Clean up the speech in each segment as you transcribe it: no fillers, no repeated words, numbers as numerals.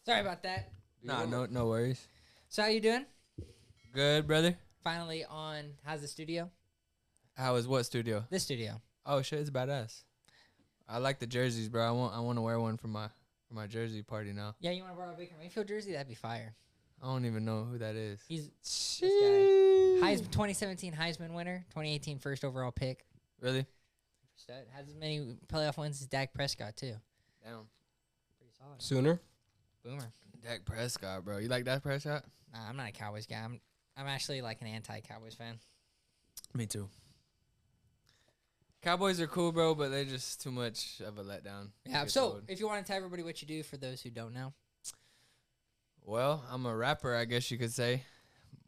Sorry about that. Nah, no worries. So how you doing? Good, brother. Finally on. How's the studio? How is what studio? This studio. Oh shit, it's badass. I like the jerseys, bro. I want to wear one for my jersey party now. Yeah, you want to borrow a Baker Mayfield jersey? That'd be fire. I don't even know who that is. He's this guy. 2017 Heisman winner, 2018 first overall pick. Really? Stud. Has as many playoff wins as Dak Prescott too. Damn. Pretty solid. Sooner? Boomer. Dak Prescott, bro. You like Dak Prescott? Nah, I'm not a Cowboys guy. I'm actually like an anti-Cowboys fan. Me too. Cowboys are cool, bro, but they're just too much of a letdown. Yeah. So if you want to tell everybody what you do for those who don't know. Well, I'm a rapper, I guess you could say,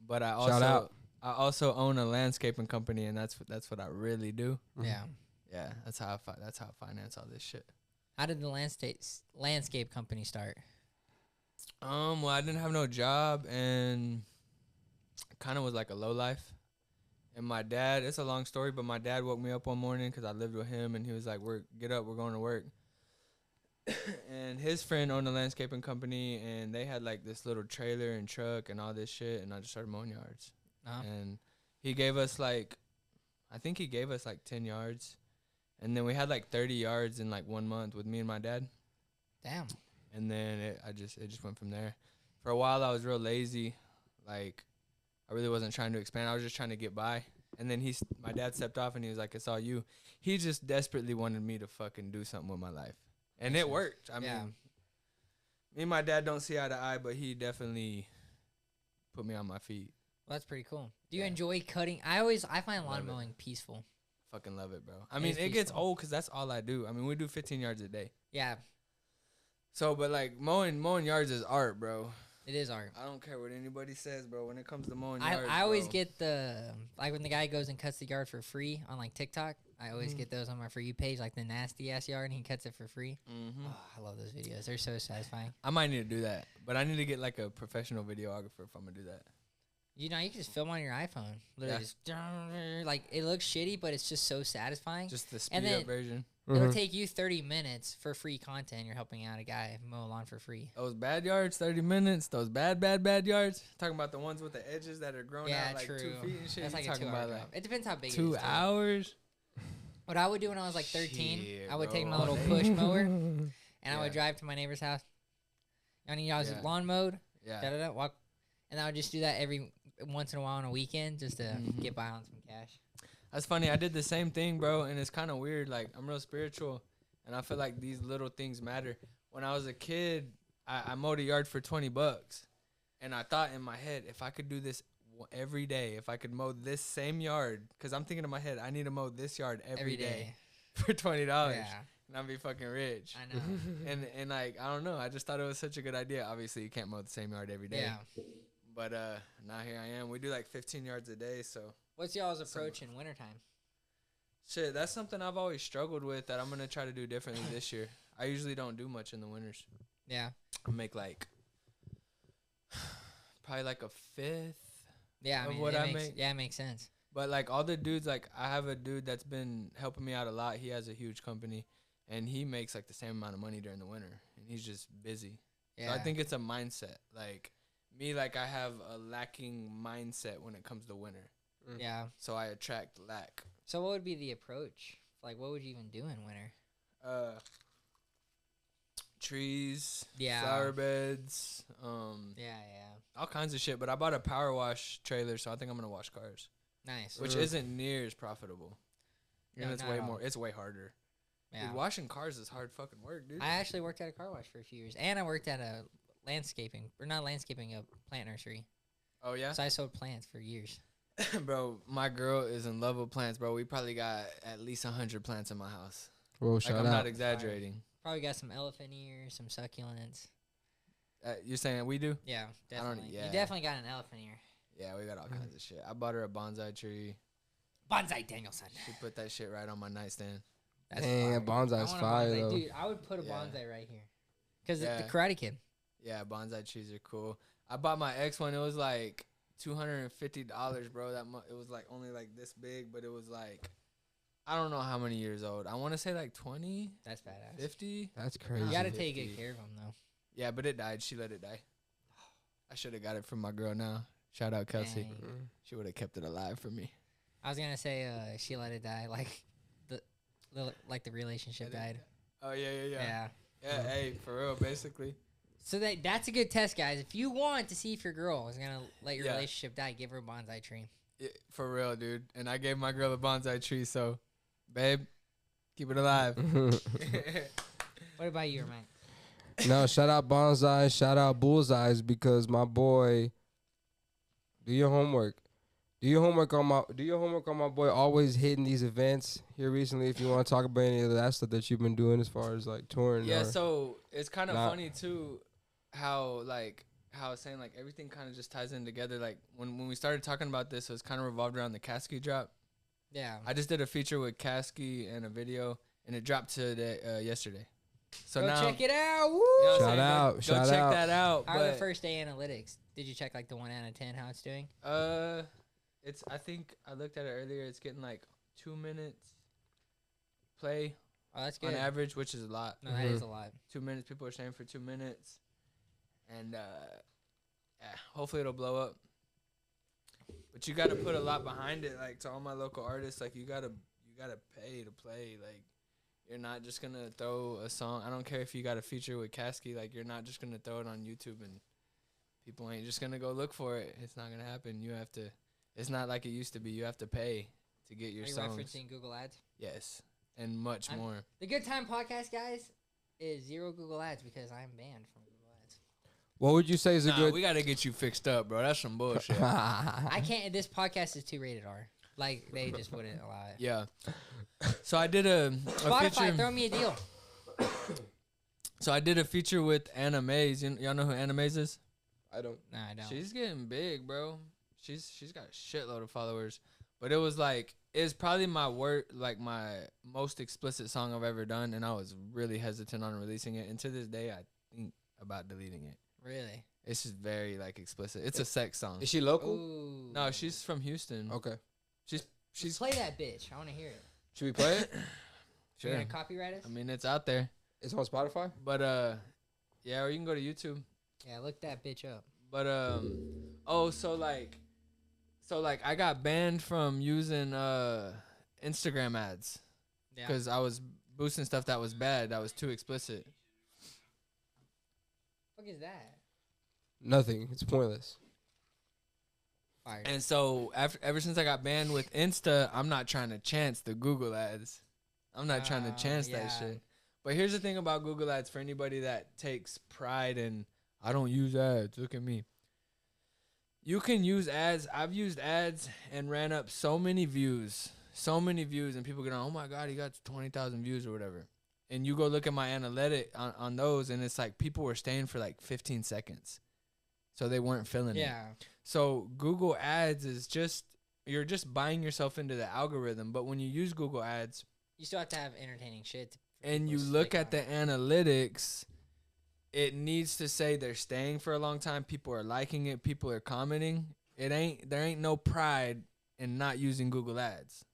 but I Shout out. also own a landscaping company, and that's what I really do. Yeah. Yeah, that's how I finance all this shit. How did the landscape company start? Well, I didn't have no job, and kind of was like a low life. And my dad, it's a long story, but my dad woke me up one morning because I lived with him, and he was like, get up, we're going to work. And his friend owned a landscaping company, and they had like this little trailer and truck and all this shit, and I just started mowing yards. And he gave us I think he gave us like 10 yards, and then we had like 30 yards in like 1 month with me and my dad. Damn. And then it just went from there. For a while, I was real lazy. Like, I really wasn't trying to expand. I was just trying to get by. And then my dad stepped off, and he was like, it's all you. He just desperately wanted me to fucking do something with my life. And it worked. I mean, me and my dad don't see eye to eye, but he definitely put me on my feet. Well, that's pretty cool. Do you enjoy cutting? I find lawn mowing peaceful. Fucking love it, bro. I mean, it gets old because that's all I do. I mean, we do 15 yards a day. Yeah. So, but like mowing yards is art, bro. It is art. I don't care what anybody says, bro. When it comes to mowing yards, I always get when the guy goes and cuts the yard for free on like TikTok. I always get those on my For You page, like the nasty ass yard, and he cuts it for free. Mm-hmm. Oh, I love those videos. They're so satisfying. I might need to do that, but I need to get like a professional videographer if I'm gonna do that. You know, you can just film on your iPhone. Literally just like it looks shitty, but it's just so satisfying. Just the speed up version. It'll take you 30 minutes for free content. You're helping out a guy mow a lawn for free. Those bad yards, 30 minutes. Those bad yards. Talking about the ones with the edges that are grown out like 2 feet and shit. That's like a 2 hour job. It depends how big it is. 2 hours? What I would do when I was like 13, I would take my little push mower, and I would drive to my neighbor's house. I need y'all's lawn mowed. Yeah. Walk, and I would just do that every once in a while on a weekend just to get by on some cash. That's funny. I did the same thing, bro, and it's kind of weird. Like, I'm real spiritual, and I feel like these little things matter. When I was a kid, I mowed a yard for $20, and I thought in my head, if I could do this every day, if I could mow this same yard, because I'm thinking in my head, I need to mow this yard every day for $20, and I'd be fucking rich. I know. and like, I don't know. I just thought it was such a good idea. Obviously, you can't mow the same yard every day. Yeah. But now here I am. We do like 15 yards a day, so. What's y'all's approach in wintertime? Shit, that's something I've always struggled with that I'm going to try to do differently this year. I usually don't do much in the winters. Yeah. I make like, probably like a fifth of what I make. Yeah, it makes sense. But like all the dudes, like I have a dude that's been helping me out a lot. He has a huge company, and he makes like the same amount of money during the winter, and he's just busy. Yeah. So I think it's a mindset. Like me, like I have a lacking mindset when it comes to winter. Yeah. So I attract lack. So what would be the approach? Like, what would you even do in winter? Trees, flower beds, all kinds of shit. But I bought a power wash trailer, so I think I'm gonna wash cars. Nice. Which isn't near as profitable. No, and it's way harder. Yeah. Dude, washing cars is hard fucking work, dude. I actually worked at a car wash for a few years, and I worked at a a plant nursery. Oh yeah. So I sold plants for years. Bro, my girl is in love with plants, bro. We probably got at least 100 plants in my house. Whoa, shout out. I'm not exaggerating. Probably got some elephant ears, some succulents. You're saying we do? Yeah, definitely. You definitely got an elephant ear. Yeah, we got all kinds of shit. I bought her a bonsai tree. Bonsai Danielson. She put that shit right on my nightstand. Dang, bonsai's fire, though. Dude, I would put a bonsai right here. Because the Karate Kid. Yeah, bonsai trees are cool. I bought my ex one. It was like $250, bro. It was like only like this big, but it was like, I don't know how many years old. I want to say like 20. That's badass. 50. That's crazy. You got to take good care of them, though. Yeah, but it died. She let it die. I should have got it from my girl now. Shout out Kelsey. She would have kept it alive for me. I was gonna say she let it die like the relationship died. Oh yeah. Hey, for real, basically. So that's a good test, guys. If you want to see if your girl is gonna let your relationship die, give her a bonsai tree. Yeah, for real, dude. And I gave my girl a bonsai tree, so babe, keep it alive. What about you, Mike? No, shout out bonsai, shout out bullseyes, because my boy, do your homework. Do your homework on my boy. Always hitting these events here recently. If you want to talk about any of that stuff that you've been doing as far as like touring. Yeah, so it's kind of funny too, how I was saying, like everything kind of just ties in together. Like when we started talking about this, it was kind of revolved around the Caskey drop. Yeah. I just did a feature with Caskey and a video, and it dropped today yesterday. So go now check it out. Woo! You know shout out. Go check that out. How are the first day analytics? Did you check like the 1 out of 10 how it's doing? I think I looked at it earlier. It's getting like 2 minutes play. Oh, that's good. On average, which is a lot. No, that is a lot. 2 minutes. People are staying for 2 minutes, and hopefully it'll blow up. But you got to put a lot behind it. Like to all my local artists, like you gotta pay to play. Like you're not just gonna throw a song. I don't care if you got a feature with Caskey. Like you're not just gonna throw it on YouTube and people ain't just gonna go look for it. It's not gonna happen. You have to. It's not like it used to be. You have to pay to get your songs. Are you referencing Google Ads? Yes, and much more. The Good Time Podcast, guys, is 0 Google Ads because I'm banned from Google Ads. What would you say is a good? We gotta get you fixed up, bro. That's some bullshit. I can't. This podcast is too rated R. Like they just wouldn't allow it. Yeah. So I did a Spotify, feature. throw me a deal. So I did a feature with Anna Mays. Y'all know who Anna Mays is? I don't. No, I don't. She's getting big, bro. She's got a shitload of followers. But it was like, it's probably my most explicit song I've ever done, and I was really hesitant on releasing it. And to this day, I think about deleting it. Really? It's just very like explicit. It's a sex song. Is she local? Ooh. No, she's from Houston. Okay. She's play that bitch. I want to hear it. Should we play it? Sure. You gonna copyright us? I mean, it's out there. It's on Spotify. But yeah, or you can go to YouTube. Yeah, look that bitch up. But so I got banned from using Instagram ads because I was boosting stuff that was bad, that was too explicit. What is that? Nothing. It's pointless. Fire. And so ever since I got banned with Insta, I'm not trying to chance the Google ads. I'm not trying to chance that shit. But here's the thing about Google ads for anybody that takes pride in, I don't use ads. Look at me. You can use ads. I've used ads and ran up so many views, and people get on, oh my God, he got 20,000 views or whatever. And you go look at my analytic on those, and it's like people were staying for like 15 seconds. So they weren't filling it. Yeah. So Google ads is you're just buying yourself into the algorithm. But when you use Google ads, you still have to have entertaining shit. And you look at the analytics, it needs to say they're staying for a long time. People are liking it. People are commenting. There ain't no pride in not using Google ads.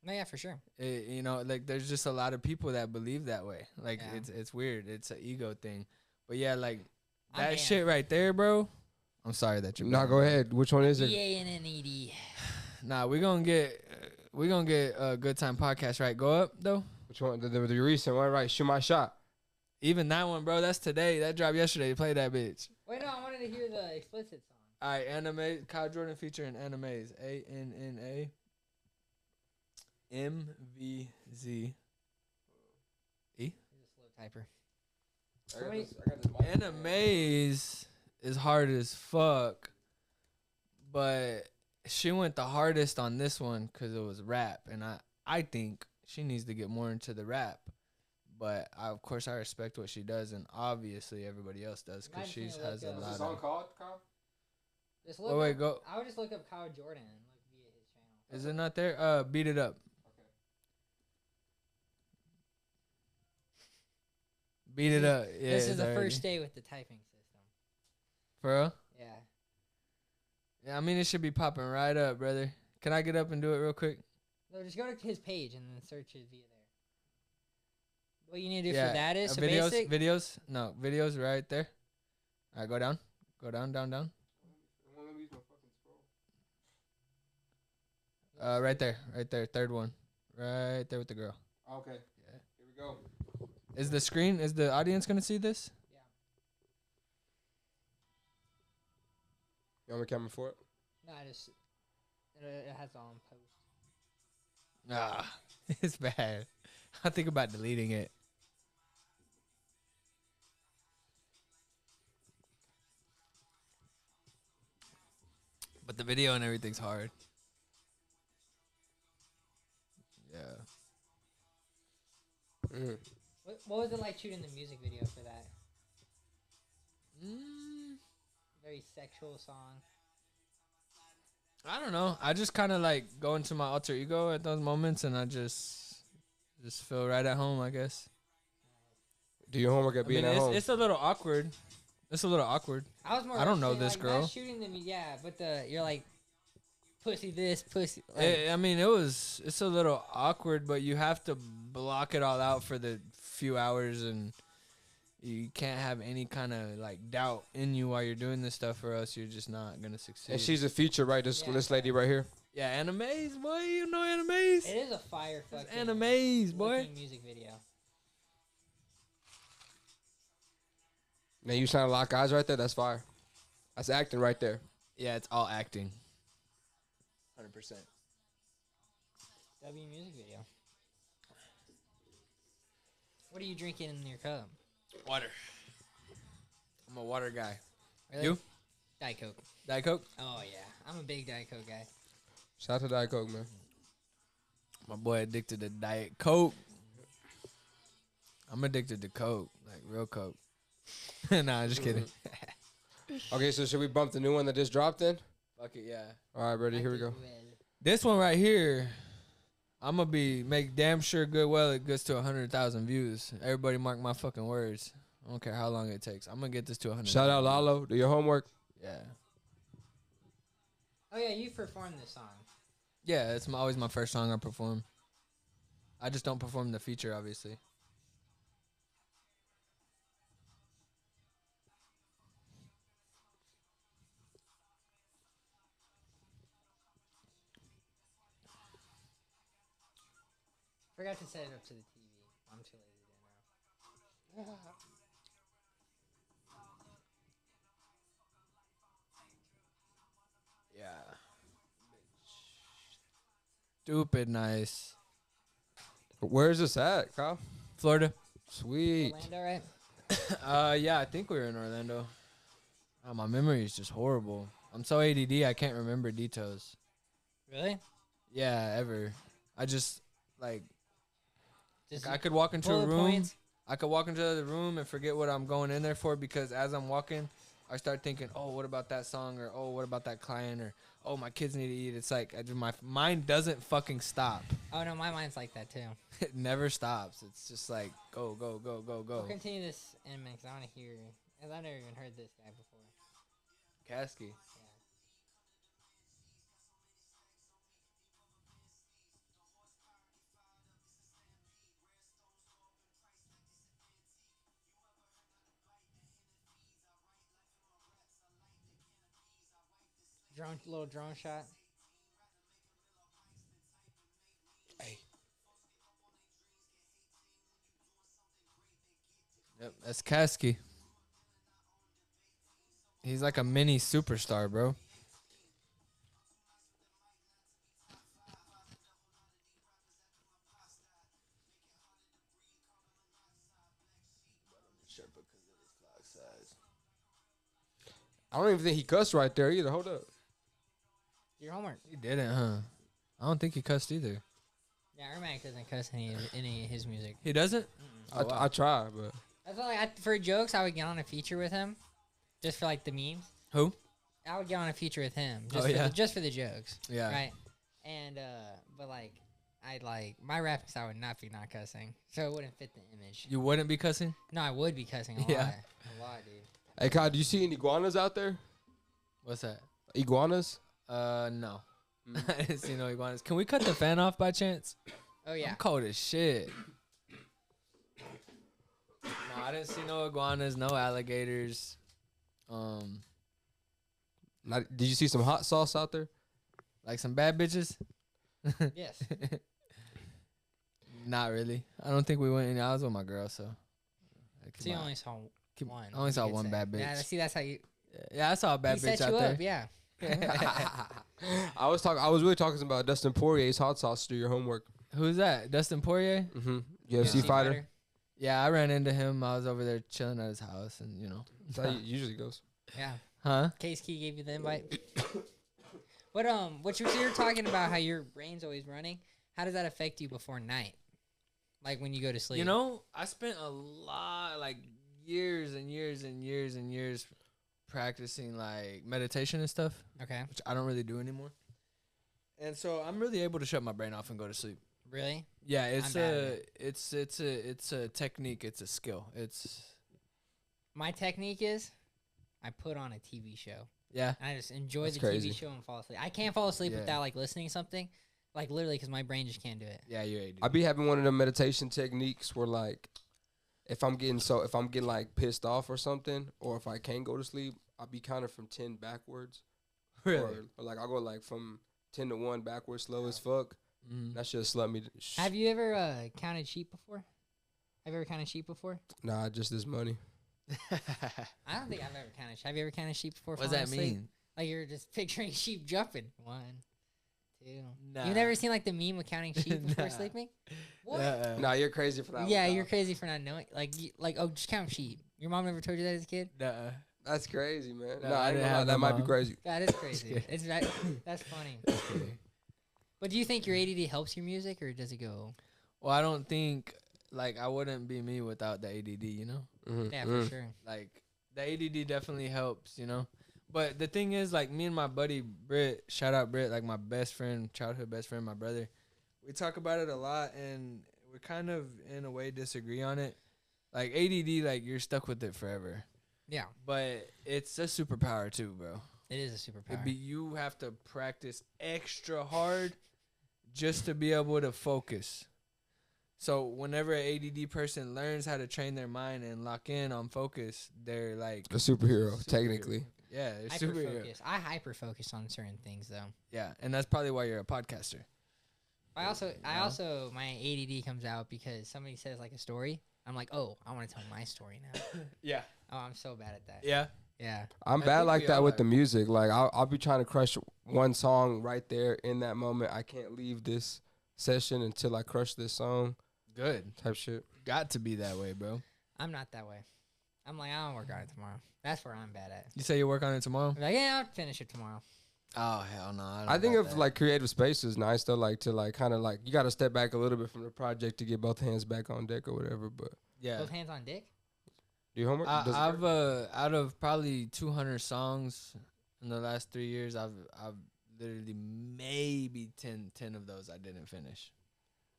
No, yeah, for sure. Like there's just a lot of people that believe that way. Like it's weird. It's an ego thing. But yeah, like that shit right there, bro. I'm sorry that you're. Nah, go ahead. Which one is it? BANNED. Nah, we're gonna get a Good Time Podcast, right? Go up though. Which one? The recent one, right? Shoot My Shot. Even that one, bro. That's today. That dropped yesterday. Play that bitch. Wait, no, I wanted to hear the explicit song. All right, Anime. Kyle Jordan featuring Animes. ANNA. MVZ. E. He's a slow typer. Animes is hard as fuck, but she went the hardest on this one because it was rap, and I think she needs to get more into the rap. But of course I respect what she does, and obviously everybody else does because she has a lot. What's the song called, Kyle? Just look go. I would just look up Kyle Jordan and look via his channel. Is it not there? Beat It Up. Okay. Beat It Up. Yeah. This is the first day with the typing system. For real? Yeah. Yeah, I mean it should be popping right up, brother. Can I get up and do it real quick? No, just go to his page and then search it via there. What you need to do for that is so videos, basic. videos right there. All right, go down. Go down, down, down. Right there. Right there. Third one. Right there with the girl. Okay. Yeah. Here we go. Is the audience going to see this? Yeah. You want me camera for it? No, it has on post. Ah, it's bad. I think about deleting it. But the video and everything's hard. Yeah. What was it like shooting the music video for that? Very sexual song. I don't know. I just kind of like go into my alter ego at those moments, and I just feel right at home, I guess. Do your homework at being at home. It's a little awkward. It's a little awkward. I don't know this girl. Not shooting them, yeah, but you're like, pussy this, pussy. Like, It's a little awkward, but you have to block it all out for the few hours, and you can't have any kind of like doubt in you while you're doing this stuff, or else you're just not gonna succeed. And she's a feature, right? This lady right here. Yeah, animes, boy. You know animes. It is a fire fucking animes, boy. Music video. Now you trying to lock eyes right there? That's fire. That's acting right there. Yeah, it's all acting. 100%. W music video. What are you drinking in your cup? Water. I'm a water guy. Really? You? Diet Coke. Diet Coke? Oh yeah, I'm a big Diet Coke guy. Shout out to Diet Coke, man. My boy addicted to Diet Coke. I'm addicted to Coke, like real Coke. Nah, just kidding. Okay, so should we bump the new one that just dropped in? Fuck it, yeah. All right, ready? Here we go. This one right here, I'm gonna make damn sure it gets to 100,000 views. Everybody mark my fucking words. I don't care how long it takes. I'm gonna get this to 100. Shout out Lalo. Do your homework. Yeah. Oh yeah, you performed this song. Yeah, it's always my first song I perform. I just don't perform the feature, obviously. Forgot to set it up to the TV. I'm too lazy to do now. Yeah. Stupid nice. Where's this at, Kyle? Florida. Sweet. Orlando, right? Yeah, I think we were in Orlando. Oh, my memory is just horrible. I'm so ADD, I can't remember details. Really? Yeah, ever. I just, like Just I could walk into a bullet room. points? I could walk into the room and forget what I'm going in there for, because as I'm walking, I start thinking, oh, what about that song? Or, oh, what about that client? Or, oh, my kids need to eat. It's like my mind doesn't fucking stop. Oh no, my mind's like that too. It never stops. It's just like, go, go, go, go, go. We'll continue this in a minute, 'cause I want to hear. Cause I've never even heard this guy before. Caskey. Little drone shot. Hey. Yep, that's Caskey. He's like a mini superstar, bro. I don't even think he cussed right there either. Hold up. Your homework. He didn't, huh? I don't think he cussed either. Yeah, Ermac doesn't cuss any of his music. He doesn't? I try, but I feel like for jokes, I would get on a feature with him, just for like the memes. Who? I would get on a feature with him, just for the jokes. Yeah. Right. And but like, I like my rap style would not be not cussing, so it wouldn't fit the image. You wouldn't be cussing? No, I would be cussing a lot, a lot, dude. hey, Kyle, do you see any iguanas out there? What's that? Iguanas? No. I didn't see no iguanas. Can we cut the fan off by chance? Oh yeah. I'm cold as shit. No, I didn't see no iguanas, no alligators. Did you see some hot sauce out there? Like some bad bitches? Yes. Not really. I don't think we went in. I was with my girl, so. So you only saw one. I only saw one bad bitch. Yeah, see, that's how you. Yeah, I saw a bad He bitch set out you there. up, yeah. I was really talking about Dustin Poirier's hot sauce to do your homework. Who's that? Dustin Poirier? Mm-hmm. UFC fighter. Yeah, I ran into him. I was over there chilling at his house, and you know. That's how it usually goes. Yeah. Huh? Caskey gave you the invite. What you're talking about how your brain's always running. How does that affect you before night? Like when you go to sleep. You know, I spent a lot, like years and years and years and years practicing like meditation and stuff. Okay. Which I don't really do anymore. And so I'm really able to shut my brain off and go to sleep. Really? Yeah, it's a technique, it's a skill. My technique is I put on a TV show. Yeah. And I just enjoy That's the crazy. TV show and fall asleep. I can't fall asleep Yeah. without like listening to something. Like literally because my brain just can't do it. Yeah, you're ADD. I be having one of the meditation techniques where like if I'm getting like pissed off or something, or if I can't go to sleep, I'll be counting from 10 backwards. Really? Or like I'll go like from 10 to 1 backwards, slow as fuck. That just let me. Have you ever counted sheep before? Have you ever counted sheep before? Nah, just this money. I don't think I've ever counted sheep. Have you ever counted sheep before? What does falling that asleep? mean? Like you're just picturing sheep jumping. 1, 2. Nah. You've never seen like the meme of counting sheep before Nah. sleeping? What? Nah, you're crazy for that. Yeah, one, you're dog. crazy for not knowing. Oh, just count sheep. Your mom never told you that as a kid? Nuh-uh. That's crazy, man. No, Nah, I I ain't didn't gonna lie, have that no might be mom. crazy. That is crazy. That's funny. But do you think your ADD helps your music, or does it go? Well, I don't think, like, I wouldn't be me without the ADD, you know? Mm-hmm. Yeah, for sure. Like, the ADD definitely helps, you know? But the thing is, like, me and my buddy Britt, shout out Britt, like my best friend, childhood best friend, my brother, we talk about it a lot, and we kind of, in a way, disagree on it. Like, ADD, like, you're stuck with it forever. Yeah, But it's a superpower, too, bro. it is a superpower. You have to practice extra hard just to be able to focus. So whenever an ADD person learns how to train their mind and lock in on focus, they're like A superhero, technically. Yeah, they're Hyper superhero. focus. I hyper focus on certain things though. Yeah, and that's probably why you're a podcaster. I also my ADD comes out because somebody says like a story. I'm like, oh, I want to tell my story now. Yeah. Oh, I'm so bad at that. Yeah. Yeah. I'm I bad think like we that all with are. the music. Like I'll be trying to crush one song right there in that moment. I can't leave this session until I crush this song. Good. Type shit. Got to be that way, bro. I'm not that way. I'm like, I'll work on it tomorrow. That's where I'm bad at. You say you work on it tomorrow? I'm like, yeah, I'll finish it tomorrow. Oh hell no. I, don't I think got of that. like creative space is nice though. Like to like kind of like you got to step back a little bit from the project to get both hands back on deck or whatever. But yeah. Both hands on dick. do your homework. Does it I've work? out of probably 200 songs in the last 3 years, I've literally maybe 10 of those I didn't finish.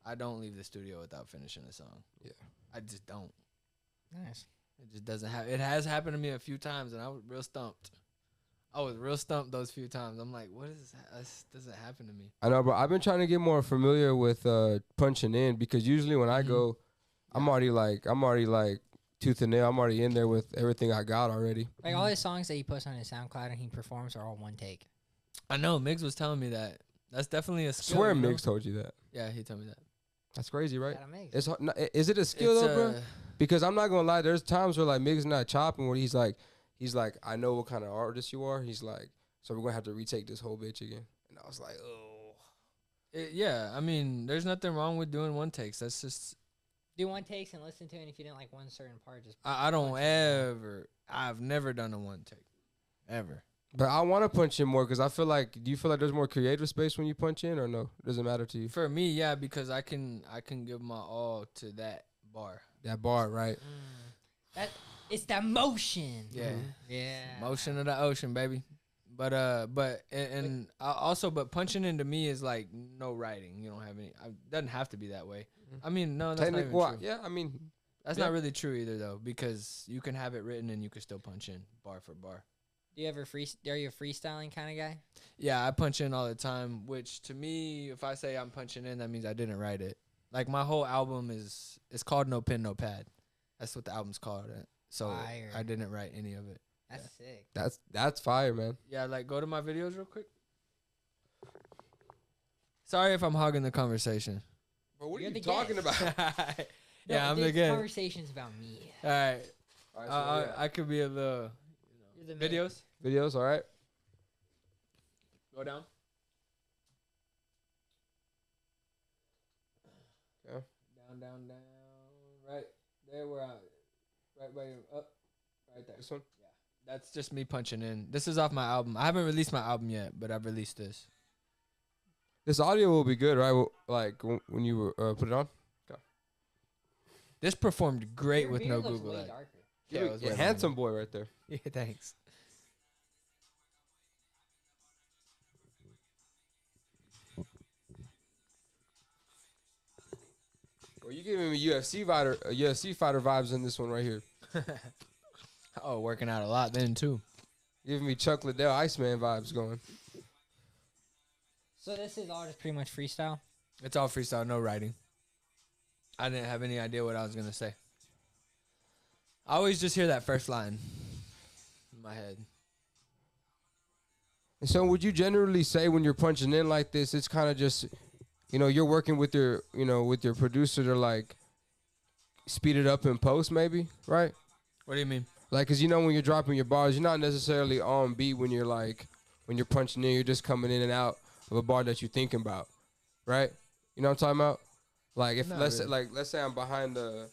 I don't leave the studio without finishing a song. Yeah. I just don't. Nice. It just doesn't happen. It has happened to me a few times, and I was real stumped. I was real stumped those few times. I'm like, what is this doesn't happen to me. I know, bro. I've been trying to get more familiar with punching in because usually when I go, I'm already like tooth and nail. I'm already in there with everything I got already. Like all his songs that he puts on his SoundCloud and he performs are all one take. I know. Miggs was telling me that. That's definitely a skill. Swear you know? Miggs told you that. Yeah, he told me that. That's crazy, right? That amazing. It's is it a skill though, bro? It's, Because I'm not gonna lie, there's times where like Miggs not chopping where he's like, I know what kind of artist you are. He's like, so we're gonna have to retake this whole bitch again. And I was like, oh. yeah, I mean, there's nothing wrong with doing one takes. That's just Do one takes and listen to it. And if you didn't like one certain part, just I don't punch it. I've never done a one take, ever. But I want to punch in more because I feel like, do you feel like there's more creative space when you punch in or no? Doesn't matter to you. For me, yeah, because I can give my all to that bar. That bar, right? That it's that motion. Yeah, Yeah. motion of the ocean, baby. But but punching into me is like no writing. You don't have any. Doesn't have to be that way. I mean, no, that's not even Well, true. yeah, I mean, That's yeah. not really true either, though, because you can have it written and you can still punch in bar for bar. Do you ever are you a freestyling kind of guy? Yeah, I punch in all the time, which to me, if I say I'm punching in, that means I didn't write it. Like my whole album it's called No Pen, No Pad. That's what the album's called. So Fire. I didn't write any of it. That's sick. That's fire, man. Yeah, like go to my videos real quick. Sorry if I'm hogging the conversation. But what You're are you the talking guest. about? Yeah, I'm the This guest. conversation's about me. All right. All right, so, yeah. I could be a little You're the videos. Videos, all right. Go down. Okay. Down. Right there where right by your up. Right there. This one. Yeah. That's just me punching in. This is off my album. I haven't released my album yet, but I've released this. This audio will be good, right? Like when you put it on. Okay. This performed great Your with beard no looks Google way Ads. darker. Yeah, it was way handsome boy right there. Yeah, thanks. Well, you giving me UFC fighter vibes in this one right here. Oh, working out a lot then too. Giving me Chuck Liddell Iceman vibes going. So this is all just pretty much freestyle? It's all freestyle, no writing. I didn't have any idea what I was gonna say. I always just hear that first line in my head. And so would you generally say when you're punching in like this, it's kind of just, you're working with your producer to like speed it up in post maybe, right? What do you mean? Like, cause when you're dropping your bars, you're not necessarily on beat when you're punching in, you're just coming in and out of a bar that you're thinking about, right? You know what I'm talking about? Like if Not let's really. say I'm behind that.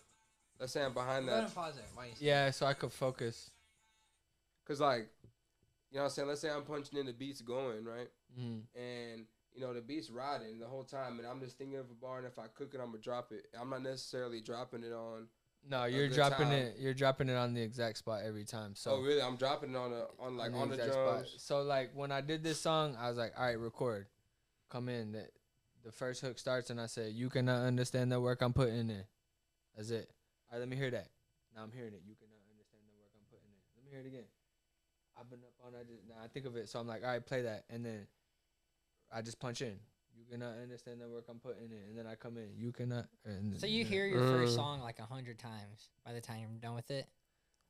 Pause it. Why you say Yeah, so I could focus. Cause like, you know what I'm saying? Let's say I'm punching in, the beat's going, right? Mm. And, the beat's riding the whole time, and I'm just thinking of a bar, and if I cook it, I'm going to drop it. I'm not necessarily dropping it on. No, you're good dropping time. it. You're dropping it on the exact spot every time. So Oh, really? I'm dropping it on the exact drums. spot. So like when I did this song, I was like, all right, record, come in. The first hook starts, and I said, you cannot understand the work I'm putting in. That's it. All right, let me hear that. Now I'm hearing it. You cannot understand the work I'm putting in. Let me hear it again. I've been up on that. Now I think of it. So I'm like, all right, play that, and then I just punch in. You cannot understand the work I'm putting in, and then I come in. You cannot. So you hear your first song like 100 times by the time you're done with it?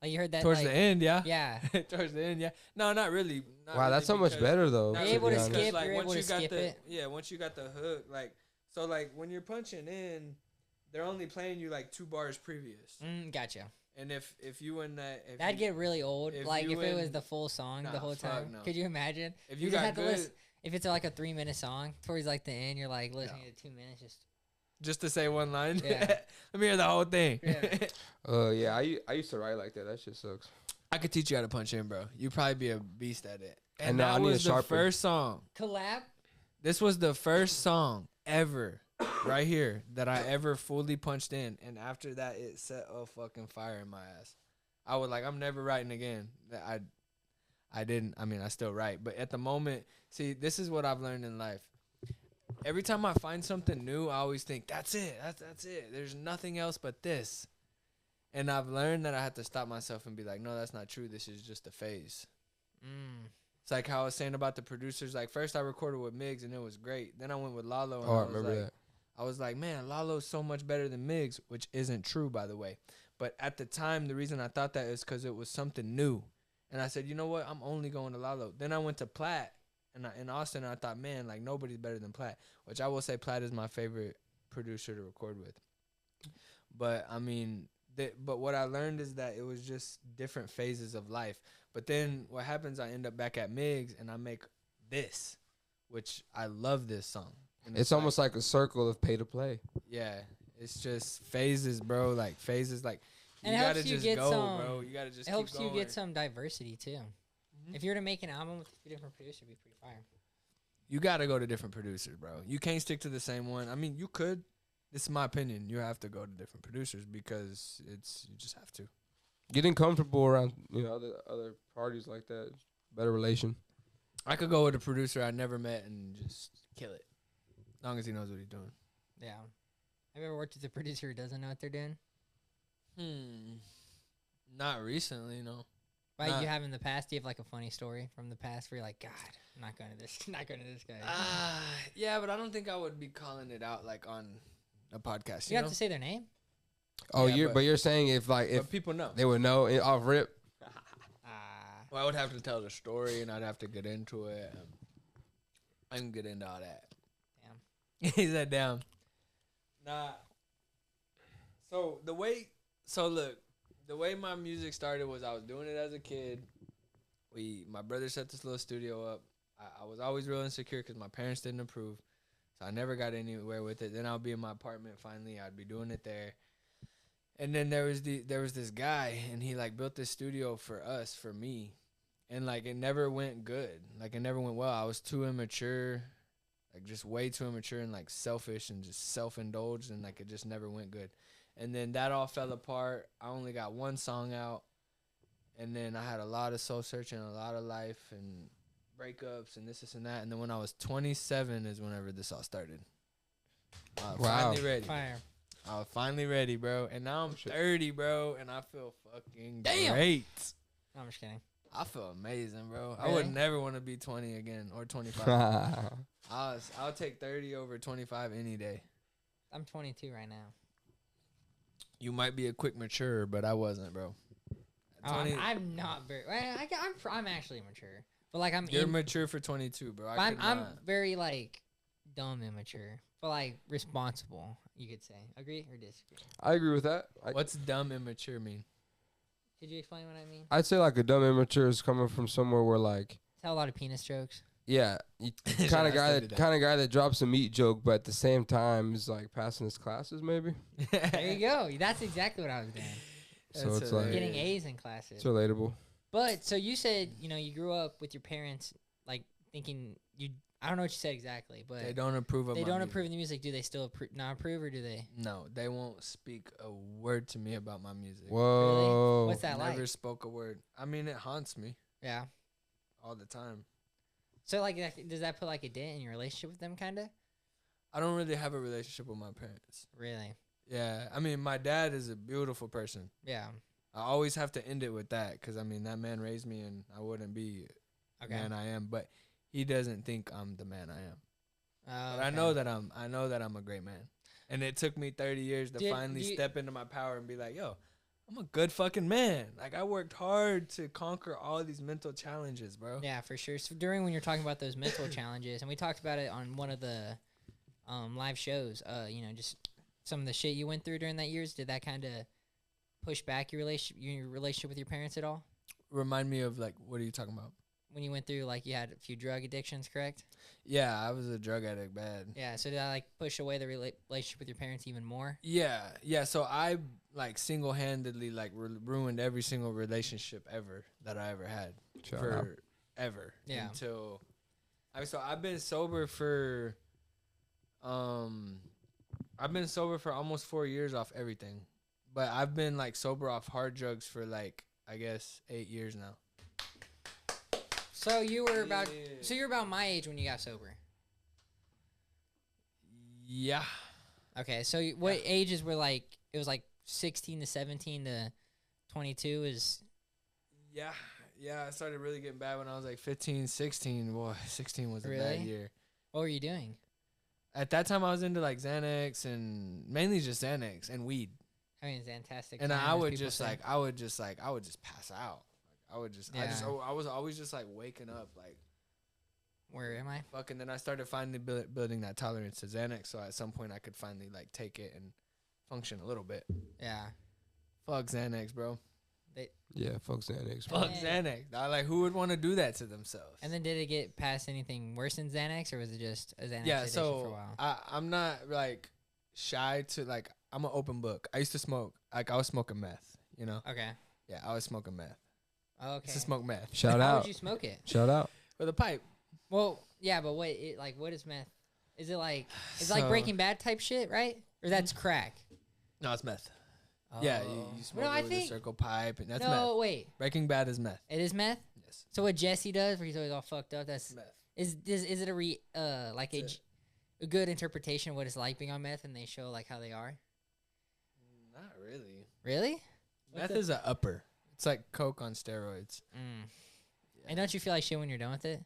Like you heard that towards the end, yeah. Yeah. Towards the end, yeah. No, not really. Not Wow, really, that's so much because- better, though. not You're able to really, because, skip, like, you're once able you to got skip the, it. Yeah, once you got the hook, like, so like when you're punching in, they're only playing you like 2 bars previous. Gotcha. And if you in that, That'd get really old. if Like you if it was in- the full song Nah, the whole fuck time. no. Could you imagine? if you just got have to good, listen. If it's like a 3-minute song, towards like the end, you're like listening to 2 minutes. just to say one line, Yeah. let me hear the whole thing. Yeah. Yeah, I used to write like that. That shit sucks. I could teach you how to punch in, bro. You'd probably be a beast at it. I And know, I that need to was the sharpen. first song. Collab. This was the first song ever, right here, that I ever fully punched in. And after that, it set a fucking fire in my ass. I was like, I'm never writing again. I didn't. I mean, I still write. But at the moment, see, this is what I've learned in life. Every time I find something new, I always think, that's it. That's it. There's nothing else but this. And I've learned that I have to stop myself and be like, no, that's not true. This is just a phase. It's like how I was saying about the producers. Like, first I recorded with Miggs, and it was great. Then I went with Lalo, and Oh, I remember that. I was like, man, Lalo's so much better than Miggs, which isn't true, by the way. But at the time, the reason I thought that is because it was something new. And I said, you know what? I'm only going to Lalo. Then I went to Platt in Austin, and I thought, man, like, nobody's better than Platt, which I will say Platt is my favorite producer to record with. But, I mean, but what I learned is that it was just different phases of life. But then what happens, I end up back at Miggs, and I make this, which I love this song. And It's almost like a circle of pay to play. yeah, it's just phases, bro. Like phases, like And you it helps gotta you just get go, some- bro. You gotta just It helps keep you going. get some diversity too. If you were to make an album with 2 different producers, it'd be pretty fire. You gotta go to different producers, bro. You can't stick to the same one. I mean, you could. This is my opinion. You have to go to different producers because you just have to. Getting comfortable around other parties like that, better relation. I could go with a producer I never met and just kill it, as long as he knows what he's doing. Yeah. Have you ever worked with a producer who doesn't know what they're doing? Not recently, no. But Nah. you have in the past. Do you have like a funny story from the past where you're like, God, I'm not going to this, not going to this guy. Yeah, but I don't think I would be calling it out like on a podcast. You You have know? to say their name. Oh, Yeah, but you're saying if But people know. they would know off rip. Well, I would have to tell the story, and I'd have to get into it. I can get into all that. Damn. He said, "Damn." Nah. So look, the way my music started was I was doing it as a kid. My brother set this little studio up. I was always real insecure because my parents didn't approve, so I never got anywhere with it. Then I'll be in my apartment. Finally, I'd be doing it there. And then there was this guy, and he like built this studio for me, and like it never went good. Like it never went well. I was too immature, like just way too immature and like selfish and just self-indulged, and like it just never went good. And then that all fell apart. I only got one song out, and then I had a lot of soul searching, a lot of life and breakups and this and that. And then when I was 27 is whenever this all started. I was finally ready. Fire. I was finally ready, bro. And now I'm 30, bro, and I feel fucking great. No, I'm just kidding. I feel amazing, bro. Really? I would never want to be 20 again or 25. I'll take 30 over 25 any day. I'm 22 right now. You might be a quick mature, but I wasn't, bro. I'm not very. I'm actually mature, but like You're mature for 22, bro. I'm very like dumb immature, but like responsible. You could say. Agree or disagree? I agree with that. What's dumb immature mean? Could you explain what I mean? I'd say like a dumb immature is coming from somewhere where like tell a lot of penis jokes. Yeah, kind of guy that drops a meat joke, but at the same time is like passing his classes, maybe. There you go. That's exactly what I was doing. So it's like getting A's in classes. It's relatable. But so you said you grew up with your parents like thinking you. I don't know what you said exactly, but they don't approve of. They don't approve of the music. Do they still not approve, or do they? No, they won't speak a word to me about my music. Whoa, really? What's that like? Never spoke a word. I mean, it haunts me. Yeah, all the time. So, like, does that put, like, a dent in your relationship with them, kind of? I don't really have a relationship with my parents. Really? Yeah. I mean, my dad is a beautiful person. Yeah. I always have to end it with that because, I mean, that man raised me and I wouldn't be the man I am. But he doesn't think I'm the man I am. Oh, but I know that I'm a great man. And it took me 30 years to finally step into my power and be like, yo, I'm a good fucking man. Like, I worked hard to conquer all these mental challenges, bro. Yeah, for sure. So when you're talking about those mental challenges, and we talked about it on one of the live shows, just some of the shit you went through during that years, did that kind of push back your relationship with your parents at all? Remind me of, like, what are you talking about? When you went through, like, you had a few drug addictions, correct? Yeah, I was a drug addict bad. Yeah, so did that, like, push away the relationship with your parents even more? Yeah, so I, like, single-handedly, like, ruined every single relationship ever that I ever had. Forever. Yeah. So I've been sober for, almost 4 years off everything. But I've been, like, sober off hard drugs for, like, I guess 8 years now. So you were about my age when you got sober. Yeah. Okay, so what ages were like? It was like 16 to 17 to 22 is. Yeah. I started really getting bad when I was like 15, 16. Boy, 16 was a bad year. What were you doing? At that time, I was into like Xanax and mainly just Xanax and weed. I mean, Xantastic. And I would just pass out. I was always just like waking up like, where am I? Fucking. Then I started finally building that tolerance to Xanax, so at some point I could finally like take it and function a little bit. Yeah. Fuck Xanax, bro. Fuck Xanax. Fuck Xanax. Like, who would want to do that to themselves? And then did it get past anything worse than Xanax, or was it just a Xanax addiction for a while? I'm not like shy to like. I'm an open book. I used to smoke. Like, I was smoking meth. You know. Okay. Yeah, I was smoking meth. Okay. I used to smoke meth. Shout out. How would you smoke it? Shout out. With a pipe. Well, yeah, but what is meth? Is it like like Breaking Bad type shit, right? Or that's crack? No, it's meth. Oh. Yeah, you smoke it with a circle pipe, and that's meth. No, wait. Breaking Bad is meth. It is meth? Yes. So what Jesse does, where he's always all fucked up, that's meth. Is it a good interpretation of what it's like being on meth, and they show like how they are? Not really. Really? Meth is an upper. It's like coke on steroids. Mm. Yeah. And don't you feel like shit when you're done with it?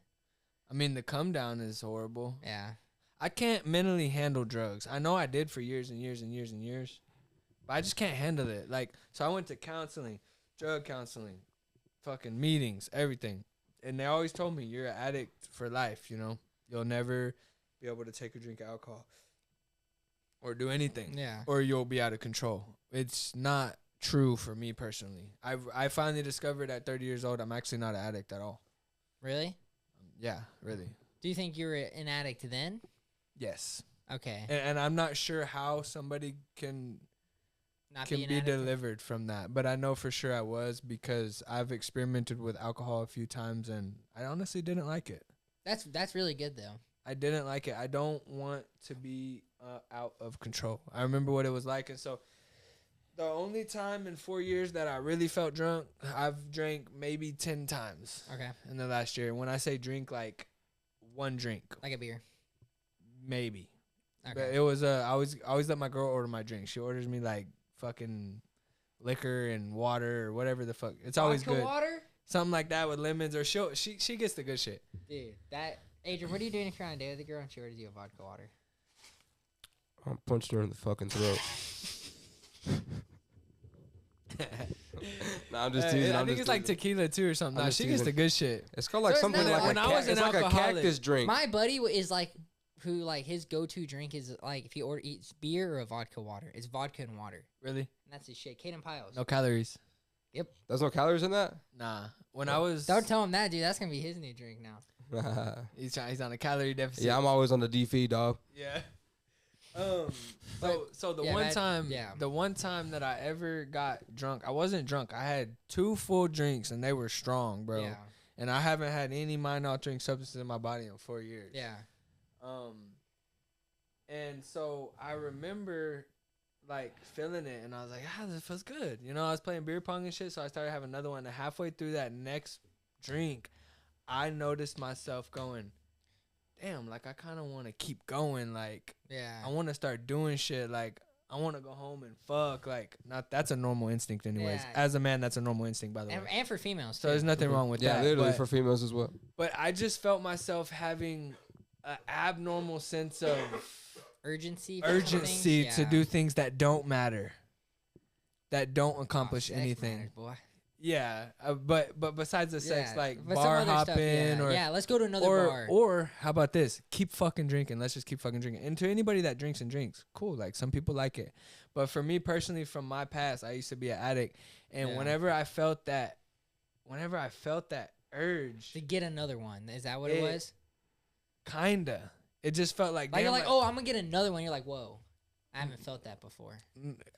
I mean, the come down is horrible. Yeah. I can't mentally handle drugs. I know I did for years and years and years and years, but I just can't handle it. Like, so I went to counseling, drug counseling, fucking meetings, everything. And they always told me, you're an addict for life, you know? You'll never be able to take a drink of alcohol or do anything. Yeah. Or you'll be out of control. It's not true for me personally. I finally discovered at 30 years old, I'm actually not an addict at all. Really? Yeah, really. Do you think you were an addict then? Yes. Okay. And I'm not sure how somebody can Not be addict? delivered from that. But I know for sure I was, because I've experimented with alcohol a few times and I honestly didn't like it. That's really good though. I didn't like it. I don't want to be out of control. I remember what it was like. And so the only time in 4 years that I really felt drunk, I've drank maybe 10 times. Okay. In the last year. When I say drink, like one drink. Like a beer. Maybe. Okay. But it was I always let my girl order my drink. She orders me like fucking liquor and water or whatever the fuck. It's always Vodka good. water? Something like that with lemons, or she gets the good shit. Dude, Adrian, what are you doing if you're on a date with a girl and she orders you a vodka water? I'm punching her in the fucking throat. Nah, I'm just teasing. I think it's like tequila too or something. Nah, she gets the good shit. It's called like So something it's like not- it's like a cactus drink. My buddy is like, who like his go-to drink is like if he eats beer or a vodka water. It's vodka and water. Really? And that's his shit. Caden Piles. No calories. Yep. There's no calories in that. Nah. When I was Don't tell him that, dude. That's gonna be his new drink now. he's on a calorie deficit. Yeah, I'm always on the defeed, dog. Yeah. So the yeah, the one time that I ever got drunk, I wasn't drunk. I had 2 full drinks and they were strong, bro. Yeah. And I haven't had any mind altering substances in my body in 4 years. Yeah. And so I remember like feeling it and I was like, this feels good. You know, I was playing beer pong and shit, so I started having another one. And halfway through that next drink, I noticed myself going, damn, like I kind of want to keep going. Like, Yeah. I want to start doing shit. Like, I want to go home and fuck. Like, that's a normal instinct anyways. Yeah. As a man, that's a normal instinct, by the way. And for females too. So there's nothing wrong with that. Yeah, literally but, for females as well. But I just felt myself having an abnormal sense of urgency to do things that don't matter, that don't accomplish sex anything. matters, boy. Yeah, but besides the sex, like but some bar other stuff, hopping, or let's go to another bar. Or how about this? Keep fucking drinking. Let's just keep fucking drinking. And to anybody that drinks and drinks, cool. Like some people like it, but for me personally, from my past, I used to be an addict, and whenever I felt that urge to get another one, is that what it was? Kinda. It just felt like you're like, oh, I'm gonna get another one. You're like, whoa, I haven't felt that before.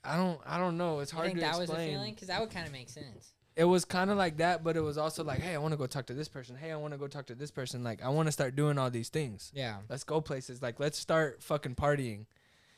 I don't know. It's hard to explain. You think that was the feeling? Because that would kind of make sense. It was kind of like that, but it was also like, hey, I want to go talk to this person. Hey, I want to go talk to this person. Like, I want to start doing all these things. Yeah. Let's go places. Like, let's start fucking partying.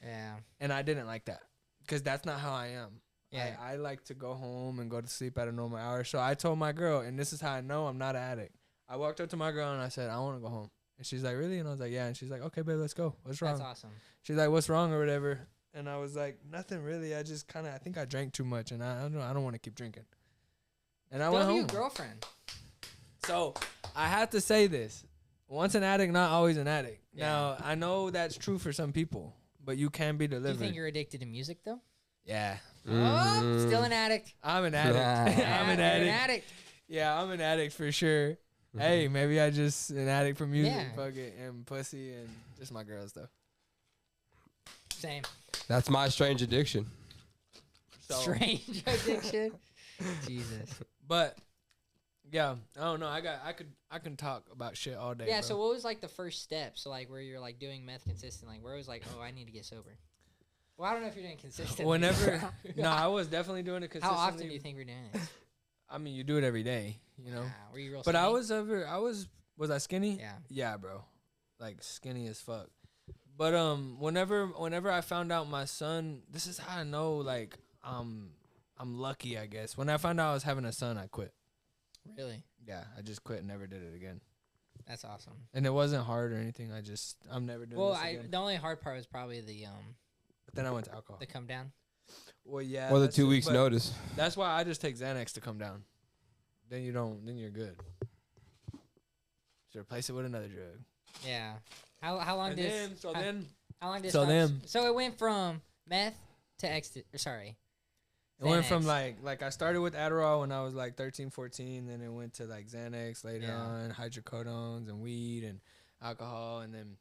Yeah. And I didn't like that because that's not how I am. Yeah. I like to go home and go to sleep at a normal hour. So I told my girl, and this is how I know I'm not an addict. I walked up to my girl and I said, I want to go home. And she's like, really? And I was like, yeah. And she's like, okay, babe, let's go. What's wrong? That's awesome. She's like, what's wrong or whatever? And I was like, nothing really. I just I think I drank too much, and I don't want to keep drinking. And I went home. Your girlfriend. So I have to say this: once an addict, not always an addict. Yeah. Now I know that's true for some people, but you can be delivered. Do you think you're addicted to music though? Yeah. Oh, still an addict. I'm an addict. Yeah, I'm an you're addict. An addict. Yeah, I'm an addict for sure. Hey, maybe I just an addict for music, Yeah. fuck it, and pussy, and just my girls though. Same. That's my strange addiction. So, Strange addiction. Jesus. But yeah, I don't know. I can talk about shit all day. Yeah. bro. So what was like the first step? So like where you're like doing meth consistently, where it was like, oh, I need to get sober. Well, I don't know if you're doing consistently. Whenever, no, I was definitely doing it consistently. How often do you think we're doing it? I mean, you do it every day, you know. Were you real? But skinny? was I skinny? Yeah. Yeah, bro. Like skinny as fuck. But whenever I found out my son, this is how I know like I'm lucky, I guess. When I found out I was having a son, I quit. Really? Yeah, I just quit and never did it again. That's awesome. And it wasn't hard or anything. I'm never doing this again. The only hard part was probably the But then I went to alcohol. the come down. Well, yeah. Or the that's 2 it, weeks but notice. That's why I just take Xanax to come down. Then you're good. Just replace it with another drug. Yeah. How long did Then how long did so then so it went from meth to ecstasy. Sorry. It went from like I started with Adderall when I was like 13, 14. Then it went to like Xanax later on, hydrocodones and weed and alcohol. And then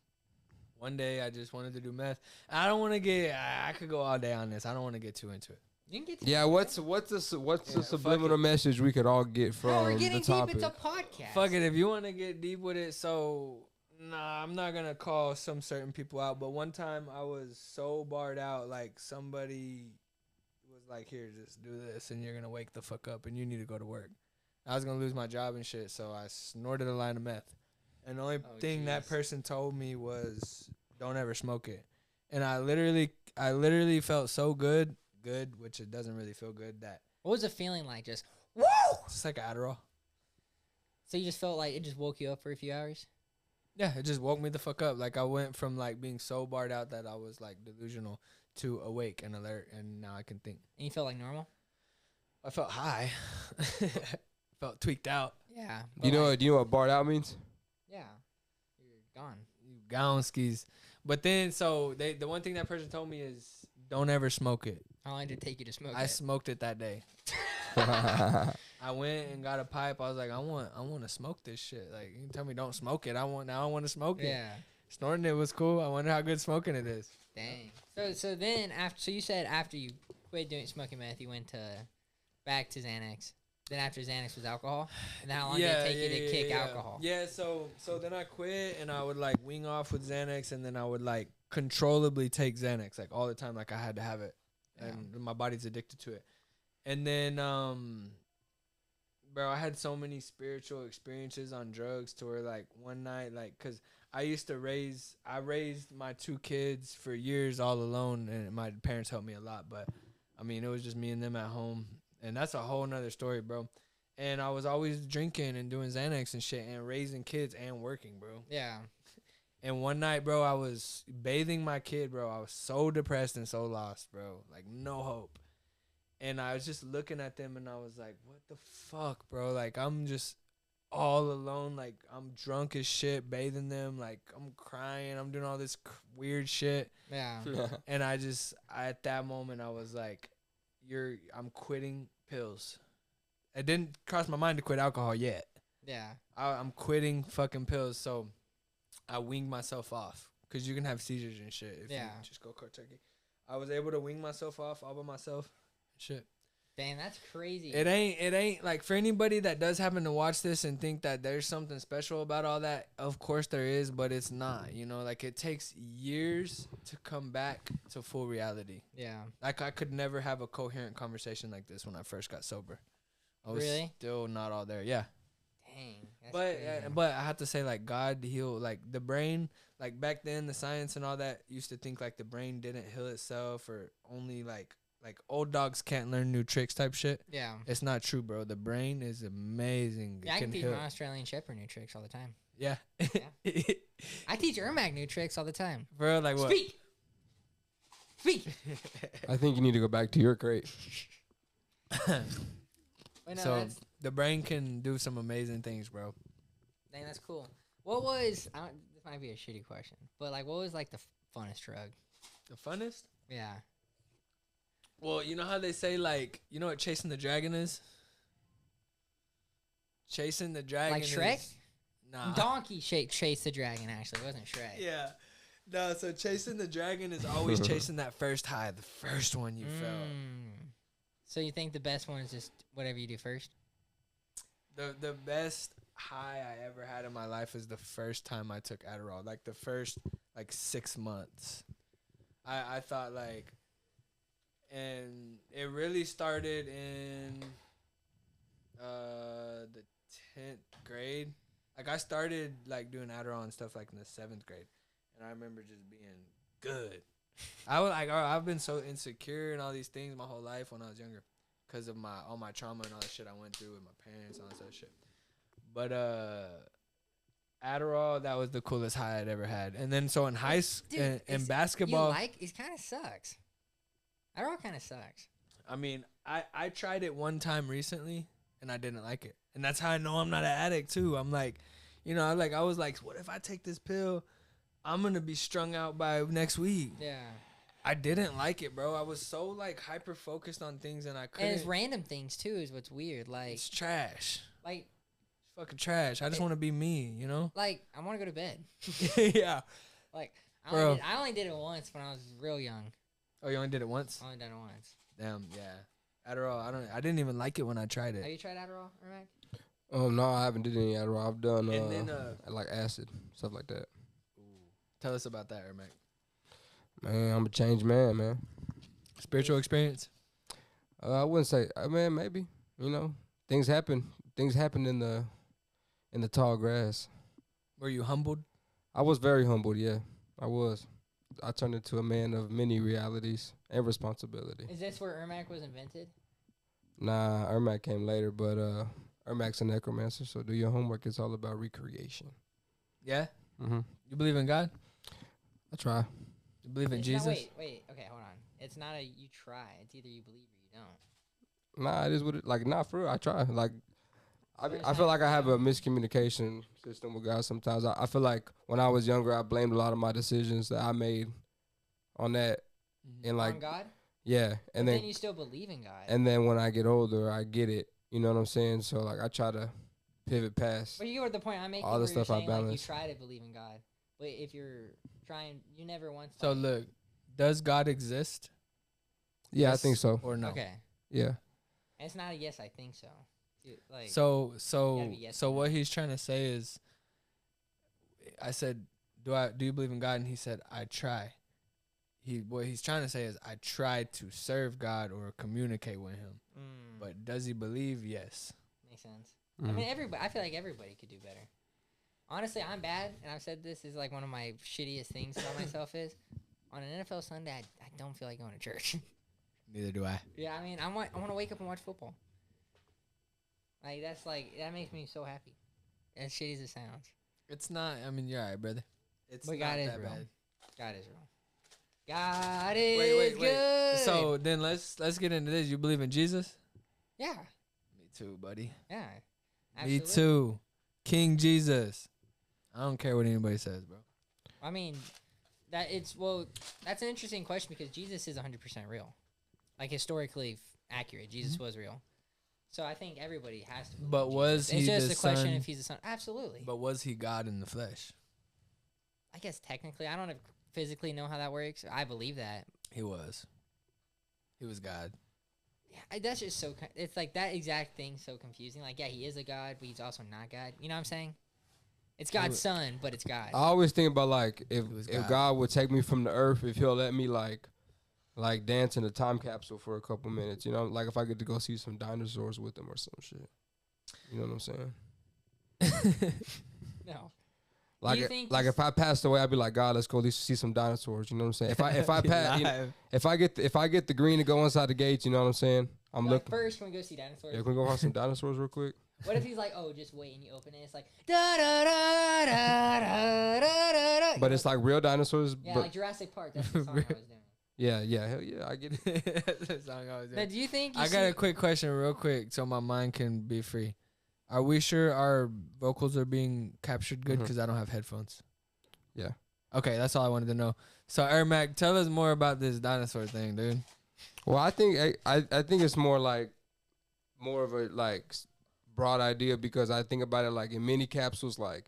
one day I just wanted to do meth. I don't want to get, I could go all day on this. I don't want to get too into it. You can get yeah, what's the subliminal message we could all get from we're getting the topic? deep. It's a podcast. Fuck it, if you want to get deep with it. So, nah, I'm not going to call some certain people out. But one time I was so barred out, like somebody was like, here, just do this and you're going to wake the fuck up and you need to go to work. I was going to lose my job and shit, so I snorted a line of meth. And the only thing that person told me was, don't ever smoke it. And I literally felt so good, which it doesn't really feel good. That what was the feeling like? Just woo! It's like Adderall. So you just felt like it just woke you up for a few hours? Yeah, it just woke me the fuck up. Like I went from like being so barred out that I was like delusional to awake and alert, and now I can think. And you felt like normal? I felt high. Felt tweaked out. Yeah. Do you know what barred out means? Yeah. You're gone. You gone skis. But then, so the one thing that person told me is, don't ever smoke it. How long did it take you to smoke it? I smoked it that day. I went and got a pipe. I was like, I want to smoke this shit. Like, you can tell me don't smoke it. I want to smoke it. Yeah. Snorting it was cool. I wonder how good smoking it is. Dang. So then so you said after you quit doing smoking meth, you went back to Xanax. Then after Xanax was alcohol? And then how long did it take you to kick alcohol? Yeah, so then I quit and I would like wing off with Xanax and then I would like controllably take Xanax like all the time, like I had to have it. And my body's addicted to it. And then bro, I had so many spiritual experiences on drugs to where like one night, like, cause I raised my 2 kids for years all alone and my parents helped me a lot, but I mean, it was just me and them at home. And that's a whole nother story, bro. And I was always drinking and doing Xanax and shit and raising kids and working, bro. Yeah. And one night, bro, I was bathing my kid, bro. I was so depressed and so lost, bro. Like, no hope. And I was just looking at them and I was like, what the fuck, bro? Like, I'm just all alone. Like, I'm drunk as shit, bathing them. Like, I'm crying. I'm doing all this weird shit. Yeah. And at that moment, I was like, I'm quitting pills. It didn't cross my mind to quit alcohol yet. Yeah. I'm quitting fucking pills, so I winged myself off. Because you can have seizures and shit if you just go cold turkey. I was able to wing myself off all by myself. Shit. Damn, that's crazy. It ain't like for anybody that does happen to watch this and think that there's something special about all that. Of course there is, but it's not. You know, like it takes years to come back to full reality. Yeah. Like I could never have a coherent conversation like this when I first got sober. I was still not all there. Yeah. Dang. But I have to say, like, God healed, like the brain. Like back then, the science and all that used to think like the brain didn't heal itself or only like old dogs can't learn new tricks type shit. Yeah. It's not true, bro. The brain is amazing. Yeah, I can teach my Australian Shepherd new tricks all the time. Yeah. I teach Ermac new tricks all the time. Bro, like what? Speak. I think you need to go back to your crate. Wait, no, so the brain can do some amazing things, bro. Dang, that's cool. What was, this might be a shitty question, but like what was like the funnest drug? The funnest? Yeah. Well, you know how they say, like, you know what chasing the dragon is? Chasing the dragon like Shrek? is... Nah. Donkey chased the dragon, actually. It wasn't Shrek. Yeah. No, so chasing the dragon is always chasing that first high, the first one you felt. So you think the best one is just whatever you do first? The best high I ever had in my life is the first time I took Adderall. Like, the first, 6 months. I thought, like... And it really started in the 10th grade. Like, I started, like, doing Adderall and stuff, like, in the 7th grade. And I remember just being good. I've been so insecure and all these things my whole life when I was younger because of all my trauma and all the shit I went through with my parents and all that sort of shit. But Adderall, that was the coolest high I'd ever had. And then so in high school, in basketball. It kind of sucks. Adderall kind of sucks. I mean, I tried it one time recently, and I didn't like it. And that's how I know I'm not an addict, too. I'm like, you know, I was like, what if I take this pill? I'm going to be strung out by next week. Yeah. I didn't like it, bro. I was so like hyper focused on things, and I couldn't. And it's random things too, is what's weird. Like it's trash. Like it's fucking trash. I just want to be me, you know. Like I want to go to bed. Yeah. Like I only did it once when I was real young. Oh, you only did it once? I only done it once. Damn. Yeah. Adderall. I didn't even like it when I tried it. Have you tried Adderall, Mac? No, I haven't did any Adderall. I've done And then, like acid, stuff like that. Tell us about that, Ermac. Man, I'm a changed man. Spiritual experience? I wouldn't say. Man, maybe. You know, things happen. Things happen in the tall grass. Were you humbled? I was very humbled. Yeah, I was. I turned into a man of many realities and responsibility. Is this where Ermac was invented? Nah, Ermac came later, but Ermac's a necromancer, so do your homework. It's all about recreation. Yeah? Mm-hmm. You believe in God? I try. You believe in It's Jesus? Wait. Okay, hold on. It's not a you try. It's either you believe or you don't. Nah, it is what it like. Nah, for real, I try. Like, I feel like I have a miscommunication system with God sometimes. I feel like when I was younger, I blamed a lot of my decisions that I made on that, and like on God. Yeah, and then you still believe in God. And then when I get older, I get it. You know what I'm saying? So like, I try to pivot past. But you go to the point I'm making. All the stuff I balance. Like, you try to believe in God, but if you're trying, you never once. So look, does God exist? Yeah, yes I think so. Or no? Okay. Yeah. And it's not a yes. I think so. Like so yes what he's trying to say is, I said, do you believe in God? And he said, I try. What he's trying to say is, I try to serve God or communicate with him. But does he believe? Yes. Makes sense. I mean, I feel like everybody could do better. Honestly, I'm bad, and I've said this is like one of my shittiest things about myself is, on an NFL Sunday, I don't feel like going to church. Neither do I. Yeah, I mean, I want to wake up and watch football. Like, that makes me so happy. As shitty as it sounds. It's not, I mean, you're all right, brother. It's but not God is that real. bad. God is real. God is good. So then let's get into this. You believe in Jesus? Yeah. Me too, buddy. Yeah. Absolutely. Me too. King Jesus. I don't care what anybody says, bro. I mean, that's an interesting question because Jesus is 100% real. Like, historically accurate. Jesus was real. So I think everybody has to believe But in was Jesus. he It's just the a question son? if he's the son. Absolutely. But was he God in the flesh? I guess technically, I don't physically know how that works. I believe that. He was. He was God. Yeah, that's just so. It's like that exact thing so confusing. Like, yeah, he is a God, but he's also not God. You know what I'm saying? It's God's son, but it's God. I always think about like if God. God would take me from the earth, if he'll let me like dance in a time capsule for a couple minutes. You know, like if I get to go see some dinosaurs with him or some shit. You know what I'm saying? No. Like, if I passed away, I'd be like, God, let's go at least see some dinosaurs. You know what I'm saying? If I get the green to go inside the gates, you know what I'm saying? I'm looking. First, can we go see dinosaurs? Yeah, can we go watch some dinosaurs real quick? What if he's like, oh, just wait, and you open it, it's like da da da da da da da. But it's like real dinosaurs. Yeah, but like Jurassic Park. That's the song I was doing. Yeah, hell yeah, I get it. That's the song I was doing. Now, do you think? I got a quick question, real quick, so my mind can be free. Are we sure our vocals are being captured good? Because I don't have headphones. Yeah. Okay, that's all I wanted to know. So, Ermac, tell us more about this dinosaur thing, dude. Well, I think it's more of a broad idea because I think about it like in mini capsules, like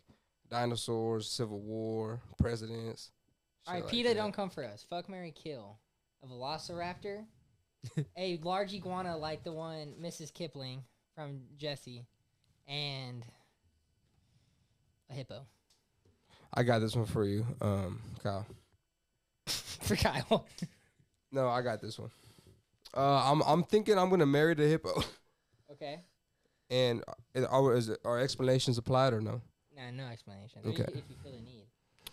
dinosaurs, Civil War, presidents. All right, PETA, don't come for us. Fuck, marry, kill. A velociraptor, a large iguana like the one Mrs. Kipling from Jessie, and a hippo. I got this one for you, Kyle. For Kyle. No, I got this one. I'm thinking I'm gonna marry the hippo. Okay. And are explanations applied or no? Nah, no explanation. Okay. If you feel the need.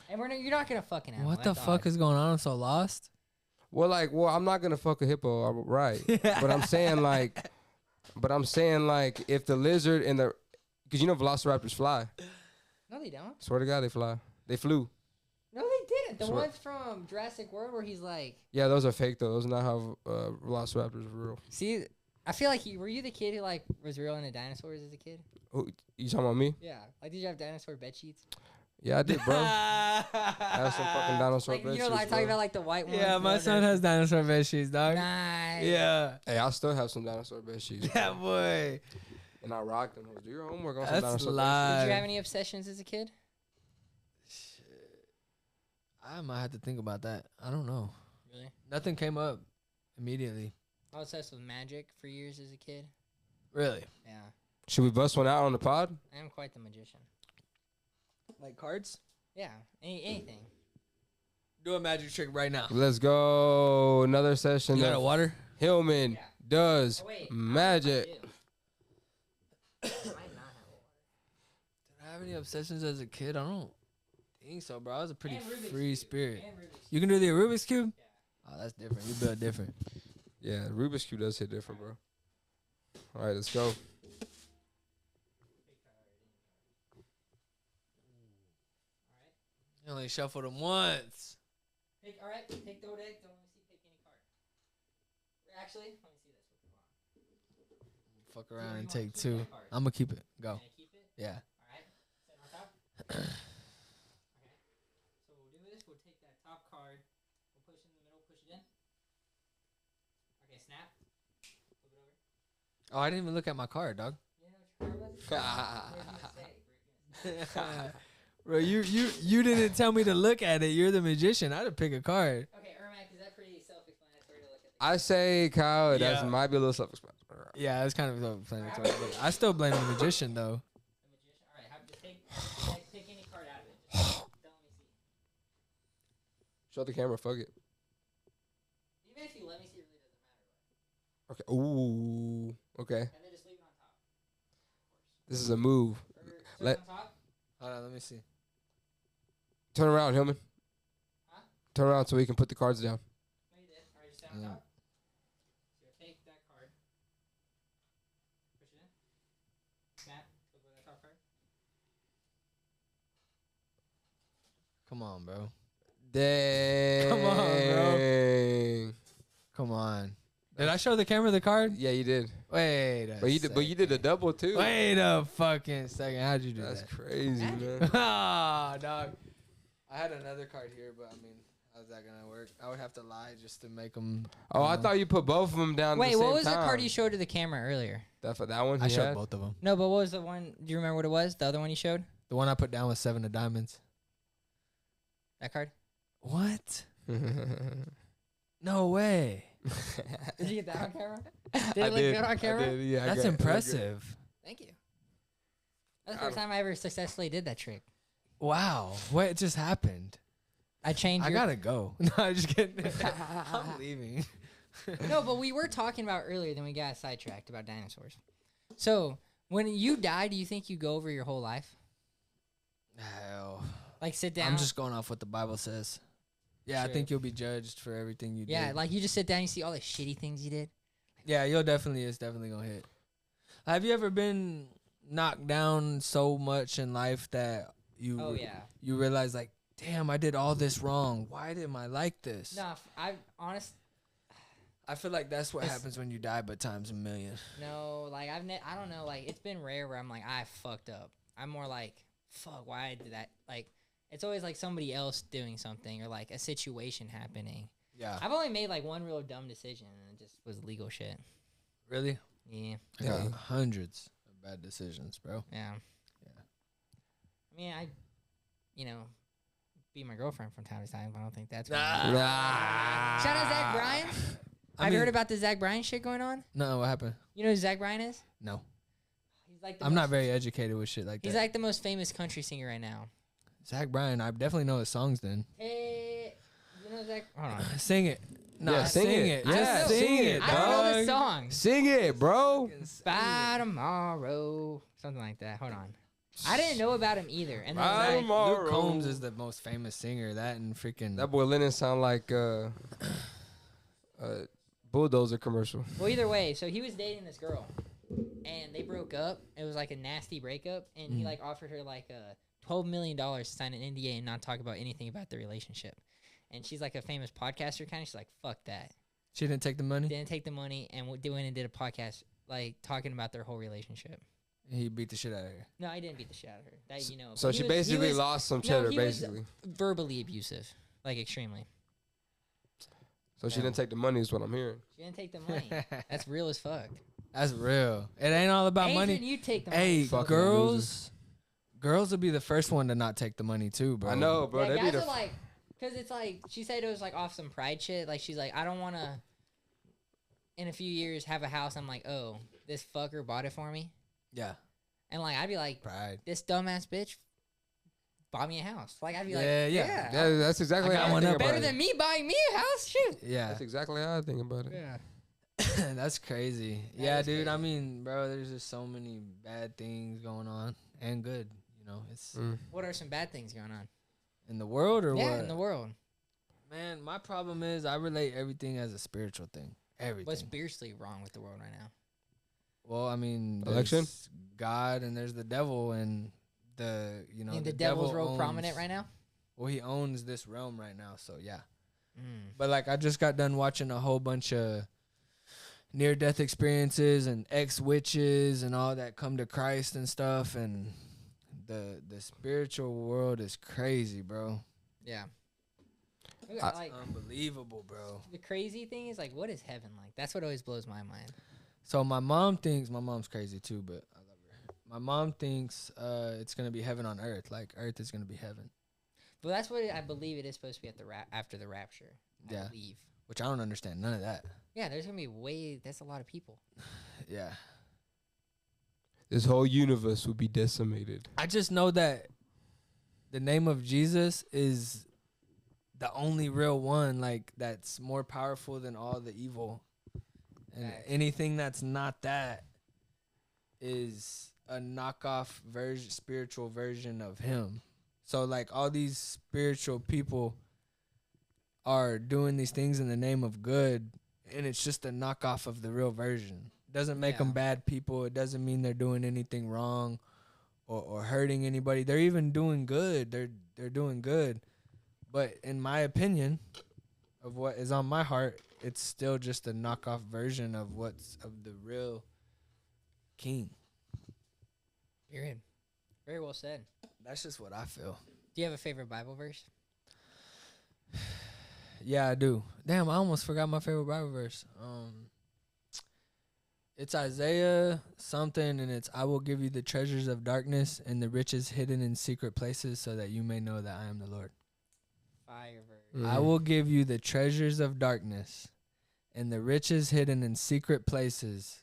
And you're not gonna fucking animal. What the fuck is going on? I'm so lost. Well, I'm not gonna fuck a hippo, right? But I'm saying if the lizard and because you know velociraptors fly. No, they don't. Swear to God, they fly. They flew. No, they didn't. The ones from Jurassic World where he's like. Yeah, those are fake though. Those are not how velociraptors are real. See, I feel like were you the kid who was real into dinosaurs as a kid? Oh, you talking about me? Yeah. Like, did you have dinosaur bed sheets? Yeah, I did, bro. I have some fucking dinosaur Like, bed you know, sheets, I talk bro. about like the white ones. Yeah, my son has dinosaur bed sheets, dog. Nice. Yeah. Hey, I still have some dinosaur bed sheets. Yeah, bro. boy. And I rock them. Do your homework on some That's dinosaur bed live. Did you have any obsessions as a kid? Shit. I might have to think about that. I don't know. Really? Nothing came up immediately. I was obsessed with magic for years as a kid. Really? Yeah. sheets. Should we bust one out on the pod? I am quite the magician. Like cards? Yeah. Anything. Do a magic trick right now. Let's go. Another session. You got of a water? Hillman Yeah. does Oh, wait. magic. I might not have a water. Did I have any obsessions as a kid? I don't think so, bro. I was a pretty And Rubik's free Cube. spirit. And Rubik's You can do the Rubik's Cube? Yeah. Oh, that's different. You build different. Yeah, Rubik's Cube does hit different, bro. All right, let's go. You only shuffle them once. All right, pick the deck. Don't let me see pick any card. Actually, let me see this. Fuck Yeah, around you and want take to keep two. that card. I'm going to keep it. Go. Can I keep it? Yeah. All right. Set on top. Okay. So we'll do this. We'll take that top card. We'll push in the middle. Push it in. Okay, snap. Flip it over. Oh, I didn't even look at my card, dog. Yeah, which card was it? Bro, you didn't tell me to look at it. You're the magician. I'd have picked a card. Okay, Ermac, is that pretty self-explanatory to look at? I say, Kyle, Yeah. that might be a little self-explanatory. Yeah, it's kind of self-explanatory. But I still blame the magician, though. The magician. All right, just pick any card out of it. Just don't let me see. Show the camera, fuck it. Even if you let me see, it really doesn't matter. Okay. Ooh. Okay. And then just leave it on top. This is a move. Or Let- on top. Hold on, let me see. Turn around, Hillman. Huh? Turn around so we can put the cards down. No, you did. All right, just stand on Yeah. top. So you'll take that card. Push it in. Snap. Flip over that top card. Come on, bro. Dang. Come on, bro. Come on. Did I show the camera the card? Yeah, you did. Wait a But you did a double too. Wait a fucking second. How'd you do That's that? crazy, Magic. man. Ah, dog. I had another card here, but I mean, how's that gonna work? I would have to lie just to make them. Oh, I thought you put both of them down. Wait, at the what same was time. the card you showed to the camera earlier? That one. I he showed had? both of them. No, but what was the one? Do you remember what it was? The other one you showed? The one I put down was 7 of diamonds. That card? What? No way. Did you get that on camera? I Did it look did. good on camera? I did. Yeah, I That's got it. impressive. Thank you. That's the first time I ever successfully did that trick. Wow. What just happened? I changed. I your- gotta go. No, I'm just kidding. I'm leaving. No, but we were talking about earlier, then we got sidetracked about dinosaurs. So when you die, do you think you go over your whole life? Hell. Like sit down. I'm just going off what the Bible says. Yeah, I True. think you'll be judged for everything you Yeah, did. like you just sit down, you see all the shitty things you did. Yeah, it's definitely gonna hit. Have you ever been knocked down so much in life that you Oh yeah. you realize like, damn, I did all this wrong. Why am I like this? No, I feel like that's what It's- happens when you die, but times a million. no, like I don't know, like it's been rare where I'm like I fucked up. I'm more like fuck, why I did that? Like it's always like somebody else doing something or like a situation happening. Yeah. I've only made like one real dumb decision and it just was legal shit. Really? Yeah. I got Yeah. hundreds of bad decisions, bro. Yeah. Yeah. I mean, be my girlfriend from time to time, but I don't think that's Nah. Nah. Shout out Zach Bryan. Have you heard about the Zach Bryan shit going on? No, what happened? You know who Zach Bryan is? No. He's like the I'm not most- very educated with shit like that. He's like the most famous country singer right now. Zach Bryan, I definitely know his songs then. Hey, you know Zach? Hold on. Sing it. Nah, Yeah, sing sing it. it. Yeah, Just sing sing it, it, I don't know the dog. song. Sing it, bro. By tomorrow, something like that. Hold on. I didn't know about him either. And then By Zach, tomorrow. Luke Combs is the most famous singer. That and freaking. That boy Lennon sound like a bulldozer commercial. well, either way, so he was dating this girl, and they broke up. It was like a nasty breakup, and he like offered her like $12 million to sign an NDA and not talk about anything about the relationship. And she's like a famous podcaster kind of. She's like, fuck that. She didn't take the money. Didn't take the money and went and did a podcast like talking about their whole relationship. He beat the shit out of her. No, I didn't beat the shit out of her. That you know. So she basically lost some cheddar, basically. Verbally abusive, like extremely. So she didn't take the money, is what I'm hearing. She didn't take the money. That's real as fuck. That's real. It ain't all about Adrian, money. You take the money. Hey, girls will be the first one to not take the money too, bro. I know, bro. Yeah, They guys be are like, because it's like, she said it was like off some pride shit. Like, she's like, I don't want to, in a few years, have a house. I'm like, oh, this fucker bought it for me. Yeah. And like, I'd be like, pride. This dumbass bitch bought me a house. Like, I'd be like, yeah. That's exactly how I think about better it. than me buying me a house. Shoot. Yeah. That's exactly how I think about it. Yeah. That's crazy. That is dude. crazy. I mean, bro, there's just so many bad things going on and good. You know, it's What are some bad things going on? in the world or what? Yeah, in the world. Man, my problem is I relate everything as a spiritual thing. Everything. What's spiritually wrong with the world right now? Well, I mean, Election? there's God and there's the devil and the The devil's real prominent right now? Well, he owns this realm right now, so yeah. Mm. But like, I just got done watching a whole bunch of near-death experiences and ex-witches and all that come to Christ and stuff, and the spiritual world is crazy, bro. Yeah. Like, unbelievable, bro. The crazy thing is, like, what is heaven like? That's what always blows my mind. So my mom's crazy too, but I love her. My mom thinks it's gonna be heaven on earth, like earth is gonna be heaven. But that's what I believe it is supposed to be at the after the rapture. I believe. Which I don't understand none of that. Yeah, there's gonna be that's a lot of people. Yeah. This whole universe will be decimated. I just know that the name of Jesus is the only real one, like, that's more powerful than all the evil. And anything that's not that is a knockoff spiritual version of him. So, like, all these spiritual people are doing these things in the name of good, and it's just a knockoff of the real version. Doesn't make them bad people. It doesn't mean they're doing anything wrong or hurting anybody. They're even doing good. They're doing good. But in my opinion, of what is on my heart, it's still just a knockoff version of the real king. Period. Very well said. That's just what I feel. Do you have a favorite Bible verse? Yeah, I do. Damn, I almost forgot my favorite Bible verse. It's Isaiah something, and it's, I will give you the treasures of darkness and the riches hidden in secret places so that you may know that I am the Lord. Fire verse. I will give you the treasures of darkness and the riches hidden in secret places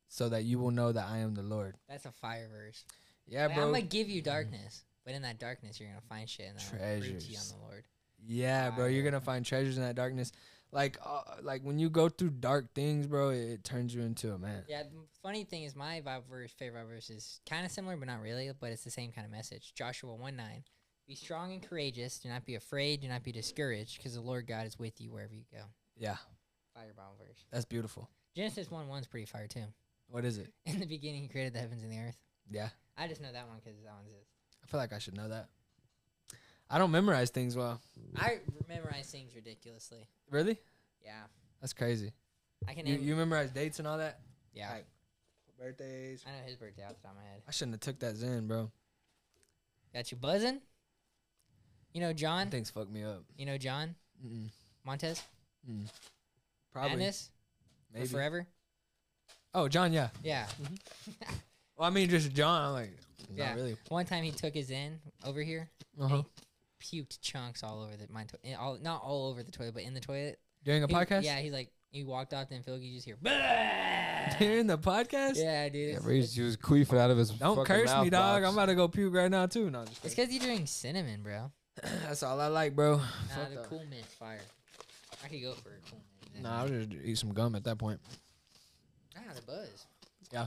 so that you will know that I am the Lord. That's a fire verse. Yeah, like, bro. I'm going to give you darkness, but in that darkness, you're going to find shit and that'll prove to you on the Lord. Yeah, bro. You're going to find treasures in that darkness. Like when you go through dark things, bro, it turns you into a man. Yeah, the funny thing is my favorite Bible verse is kind of similar, but not really, but it's the same kind of message. Joshua 1:9. Be strong and courageous. Do not be afraid. Do not be discouraged, because the Lord God is with you wherever you go. Yeah. Fire Bible verse. That's beautiful. Genesis 1:1 is pretty fire, too. What is it? In the beginning, he created the heavens and the earth. Yeah. I just know that one because that one's it. I feel like I should know that. I don't memorize things well. I memorize things ridiculously. Really? Yeah. That's crazy. I can. You memorize dates and all that? Yeah. Like birthdays. I know his birthday off the top of my head. I shouldn't have took that Zen, bro. Got you buzzing? You know John? Things fucked me up. You know John? Mm-mm. Montez? Probably. Madness? Maybe. Or Forever? Oh, John, yeah. Yeah. Well, I mean, just John. I'm like, Yeah. not really. One time he took his in over here. Uh-huh. Puked chunks all over not all over the toilet, but in the toilet. During a podcast? Yeah, he's like, he walked off, then Phil, you just hear, During the podcast? yeah, dude. Yeah, he was queefing out of his Don't fucking curse me, mouth dog. box. I'm about to go puke right now, too. No, just It's because you're doing cinnamon, bro. That's all I like, bro. Nah, Fuck the that. cool mint fire. I could go for a cool mint. Nah, I'll just eat some gum at that point. Ah, the buzz. Yeah.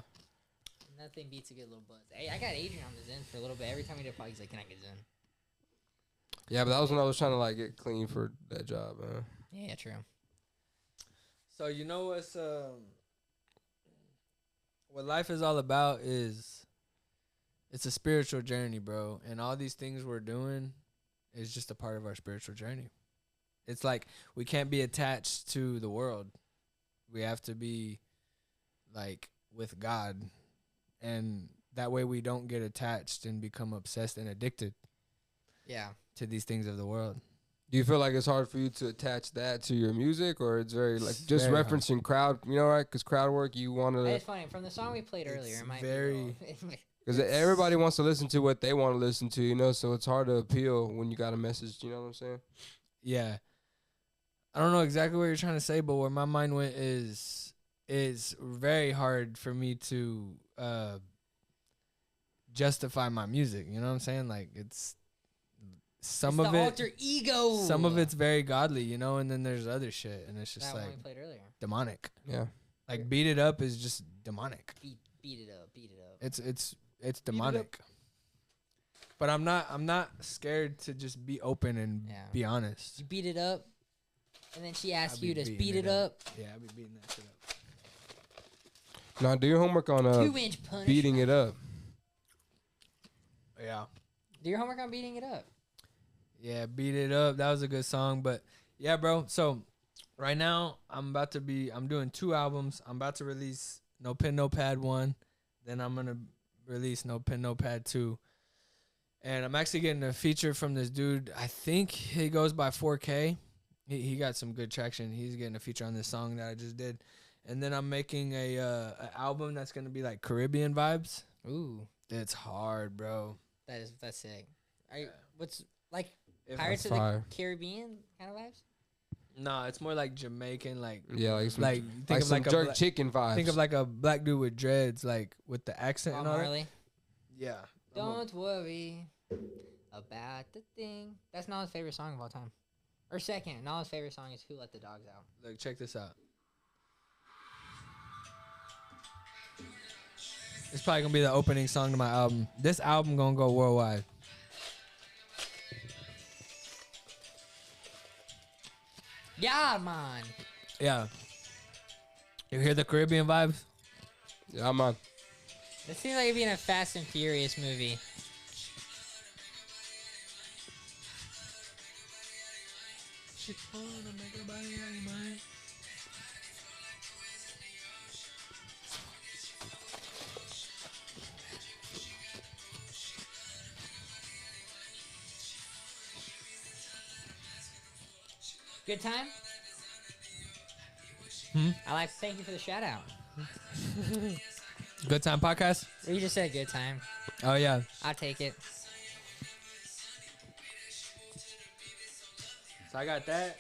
Nothing beats a good little buzz. Hey, I got Adrian on the Zen for a little bit. Every time we did a podcast, he's like, can I get Zen? Yeah, but that was when I was trying to like get clean for that job, man. Yeah, true. So you know what life is all about is it's a spiritual journey, bro. And all these things we're doing is just a part of our spiritual journey. It's like we can't be attached to the world. We have to be like with God. And that way we don't get attached and become obsessed and addicted. Yeah. To these things of the world. Do you feel like it's hard for you to attach that to your music, or it's very like just very referencing crowd, you know, right? Because crowd work, you want to. It's funny from the song we played earlier. It might very because everybody wants to listen to what they want to listen to, you know. So it's hard to appeal when you got a message. You know what I'm saying? Yeah. I don't know exactly what you're trying to say, but where my mind went is very hard for me to justify my music. You know what I'm saying? Like it's. Some of it, alter ego. Some of it's very godly, you know, and then there's other shit, and it's just that like one we played earlier. Demonic. Yeah, like Beat It Up is just demonic. Beat it up, beat it up. It's demonic. But I'm not scared to just be open and be honest. You beat it up, and then she asks you to beat it up. Yeah, I'll be beating that shit up. Now do your homework on 2-inch punishment. Beating It Up. Yeah. Do your homework on Beating It Up. Yeah, Beat It Up. That was a good song. But yeah, bro. So right now I'm doing 2 albums. I'm about to release No Pen No Pad 1. Then I'm gonna release No Pen No Pad 2. And I'm actually getting a feature from this dude. I think he goes by 4K. He got some good traction. He's getting a feature on this song that I just did. And then I'm making a album that's gonna be like Caribbean vibes. Ooh, it's hard, bro. That's sick. What's like Pirates of the Caribbean kind of vibes? No, it's more like Jamaican, like think of like jerk chicken vibes. Think of like a black dude with dreads, like with the accent and all Marley. That. Yeah. Don't worry about the thing. That's Nala's favorite song of all time. Or second. Nala's favorite song is Who Let the Dogs Out. Look, check this out. It's probably gonna be the opening song to my album. This album gonna go worldwide. Yeah, man. Yeah. You hear the Caribbean vibes? Yeah, man. It seems like it'd be in a Fast and Furious movie. Good time? I like to thank you for the shout out. Good Time Podcast? You just said good time. Oh, yeah. I'll take it. So I got that.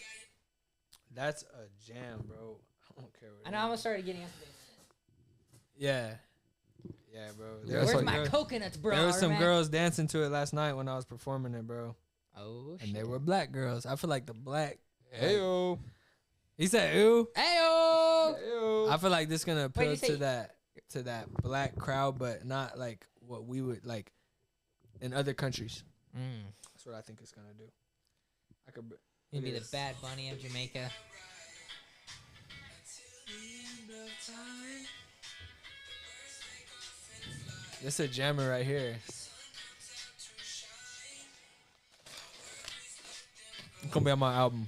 That's a jam, bro. I don't care what I know I almost started getting into this. Yeah. Yeah, bro. Where's my coconuts, bro? There was some girls dancing to it last night when I was performing it, bro. Oh, shit. And they were black girls. I feel like the black... Heyo. He said, "Ew." Heyo. I feel like this gonna appeal to that black crowd, but not like what we would like in other countries. That's what I think it's gonna do. I could. You'd be the Bad Bunny of Jamaica. This is a jammer right here. It's gonna be on my album.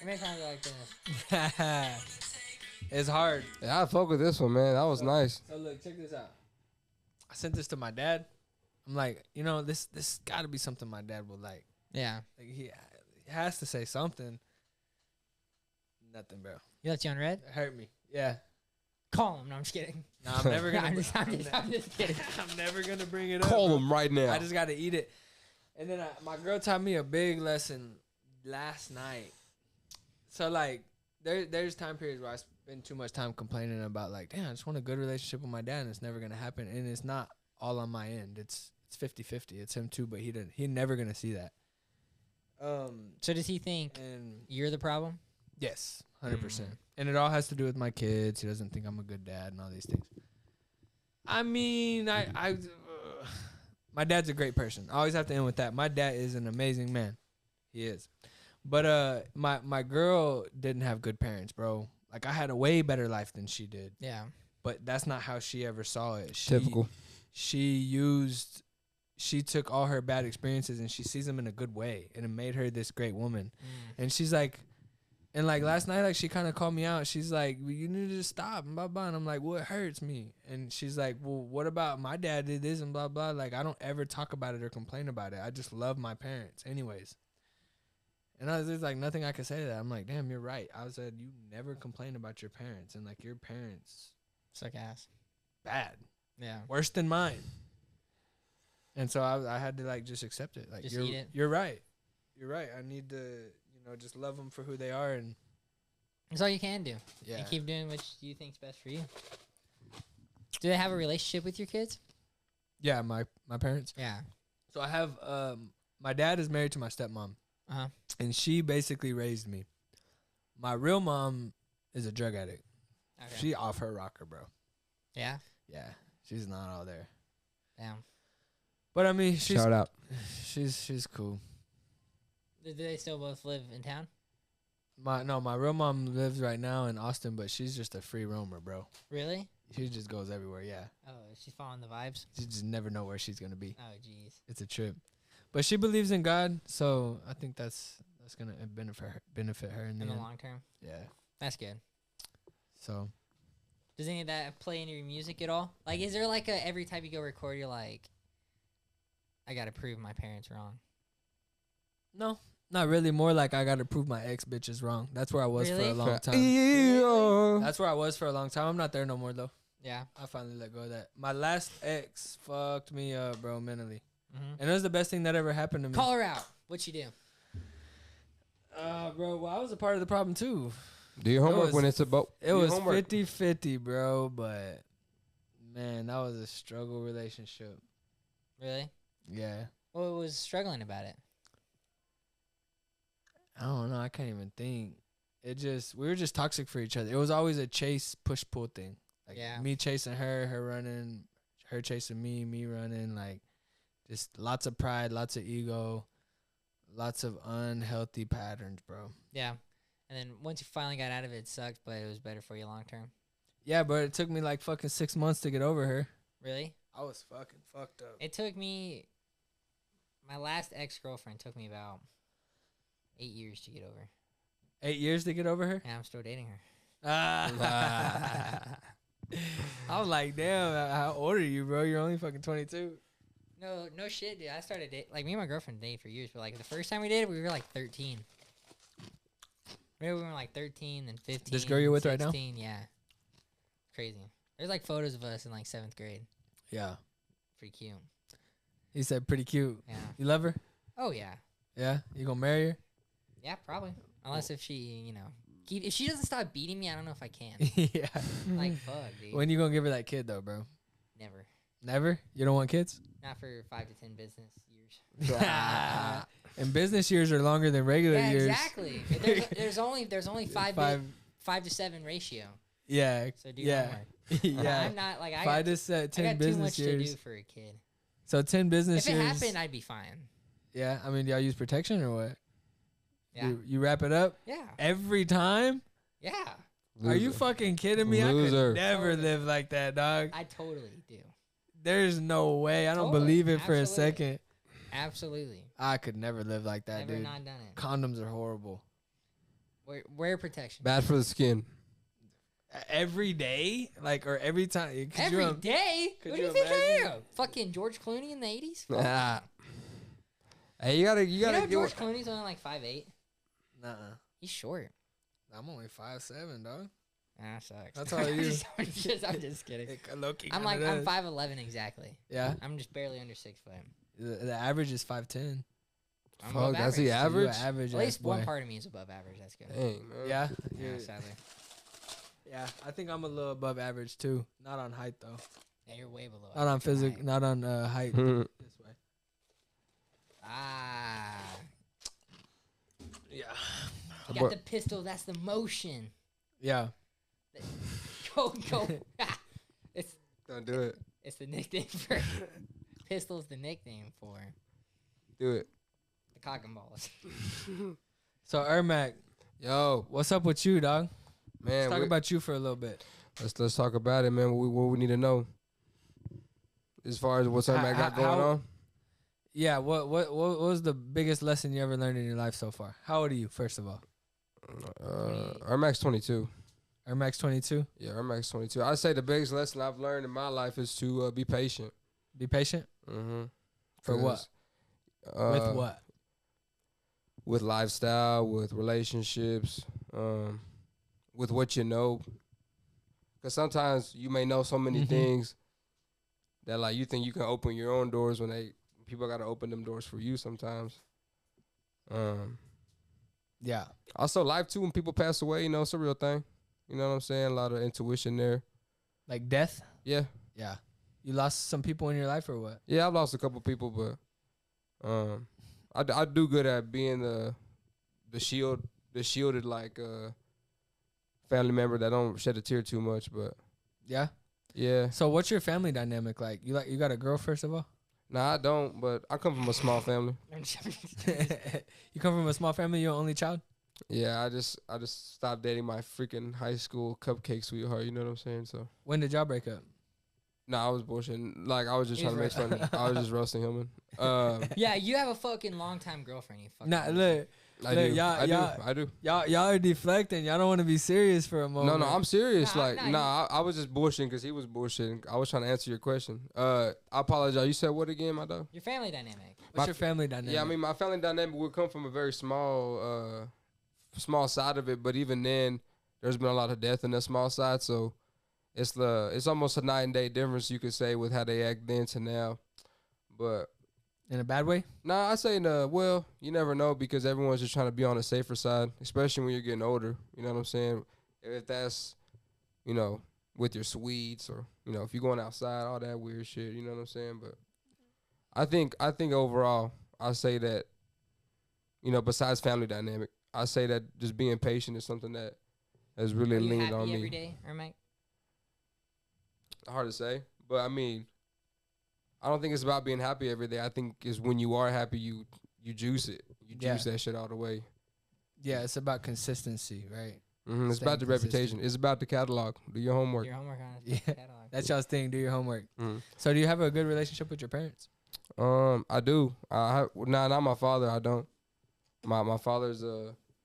It makes sound like this. It's hard. Yeah, I fuck with this one, man. That was nice. So look, check this out. I sent this to my dad. I'm like, you know, this got to be something my dad would like. Yeah. Like he has to say something. Nothing, bro. You let you on red? It hurt me. Yeah. Call him. No, I'm just kidding. No, I'm never gonna. I'm just kidding. I'm never gonna bring it up. Call him right now. I just got to eat it. And then my girl taught me a big lesson last night. So like, there's time periods where I spend too much time complaining about like, damn, I just want a good relationship with my dad, and it's never gonna happen. And it's not all on my end. It's 50-50. It's him too, but he never gonna see that. So does he think you're the problem? Yes, 100%. And it all has to do with my kids. He doesn't think I'm a good dad and all these things. I mean, my dad's a great person. I always have to end with that. My dad is an amazing man. He is. But my girl didn't have good parents, bro. Like, I had a way better life than she did. Yeah. But that's not how she ever saw it. Typical. She used she took all her bad experiences and she sees them in a good way, and it made her this great woman. And she's like, and like last night, like she kind of called me out. She's like, well, you need to stop and blah blah. And I'm like, well, it hurts me. And she's like, well, what about my dad did this and blah blah. Like I don't ever talk about it or complain about it. I just love my parents, anyways. And there's like nothing I could say to that. I'm like, damn, you're right. I said, you never complain about your parents, and like your parents suck ass, bad, yeah, worse than mine. And so I had to like just accept it. Like just eat it. You're right. You're right. I need to, just love them for who they are, and that's all you can do. Yeah. And keep doing what you think's best for you. Do they have a relationship with your kids? Yeah, my parents. Yeah. So I have my dad is married to my stepmom. And she basically raised me. My real mom is a drug addict. Okay. She off her rocker, bro. Yeah? Yeah. She's not all there. Damn. But I mean, shout out. She's cool. Do they still both live in town? My real mom lives right now in Austin, but she's just a free roamer, bro. Really? She just goes everywhere, yeah. Oh, she's following the vibes? You just never know where she's going to be. Oh, jeez. It's a trip. But she believes in God, so I think that's going to benefit her in the long term? Yeah. That's good. So. Does any of that play into your music at all? Like, is there like every time you go record, you're like, I got to prove my parents wrong? No. Not really. More like I got to prove my ex bitches wrong. That's where I was for a long time. Yeah. That's where I was for a long time. I'm not there no more, though. Yeah. I finally let go of that. My last ex fucked me up, bro, mentally. Mm-hmm. And it was the best thing that ever happened to me. Call her out. What'd she do? Bro, well, I was a part of the problem, too. Do your homework when it's about... It was 50-50, bro, but, man, that was a struggle relationship. Really? Yeah. What was struggling about it? I don't know. I can't even think. We were just toxic for each other. It was always a chase, push-pull thing. Like, me chasing her running, her chasing me running, like, just lots of pride, lots of ego, lots of unhealthy patterns, bro. Yeah. And then once you finally got out of it, it sucked, but it was better for you long term. Yeah, but it took me like fucking 6 months to get over her. Really? I was fucking fucked up. It took me... My last ex-girlfriend took me about 8 years to get over. 8 years to get over her? Yeah, I'm still dating her. I was like, damn, how old are you, bro? You're only fucking 22. No shit, dude. I started dating, like, me and my girlfriend dated for years, but like the first time we dated, we were like 13. Maybe we were like 13, then 15. This girl you're with 16, right now? Yeah. Crazy. There's like photos of us in like 7th grade. Yeah. Pretty cute. He said pretty cute. Yeah. You love her? Oh, yeah. Yeah? You gonna marry her? Yeah, probably. Unless if she, if she doesn't stop beating me, I don't know if I can. Yeah. Like, fuck, dude. When you gonna give her that kid, though, bro? Never. Never? You don't want kids? Not for 5 to 10 business years. And business years are longer than regular years. Exactly. There's only 5 to 7 ratio. Yeah. So do your homework. Yeah. I'm not like 5 to 10 business years. I got too much to do for a kid. So 10 business years. If it happened, I'd be fine. Yeah. I mean, do y'all use protection or what? Yeah. You wrap it up? Yeah. Every time? Yeah. Loser. Are you fucking kidding me? Loser. I could never live like that, dog. I totally do. There's no way. I don't believe it for a second. Absolutely. I could never live like that, Never dude. not done it. Condoms are horrible. Wear protection. Bad for the skin. Every day? Like, or every time? Every day? What do you think I am? Fucking George Clooney in the 80s? Hey, you gotta George Clooney's only like 5'8"? Nuh-uh. He's short. I'm only 5'7", dog. Ah, sucks. That's all you. I'm just kidding. I'm I'm 5'11" exactly. Yeah. I'm just barely under 6 foot. The average is 5'10". Fuck, that's the average? So average. At least one part of me is above average. That's good. Dang, man. Yeah. Yeah, sadly. Yeah, I think I'm a little above average too. Not on height though. Yeah, you're way below. Not on physical. Not on height. This way. Ah. Yeah. You got the pistol. That's the motion. Yeah. Go. It's Don't do it. It's the nickname for pistol's the nickname for. Do it. The cock and balls. So Ermac, yo, what's up with you, dog? Man, let's talk about you for a little bit. Let's talk about it, man. What we need to know as far as what's Ermac got going on. Yeah. What was the biggest lesson you ever learned in your life so far? How old are you? First of all, Air Max 22. Air Max 22. Yeah, Air Max 22. I say the biggest lesson I've learned in my life is to be patient. Be patient. Mm-hmm. For what? With what? With lifestyle, with relationships, with what you know. Because sometimes you may know so many things that like you think you can open your own doors when people got to open them doors for you sometimes. Yeah. Also, life too, when people pass away, you know, it's a real thing. You know what I'm saying? A lot of intuition there. Like death? Yeah. Yeah. You lost some people in your life or what? Yeah, I've lost a couple people, but I do good at being the shielded like family member that don't shed a tear too much, but yeah. Yeah. So what's your family dynamic like? You got a girl first of all? Nah, I don't, but I come from a small family. You come from a small family, you're an only child? Yeah, I just stopped dating my freaking high school cupcake sweetheart, you know what I'm saying? So when did y'all break up? Nah, I was bullshitting. Like I was just trying to make fun. I was just roasting him. Yeah, you have a fucking long time girlfriend. You fucking. Nah, look. I do. Y'all are deflecting. Y'all don't want to be serious for a moment. No, I'm serious. I was just bullshitting because he was bullshitting. I was trying to answer your question. I apologize. You said what again, my dog? Your family dynamic. What's your family dynamic? Yeah, I mean, my family dynamic would come from a very small side of it, but even then, there's been a lot of death in that small side, so it's almost a night and day difference, you could say, with how they act then to now. But in a bad way? Nah, I say well, you never know because everyone's just trying to be on the safer side, especially when you're getting older. You know what I'm saying? If that's, you know, with your sweets or, you know, if you're going outside, all that weird shit, you know what I'm saying? But I think overall, I say that, you know, besides family dynamic, I say that just being patient is something that has really leaned on me. Every day, or Mike? Hard to say, but I mean, I don't think it's about being happy every day. I think it's when you are happy, you juice it. You juice that shit all the way. Yeah, it's about consistency, right? Mm-hmm. It's about the reputation. It's about the catalog. Do your homework. Your homework on the catalog. That's y'all's thing. Do your homework. Mm-hmm. So, do you have a good relationship with your parents? I do. Not my father. I don't. My father's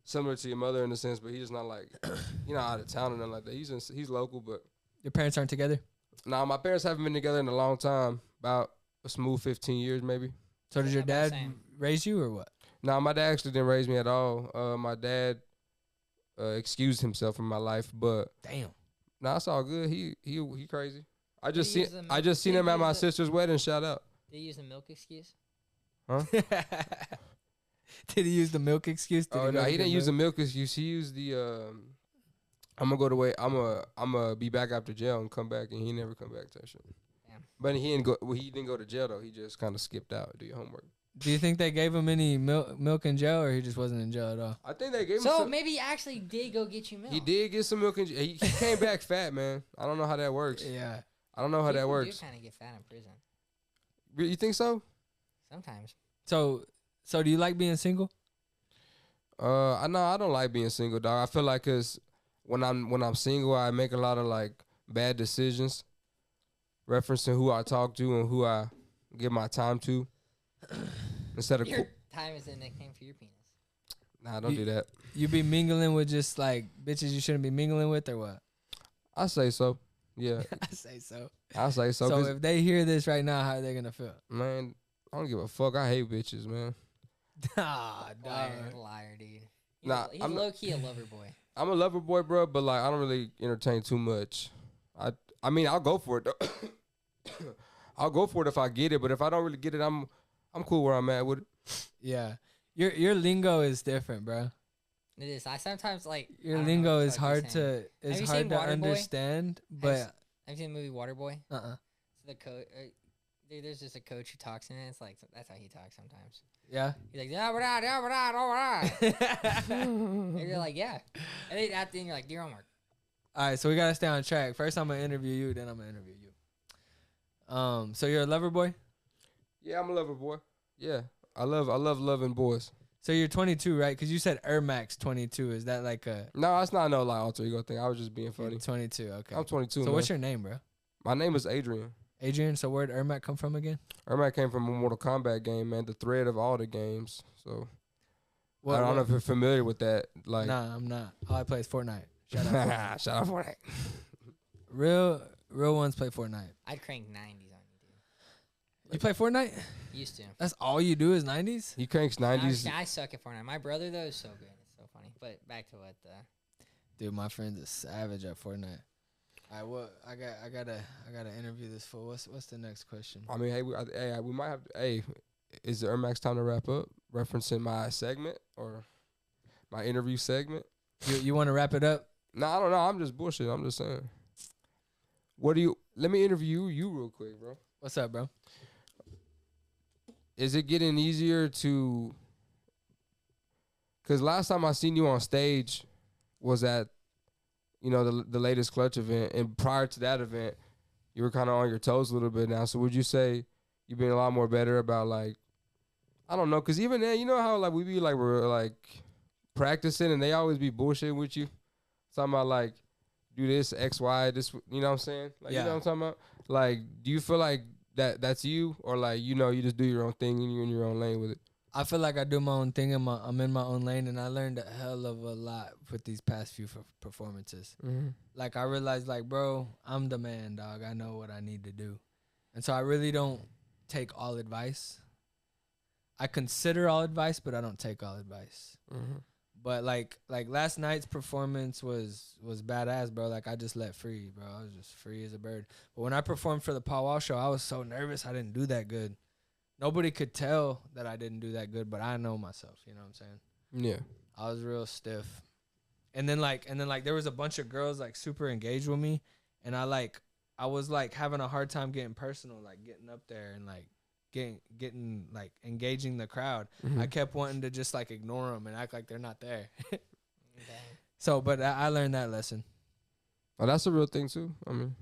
similar to your mother in a sense, but he's just not like out of town or nothing like that. He's local, but your parents aren't together. Nah, my parents haven't been together in a long time. About a smooth 15 years, maybe. So did your dad raise you or what? Nah, my dad actually didn't raise me at all. My dad excused himself from my life, but damn. Nah, it's all good. He crazy. I just seen him at my sister's wedding. Shout out. Did he use the milk excuse? Huh? Did he use the milk excuse? Oh no, he didn't use the milk excuse. He used the I'm gonna be back after jail and come back, and he never come back to that shit. Damn. But he didn't go to jail though. He just kind of skipped out. Do your homework. Do you think they gave him any milk in jail, or he just wasn't in jail at all? I think they gave him. So maybe he actually did go get you milk. He did get some milk in jail. He came back fat, man. I don't know how that works. Yeah. I don't know how that works. People do kind of get fat in prison. You think so? Sometimes. So do you like being single? I don't like being single, dog. I feel like cause when I'm single, I make a lot of like bad decisions, referencing who I talk to and who I give my time to. Instead of your time is a nickname for your penis. Nah, don't do that. You be mingling with just like bitches you shouldn't be mingling with, or what? I say so. Yeah. I say so. So if they hear this right now, how are they gonna feel? Man, I don't give a fuck. I hate bitches, man. Liar, dude. He's low key a lover boy. I'm a lover boy, bro, but like I don't really entertain too much. I mean, I'll go for it though. I'll go for it if I get it, but if I don't really get it, I'm cool where I'm at with it. Yeah. Your lingo is different, bro. It is. I sometimes like your lingo is hard to understand, but have you seen the movie Waterboy? So the coach, dude, there's just a coach who talks in it. It's like that's how he talks sometimes. Yeah. He's like, yeah, and you're like, yeah. And then at the end, you're like, do your homework. All right, so we gotta stay on track. First, I'm gonna interview you, then I'm gonna interview you. So you're a lover boy? Yeah, I'm a lover boy. Yeah, I love loving boys. So you're 22, right? Because you said Air Max 22. Is that like a? No, it's not like alter ego thing. I was just being funny. 22. Okay. I'm 22. So man. What's your name, bro? My name is Adrian. Adrian, so where'd Ermac come from again? Ermac came from a Mortal Kombat game, man. The thread of all the games. So What, I don't know if you're familiar with that. Like, nah, I'm not. All I play is Fortnite. Shout out Fortnite. Shout out Fortnite. Real ones play Fortnite. I'd crank 90s on you, dude. You play Fortnite? Used to. That's all you do is 90s? He cranks 90s. I suck at Fortnite. My brother though is so good. It's so funny. But back to what Dude, my friend's a savage at Fortnite. All right, what I gotta interview this fool. What's the next question? I mean, hey, we might have. Hey, is the Ermax time to wrap up? Referencing my segment or my interview segment. You want to wrap it up? No, I don't know. I'm just bullshit. I'm just saying. Let me interview you real quick, bro. What's up, bro? Is it getting easier to? Because last time I seen you on stage was at, the latest Clutch event, and prior to that event, you were kind of on your toes a little bit now. So would you say you've been a lot more better about, like, I don't know, because even then, you know how like we be like we're like practicing and they always be bullshitting with you, talking about like do this X Y this, you know what I'm saying? Like, yeah. You know what I'm talking about? Like, do you feel like that's you, or like you just do your own thing and you're in your own lane with it? I feel like I do my own thing and I'm in my own lane, and I learned a hell of a lot with these past few performances. Mm-hmm. Like I realized, like, bro, I'm the man, dog. I know what I need to do, and so I really don't take all advice. I consider all advice, but I don't take all advice. Mm-hmm. But like last night's performance was badass, bro. Like I just let free, bro. I was just free as a bird. But when I performed for the Powwow show, I was so nervous. I didn't do that good. Nobody could tell that I didn't do that good, but I know myself. You know what I'm saying? Yeah. I was real stiff. And then there was a bunch of girls like super engaged with me, and I was like having a hard time getting personal, like getting up there and like getting like engaging the crowd. Mm-hmm. I kept wanting to just like ignore them and act like they're not there. So, but I learned that lesson. Oh, that's a real thing too. I mean,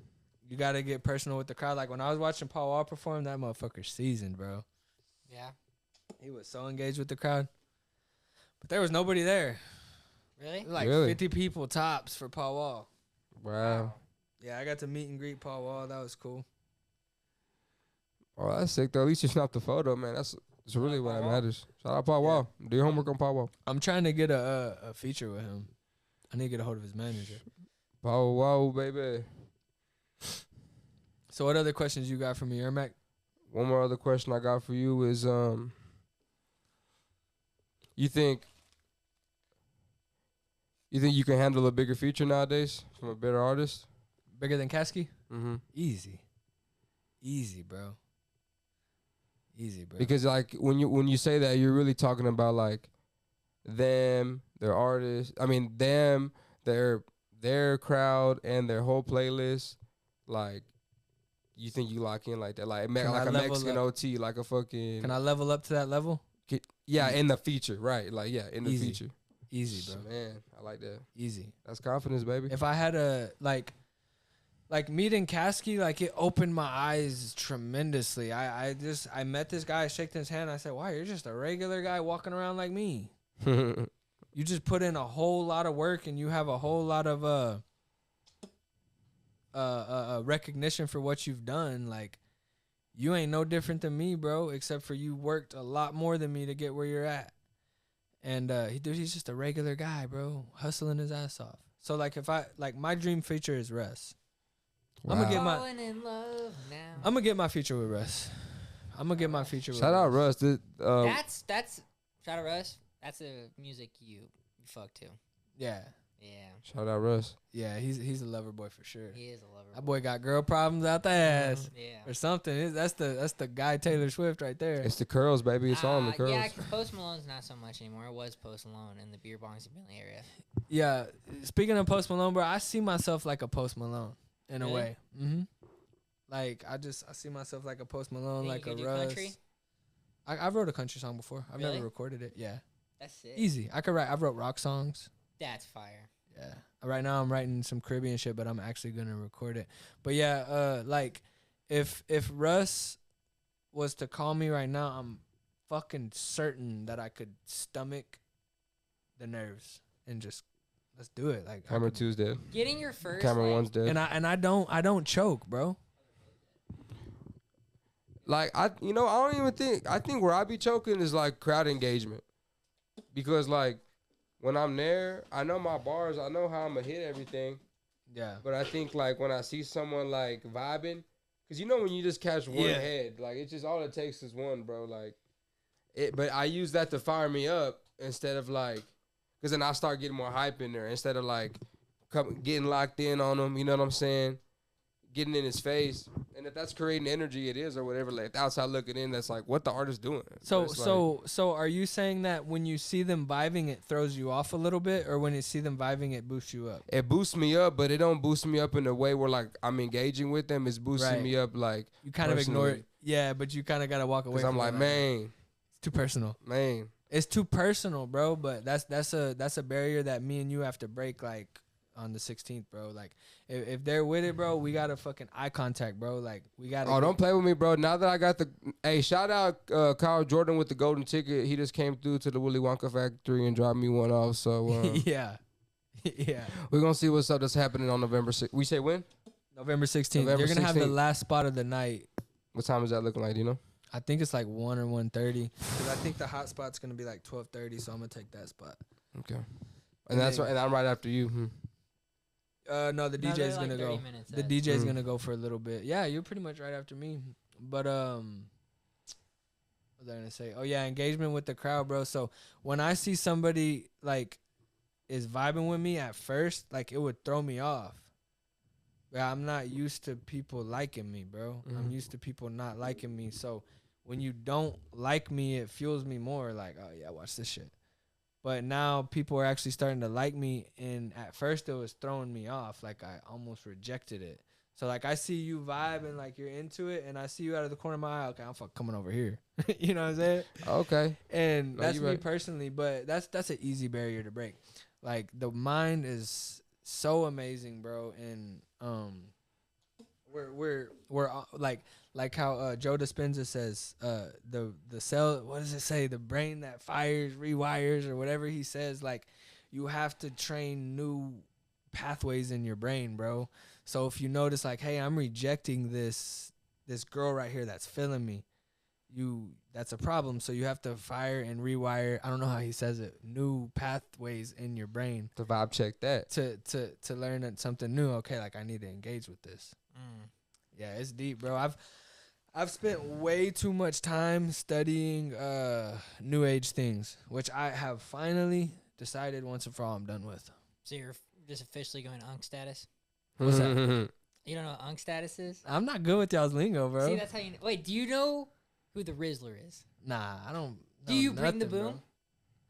you got to get personal with the crowd. Like when I was watching Paul Wall perform, that motherfucker seasoned, bro. Yeah. He was so engaged with the crowd. But there was nobody there. Really? Like really? 50 people tops for Paul Wall. Wow. Yeah, I got to meet and greet Paul Wall. That was cool. Oh, that's sick though. At least you snapped the photo, man. That's really what matters. Shout out Paul Wall. Do your homework on Paul Wall. I'm trying to get a feature with him. I need to get a hold of his manager. Paul Wall, baby. So what other questions you got for me, Ermac? One more other question I got for you is, you think you can handle a bigger feature nowadays from a better artist? Bigger than Caskey? Mm-hmm. Easy, bro. Easy, bro. Because like when you say that, you're really talking about like them, their artists. I mean them, their crowd, and their whole playlist. Like, you think you lock in like that, like a Mexican OT, like a fucking. Can I level up to that level? Yeah, in the feature, right? Like, yeah, in the Easy. feature. Easy, bro. Man, I like that. Easy. That's confidence, baby. If I had a like meeting Caskey, like it opened my eyes tremendously. I met this guy, I shook his hand, I said, "Wow, you're just a regular guy walking around like me. You just put in a whole lot of work and you have a whole lot of recognition for what you've done. Like, you ain't no different than me, bro, except for you worked a lot more than me to get where you're at." And he's just a regular guy, bro, hustling his ass off. So like my dream feature is Russ. Wow. I'm gonna get Falling in love now. I'm gonna get my feature with Russ. I'm gonna get my feature with Shout out Russ. That's shout out Russ. That's the music you fuck to. Yeah. Yeah. Shout out Russ. Yeah, he's a lover boy for sure. He is a lover. That boy got girl problems out the ass. Yeah. Or something. That's the guy Taylor Swift right there. It's the curls, baby. It's on the curls. Yeah, because Post Malone's not so much anymore. It was Post Malone in the beer bongs and Bentley area. Yeah. Speaking of Post Malone, bro, I see myself like a Post Malone in a Really? way. Mm-hmm. Like I see myself like a Post Malone, like a Russ. Country? I wrote a country song before. I've Really? never recorded it. Yeah. That's it. Easy. I wrote rock songs. That's fire. Yeah. Right now I'm writing some Caribbean shit, but I'm actually gonna record it. But yeah, like if Russ was to call me right now, I'm fucking certain that I could stomach the nerves and just let's do it. Like Camera 2's dead. Getting your first Camera 1's dead. and I don't choke, bro. Like I don't even think. I think where I be choking is like crowd engagement, because like when I'm there, I know my bars. I know how I'm gonna hit everything. Yeah. But I think like when I see someone like vibing, because when you just catch one head, like it's just all it takes is one, bro. Like it. But I use that to fire me up instead of like, because then I start getting more hype in there instead of like getting locked in on them. You know what I'm saying? Getting in his face, and if that's creating energy, it is or whatever. Like the outside looking in, that's like what the artist doing. So are you saying that when you see them vibing, it throws you off a little bit, or when you see them vibing, it boosts you up? It boosts me up, but it don't boost me up in a way where like I'm engaging with them. It's boosting me up like you kind of ignore it. Yeah, but you kind of gotta walk away. Because I'm like, man, it's too personal. Man, it's too personal, bro. But that's a barrier that me and you have to break, like on the 16th, bro. Like if they're with it, bro, we gotta fucking eye contact, bro. Like we gotta. Oh, don't play with me, bro. Now that I got shout out Kyle Jordan with the golden ticket. He just came through to the Willy Wonka factory and dropped me one off. So yeah. We're gonna see what's up that's happening on November 6th. We say when? November 16th. You're gonna have the last spot of the night. What time is that looking like? Do you know? I think it's like 1 or 1:30. Because I think the hot spot's gonna be like 12:30. So I'm gonna take that spot. Okay. And that's right. And I'm right after you. No, the DJ's gonna go. The DJ's gonna go for a little bit. Yeah, you're pretty much right after me. But what was I gonna say? Oh yeah, engagement with the crowd, bro. So when I see somebody like is vibing with me at first, like it would throw me off. Yeah, I'm not used to people liking me, bro. I'm used to people not liking me. So when you don't like me, it fuels me more. Like, oh yeah, watch this shit. But now people are actually starting to like me, and at first it was throwing me off. Like I almost rejected it. So like I see you vibe and like you're into it, and I see you out of the corner of my eye. Okay, I'm coming over here. You know what I'm saying? Okay. And that's me personally, but that's an easy barrier to break. Like the mind is so amazing, bro, and we're like how Joe Dispenza says, the cell, what does it say? The brain that fires, rewires, or whatever he says. Like, you have to train new pathways in your brain, bro. So if you notice, like, hey, I'm rejecting this girl right here that's feeling me, that's a problem. So you have to fire and rewire. I don't know how he says it. New pathways in your brain to vibe check that to learn something new. Okay, like I need to engage with this. Yeah, it's deep, bro. I've spent way too much time studying new age things, which I have finally decided once and for all I'm done with. So you're just officially going Unk status? What's that? You don't know what Unk status is? I'm not good with y'all's lingo, bro. See, that's how you. Wait, do you know who the Rizzler is? Nah, I don't. Do you bring the boom?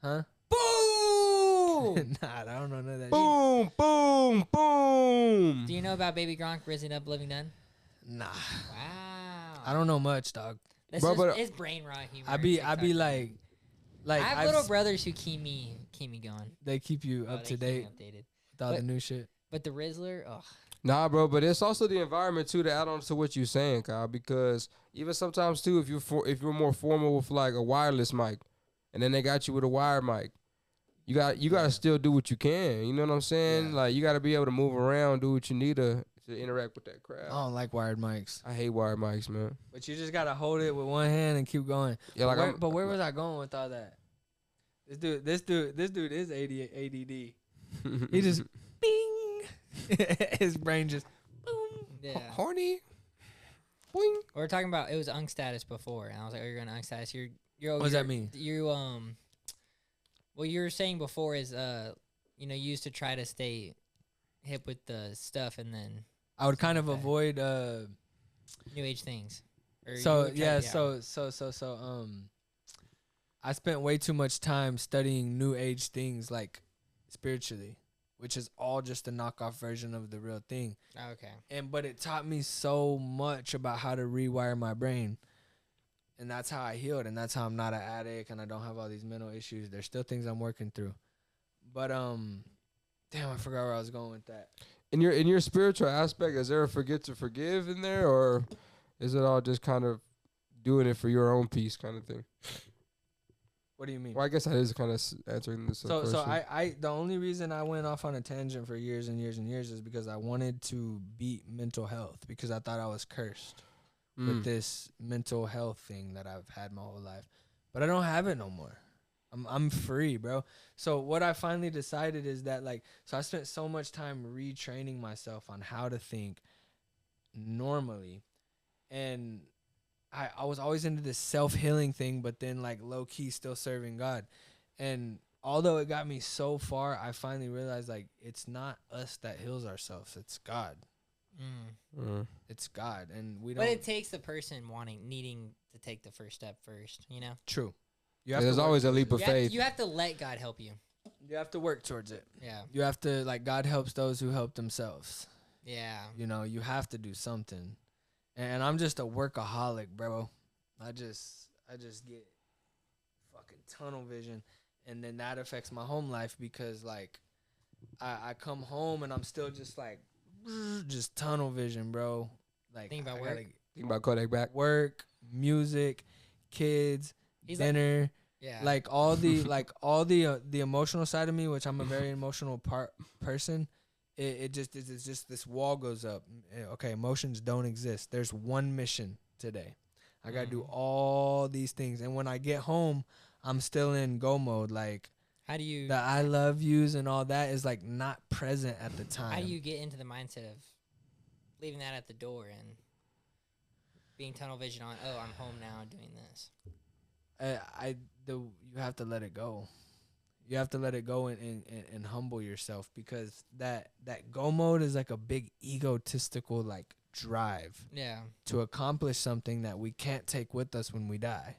Bro. Huh? Boom! Nah, I don't know none of that. Boom, shit. boom, boom. Do you know about Baby Gronk rising up, living done? Nah. Wow. I don't know much, dog. It's brain rot humor. I be like I have little brothers who keep me going. They keep you up to date with all the new shit. But the Rizzler, ugh. Nah, bro, but it's also the environment too to add on to what you're saying, Kyle. Because even sometimes too, if you're more formal with like a wireless mic, and then they got you with a wired mic, you got to still do what you can. You know what I'm saying? Yeah. Like you got to be able to move around, do what you need to interact with that crowd. I don't like wired mics. I hate wired mics, man. But you just gotta hold it with one hand and keep going. Yeah, like but where was I going with all that? This dude is ADD. He just bing. His brain just boom. Yeah. Horny. Boing. We were talking about it was Unk status before, and I was like, "Oh, you're going to Unk status. You're what does that mean? What you were saying before is you used to try to stay hip with the stuff, and then I would kind of avoid new age things. So I spent way too much time studying new age things, like spiritually, which is all just a knockoff version of the real thing. Okay. But it taught me so much about how to rewire my brain. And that's how I healed, and that's how I'm not an addict, and I don't have all these mental issues. There's still things I'm working through. But damn, I forgot where I was going with that. In your spiritual aspect, is there a forget to forgive in there, or is it all just kind of doing it for your own peace kind of thing? What do you mean? Well, I guess that is kind of answering this question. So I the only reason I went off on a tangent for years and years and years is because I wanted to beat mental health, because I thought I was cursed. with this mental health thing that I've had my whole life. But I don't have it no more. I'm free, bro. So what I finally decided is that, like, so I spent so much time retraining myself on how to think normally. And I was always into this self-healing thing, but then, like, low-key still serving God. And although it got me so far, I finally realized, like, it's not us that heals ourselves. It's God. It's God. And we don't. But it takes the person needing to take the first step first, you know? True. There's always a leap of faith. You have to let God help you. You have to work towards it. Yeah. You have to, like, God helps those who help themselves. Yeah. You know, you have to do something. And I'm just a workaholic, bro. I just get fucking tunnel vision. And then that affects my home life because, like, I come home and I'm still just, like, just tunnel vision, bro. Like, think about work. Think about Kodak back. Work, music, kids, dinner. Yeah. Like all the the emotional side of me, which I'm a very emotional person. It's just this wall goes up. Okay, emotions don't exist. There's one mission today. I gotta do all these things, and when I get home, I'm still in go mode. Like, how do you? The I love yous and all that is, like, not present at the time. How do you get into the mindset of leaving that at the door and being tunnel vision on? Oh, I'm home now doing this. You have to let it go. You have to let it go and humble yourself, because that go mode is like a big egotistical, like, drive. Yeah. To accomplish something that we can't take with us when we die.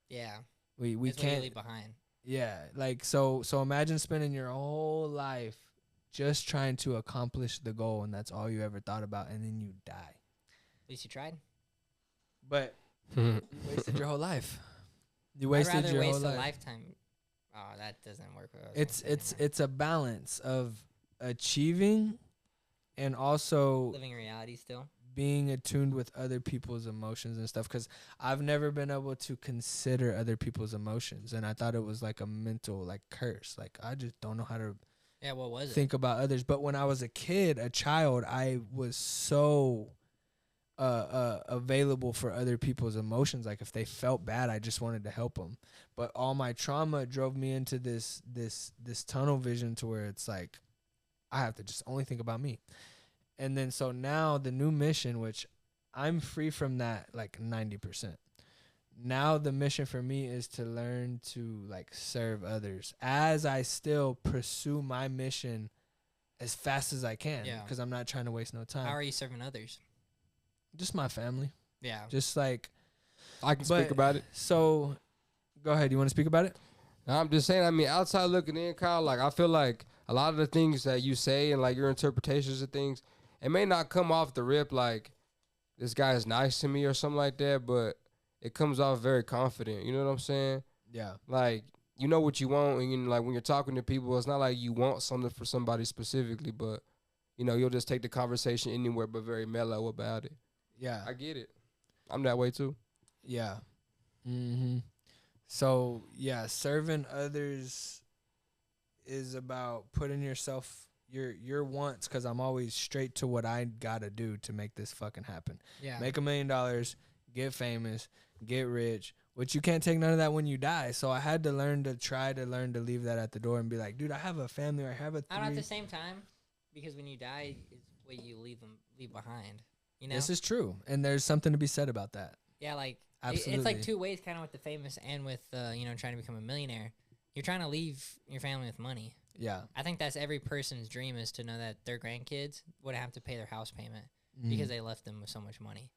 Yeah. We it's can't leave behind. Yeah, like, so imagine spending your whole life just trying to accomplish the goal, and that's all you ever thought about, and then you die. At least you tried. But you wasted your whole life. You wasted your whole life. I'd rather waste a lifetime. Oh, that doesn't work. It's a balance of achieving and also living in reality still. Being attuned with other people's emotions and stuff, because I've never been able to consider other people's emotions, and I thought it was like a mental, like, curse. Like, I just don't know how to what was think about others. But when I was a child, I was so available for other people's emotions. Like, if they felt bad, I just wanted to help them. But all my trauma drove me into this tunnel vision to where it's like I have to just only think about me. And then so now the new mission, which I'm free from that like 90%. Now the mission for me is to learn to, like, serve others as I still pursue my mission as fast as I can, because I'm not trying to waste no time. How are you serving others? Just my family. Yeah. Just, like, I can speak about it. So go ahead. You want to speak about it? I'm just saying, I mean, outside looking in, Kyle, like, I feel like a lot of the things that you say and, like, your interpretations of things, it may not come off the rip like this guy is nice to me or something like that, but it comes off very confident. You know what I'm saying? Yeah. Like, you know what you want, and, you know, like, when you're talking to people, it's not like you want something for somebody specifically, but, you know, you'll just take the conversation anywhere but very mellow about it. Yeah. I get it. I'm that way too. Yeah. Mm-hmm. So, yeah, serving others is about putting yourself, your wants, because I'm always straight to what I got to do to make this fucking happen. Yeah. Make $1 million, get famous, get rich, which you can't take none of that when you die. So I had to try to learn to leave that at the door and be like, dude, I have a family, or I have a three. Not at the same time, because when you die, it's what you leave behind. You know? This is true, and there's something to be said about that. Yeah, like, absolutely. It's like two ways, kind of with the famous and with trying to become a millionaire. You're trying to leave your family with money. Yeah. I think that's every person's dream, is to know that their grandkids wouldn't have to pay their house payment because they left them with so much money.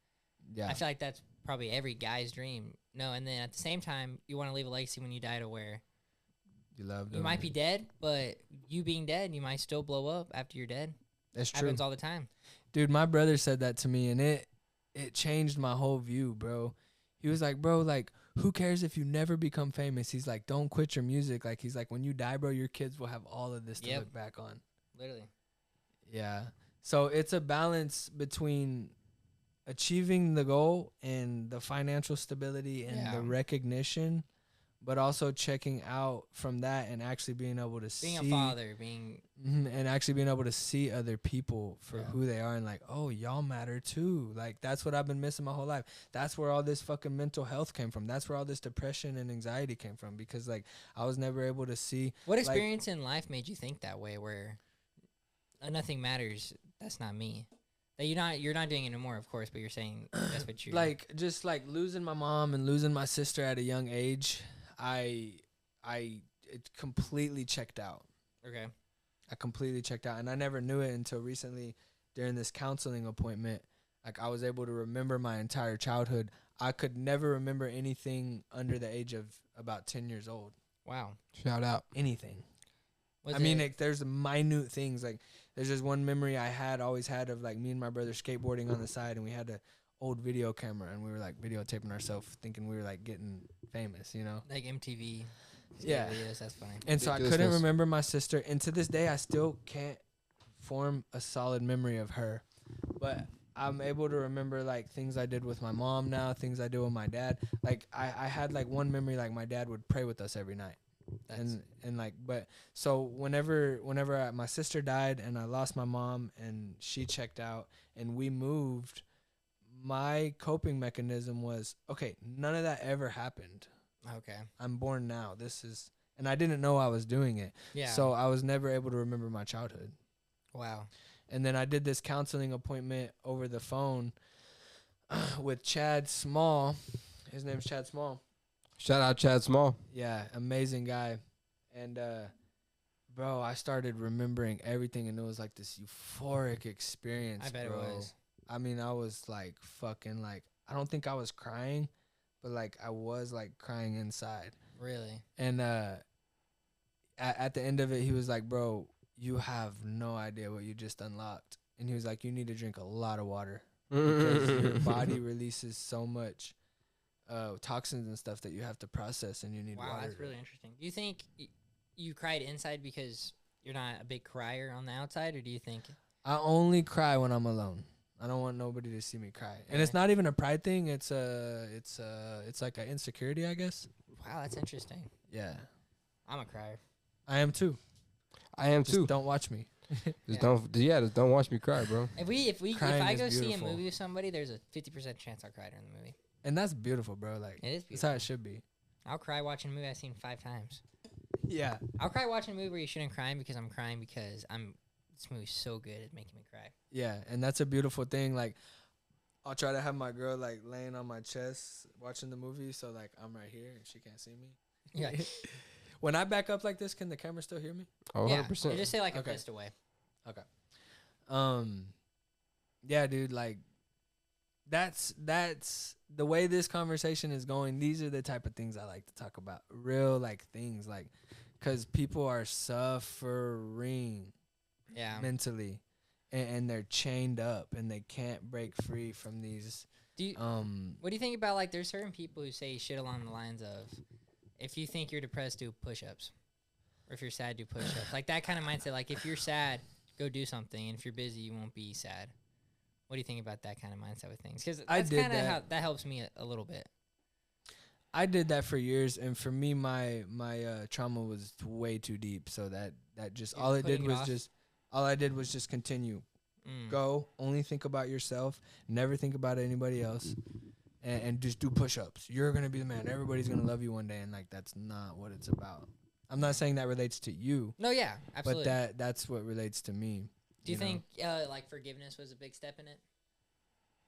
Yeah. I feel like that's probably every guy's dream. No, and then at the same time, you want to leave a legacy when you die to where you love them. You might be dead, but you being dead, you might still blow up after you're dead. That's true. Happens all the time. Dude, my brother said that to me, and it changed my whole view, bro. He was like, bro, like, who cares if you never become famous? He's like, don't quit your music. Like, he's like, when you die, bro, your kids will have all of this to look back on. Literally. Yeah. So it's a balance between achieving the goal and the financial stability and the recognition, but also checking out from that and actually being able to being a father, being and actually being able to see other people for who they are and like, oh, y'all matter too. Like, that's what I've been missing my whole life. That's where all this fucking mental health came from. That's where all this depression and anxiety came from, because like I was never able to see. What experience in life made you think that way, where nothing matters, that's not me? That you're not doing it anymore, of course, but you're saying that's what you're like, just like losing my mom and losing my sister at a young age, it completely checked out. Okay. I completely checked out, and I never knew it until recently during this counseling appointment. Like, I was able to remember my entire childhood. I could never remember anything under the age of about 10 years old. Wow. Shout out. Anything. Like, there's minute things. Like, there's just one memory I always had of, like, me and my brother skateboarding on the side, and we had a old video camera, and we were, like, videotaping ourselves thinking we were, like, getting famous, you know? Like MTV. Yeah. Videos, that's funny. And so I couldn't remember my sister. And to this day, I still can't form a solid memory of her. But I'm able to remember, like, things I did with my mom now, things I did with my dad. Like, I had, like, one memory, like, my dad would pray with us every night. And like, but so whenever my sister died and I lost my mom and she checked out and we moved, my coping mechanism was, okay, none of that ever happened. Okay. I'm born now. And I didn't know I was doing it. Yeah. So I was never able to remember my childhood. Wow. And then I did this counseling appointment over the phone with Chad Small. His name's Chad Small. Shout out Chad Small. Yeah, amazing guy. And, bro, I started remembering everything, and it was like this euphoric experience, I bet bro. it was. I mean, I was like fucking like, I don't think I was crying, but like I was like crying inside. Really? And at the end of it, he was like, bro, you have no idea what you just unlocked. And he was like, you need to drink a lot of water because your body releases so much toxins and stuff that you have to process, and you need water. Wow, that's really interesting. Do you think you cried inside because you're not a big crier on the outside, or do you think? I only cry when I'm alone. I don't want nobody to see me cry. And it's not even a pride thing. It's like an insecurity, I guess. Wow, that's interesting. Yeah. I'm a crier. I am too. Just don't watch me. Just don't watch me cry, bro. If I go see a movie with somebody, there's a 50% chance I'll cry during the movie. And that's beautiful, bro. Like, it is beautiful. That's how it should be. I'll cry watching a movie I've seen 5 times. Yeah. I'll cry watching a movie where you shouldn't cry because I'm crying because this movie's so good at making me cry. Yeah, and that's a beautiful thing. Like, I'll try to have my girl, like, laying on my chest watching the movie, so, like, I'm right here and she can't see me. Yeah. When I back up like this, can the camera still hear me? Oh, yeah. 100%. You just say, like, a fist away. Okay. Yeah, dude, like, that's the way this conversation is going. These are the type of things I like to talk about. Real, like, things, like, because people are suffering mentally, and they're chained up, and they can't break free from these. What do you think about, like, there's certain people who say shit along the lines of, if you think you're depressed, do push-ups. Or if you're sad, do push-ups. Like, that kind of mindset. Like, if you're sad, go do something. And if you're busy, you won't be sad. What do you think about that kind of mindset with things? Because that's kind of how that helps me a little bit. I did that for years, and for me, my trauma was way too deep. So that just all I did was just continue. Go, only think about yourself, never think about anybody else, and just do push-ups. You're gonna be the man. Everybody's gonna love you one day, and like that's not what it's about. I'm not saying that relates to you. No, yeah, absolutely. But that's what relates to me. Do you think like forgiveness was a big step in it?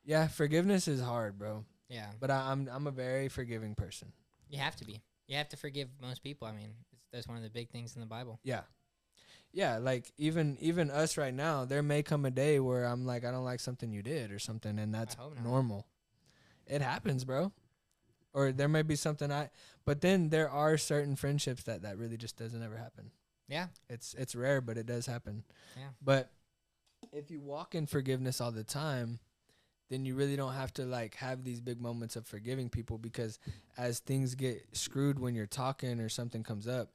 Yeah, forgiveness is hard, bro. Yeah. But I'm a very forgiving person. You have to be. You have to forgive most people. I mean, that's one of the big things in the Bible. Yeah. Yeah, like even us right now, there may come a day where I'm like, I don't like something you did or something, and that's normal. It happens, bro. Or there may be something but then there are certain friendships that really just doesn't ever happen. Yeah. It's rare, but it does happen. Yeah. But if you walk in forgiveness all the time, then you really don't have to like have these big moments of forgiving people, because as things get screwed when you're talking or something comes up,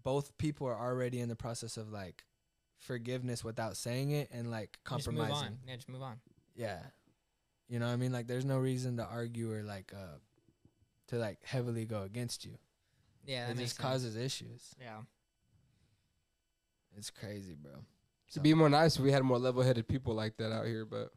both people are already in the process of like forgiveness without saying it and like compromising. Just move on. Yeah, just move on. Yeah. You know what I mean? Like there's no reason to argue or like to like heavily go against you. Yeah, it just causes issues. Yeah. It's crazy, bro. It'd be more nice if we had more level-headed people like that out here, but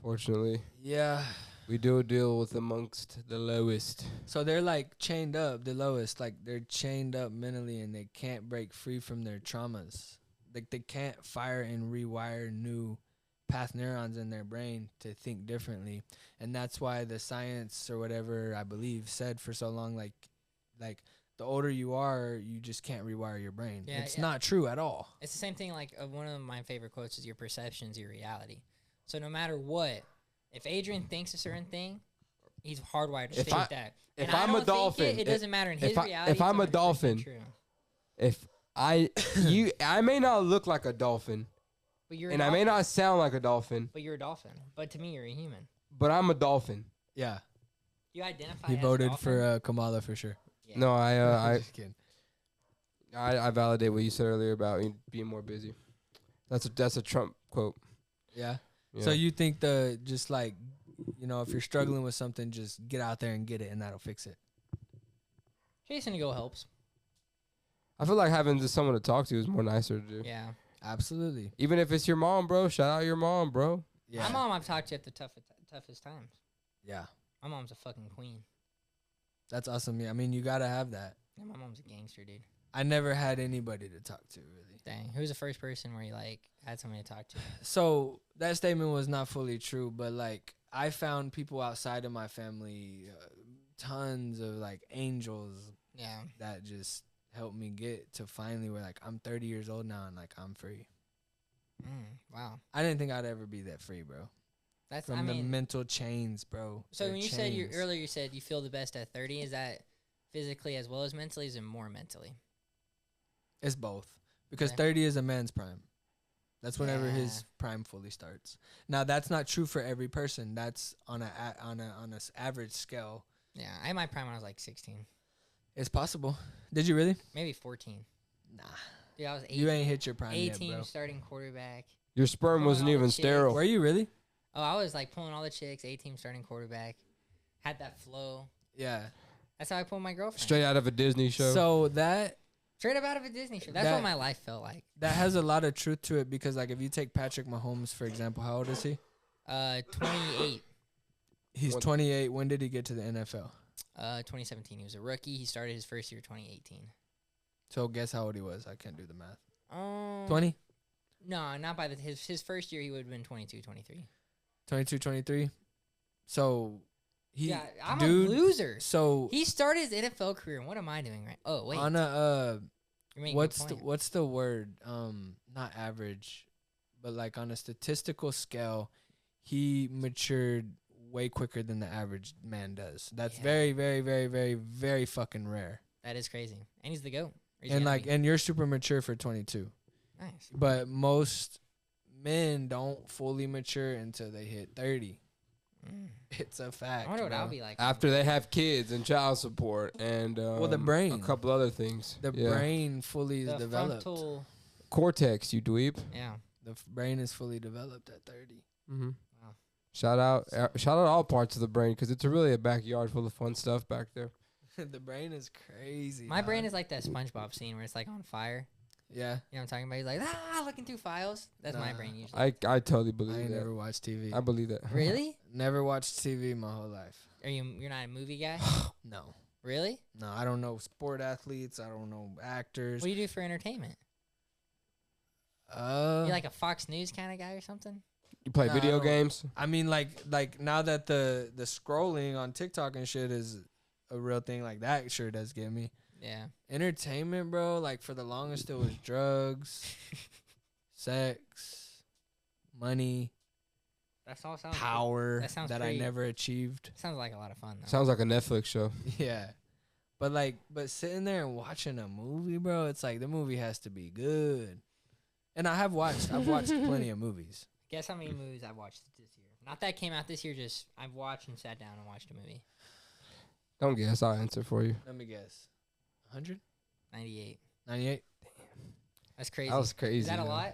fortunately, yeah. we do deal with amongst the lowest. So they're like chained up, the lowest. Like they're chained up mentally, and they can't break free from their traumas. Like they can't fire and rewire new path neurons in their brain to think differently, and that's why the science or whatever I believe said for so long, like the older you are, you just can't rewire your brain. Yeah, it's not true at all. It's the same thing. Like one of my favorite quotes is, "Your perception's your reality." So no matter what, if Adrian thinks a certain thing, he's hardwired to think that. If and I'm a dolphin, it doesn't matter in his reality. If I'm a dolphin, I may not look like a dolphin, but you're and I may not sound like a dolphin, but you're a dolphin. But to me, you're a human. but I'm a dolphin. Yeah. You identify. He as voted a dolphin? for Kamala for sure. Yeah. No, I Just kidding. I validate what you said earlier about being more busy. That's a Trump quote. Yeah. Yeah. So you think just like, if you're struggling with something, just get out there and get it, and that'll fix it. Chasing to go helps. I feel like having just someone to talk to is more nicer to do. Yeah. Absolutely. Even if it's your mom, bro. Shout out your mom, bro. Yeah. My mom I've talked to at the toughest times. Yeah. My mom's a fucking queen. That's awesome. Yeah. I mean, you gotta have that. Yeah, my mom's a gangster, dude. I never had anybody to talk to, really. Dang. Who was the first person where you had somebody to talk to? So that statement was not fully true, but I found people outside of my family, tons of angels. Yeah. That just helped me get to finally where I'm 30 years old now and I'm free. Wow. I didn't think I'd ever be that free, bro. That's From the mental chains, bro. So They're when you chains. said earlier, you said you feel the best at 30. Is that physically as well as mentally? Is it more mentally? It's both. Because Okay. 30 is a man's prime. That's whenever his Yeah. prime fully starts. Now that's not true for every person. That's on a average scale. Yeah. I had my prime when I was like 16. It's possible. Did you really? Maybe 14. Nah. Dude, I was 18. You ain't hit your prime yet, 18 bro. starting quarterback. Your sperm Pulling wasn't all the even chicks. sterile. Were you really? Oh, I was pulling all the chicks, 18 starting quarterback. Had that flow. Yeah. That's how I pulled my girlfriend. Straight out of a Disney show. So that Straight up out of a Disney show. That's what my life felt like. that has a lot of truth to it because if you take Patrick Mahomes for example, how old is he? 28. He's 28. When did he get to the NFL? 2017. He was a rookie. He started his first year 2018. So guess how old he was? I can't do the math. 20? No, not by his first year. He would have been 22, 23. 22, 23. So I'm a loser. So He started his NFL career. What am I doing right? Oh wait. on a You're making a good point. what's the word? Not average, but on a statistical scale, he matured way quicker than the average man does. That's very, very, very, very, very fucking rare. That is crazy. And he's the GOAT. And you're super mature for 22. Nice. But most men don't fully mature until they hit 30. It's a fact. I wonder what bro. I'll be like after they have kids and child support and the brain, a couple other things. The brain fully is the developed. frontal. Cortex, you dweeb. Yeah. The brain is fully developed at 30. Mm-hmm. Wow. Shout out all parts of the brain because it's really a backyard full of fun stuff back there. The brain is crazy. My brain is like that SpongeBob scene where it's on fire. Yeah. You know what I'm talking about? He's like, looking through files. That's my brain usually. I totally I believe ain't that. never watched TV. I believe that. Really? Never watched TV my whole life. You're not a movie guy? No. Really? No, I don't know sport athletes. I don't know actors. What do you do for entertainment? You You like a Fox News kind of guy or something? You play Nah, video I don't- games? I mean, like now that the scrolling on TikTok and shit is a real thing, that sure does get me. Yeah. Entertainment, bro. For the longest, it was drugs, sex, money, That all sounds power that sounds that I pretty- never achieved. Sounds like a lot of fun though. Sounds like a Netflix show. Yeah. But sitting there and watching a movie, bro, it's the movie has to be good. And I've watched plenty of movies. Guess how many movies I've watched this year? Not that came out this year, just I've watched and sat down and watched a movie. Don't guess. I'll answer for you. Let me guess. 100? 98. 98? That's crazy. That was crazy. Is that a man. lot?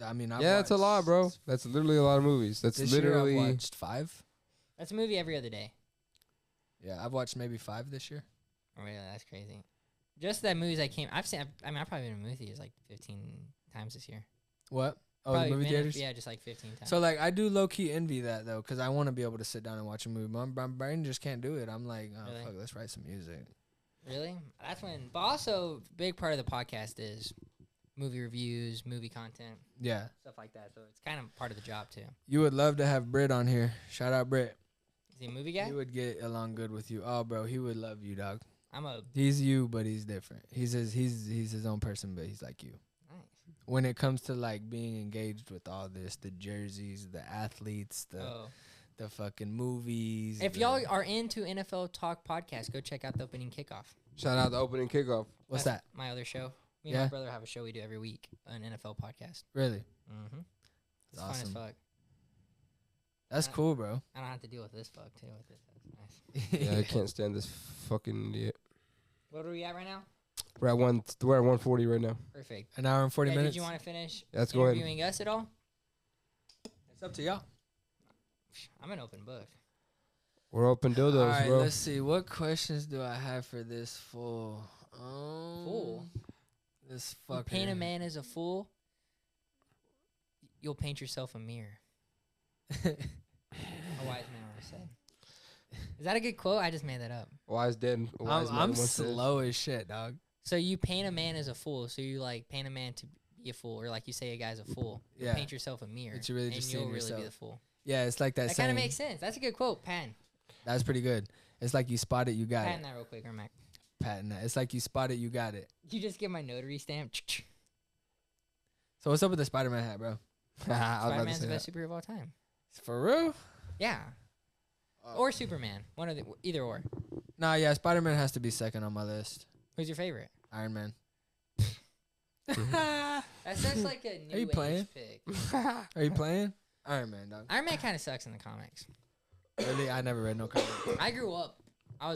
I mean, It's a lot, bro. That's literally a lot of movies. That's This literally. year I've watched 5. That's a movie every other day. Yeah, I've watched maybe 5 this year. Oh, really? That's crazy. Just that movies I've probably been in movies 15, times this year. What? Oh, Probably the movie theaters? Yeah, just like 15 times. So, like, I do low-key envy that, though, because I want to be able to sit down and watch a movie. My brain just can't do it. I'm like, oh, Really? fuck, let's write some music. Really? That's when. But also, big part of the podcast is movie reviews, movie content, Yeah. stuff like that. So it's kind of part of the job too. You would love to have Britt on here. Shout out Britt. Is he a movie guy? He would get along good with you. Oh, bro, he would love you, dog. I'm a He's you, but he's different. He's his own person, but he's like you. nice. When it comes to like being engaged with all this, the jerseys, the athletes, the fucking movies. If y'all are into NFL Talk podcast, go check out the opening kickoff. Shout out the opening kickoff. What's That's that? my other show. Me and Yeah? my brother have a show we do every week, an NFL podcast. Really? Mm-hmm. It's That's awesome. fun as fuck. That's cool, bro. I don't have to deal with this fuck too. With this, that's nice. Yeah, I can't stand this fucking idiot. What are we at right now? We're at 140 right now. Perfect. An hour and 40 minutes. Did you want to finish Let's go ahead. interviewing us at all? It's up to y'all. I'm an open book. We're open dildos, All right, bro. let's see. What questions do I have for this fool? Fool? This You fucker. paint a man as a fool, you'll paint yourself a mirror. A wise man always said. Is that a good quote? I just made that up. Wise dead. Wise man I'm once said. slow as shit, dog. So you paint a man as a fool. So you like paint a man to be a fool, or like you say a guy's a fool. You Yeah. paint yourself a mirror, But you really and just you'll seeing really be yourself. the fool. Yeah, it's like that That kind saying. of makes sense. That's a good quote. Pan. That's pretty good. It's like you spot it, you got Patent it. that real quick, or Mac. Patent that. It's like you spot it, you got it. You just get my notary stamp. So what's up with the Spider-Man hat, bro? I was about to Spider-Man's say the best that. superhero of all time. For real? Yeah. Or Superman. One of the either or. Nah, yeah, Spider-Man has to be second on my list. Who's your favorite? Iron Man. That's such like a new you age playing? pick. Are you playing? Iron Man, dog. Iron Man kind of sucks in the comics. Really? I never read no comic. I grew up. I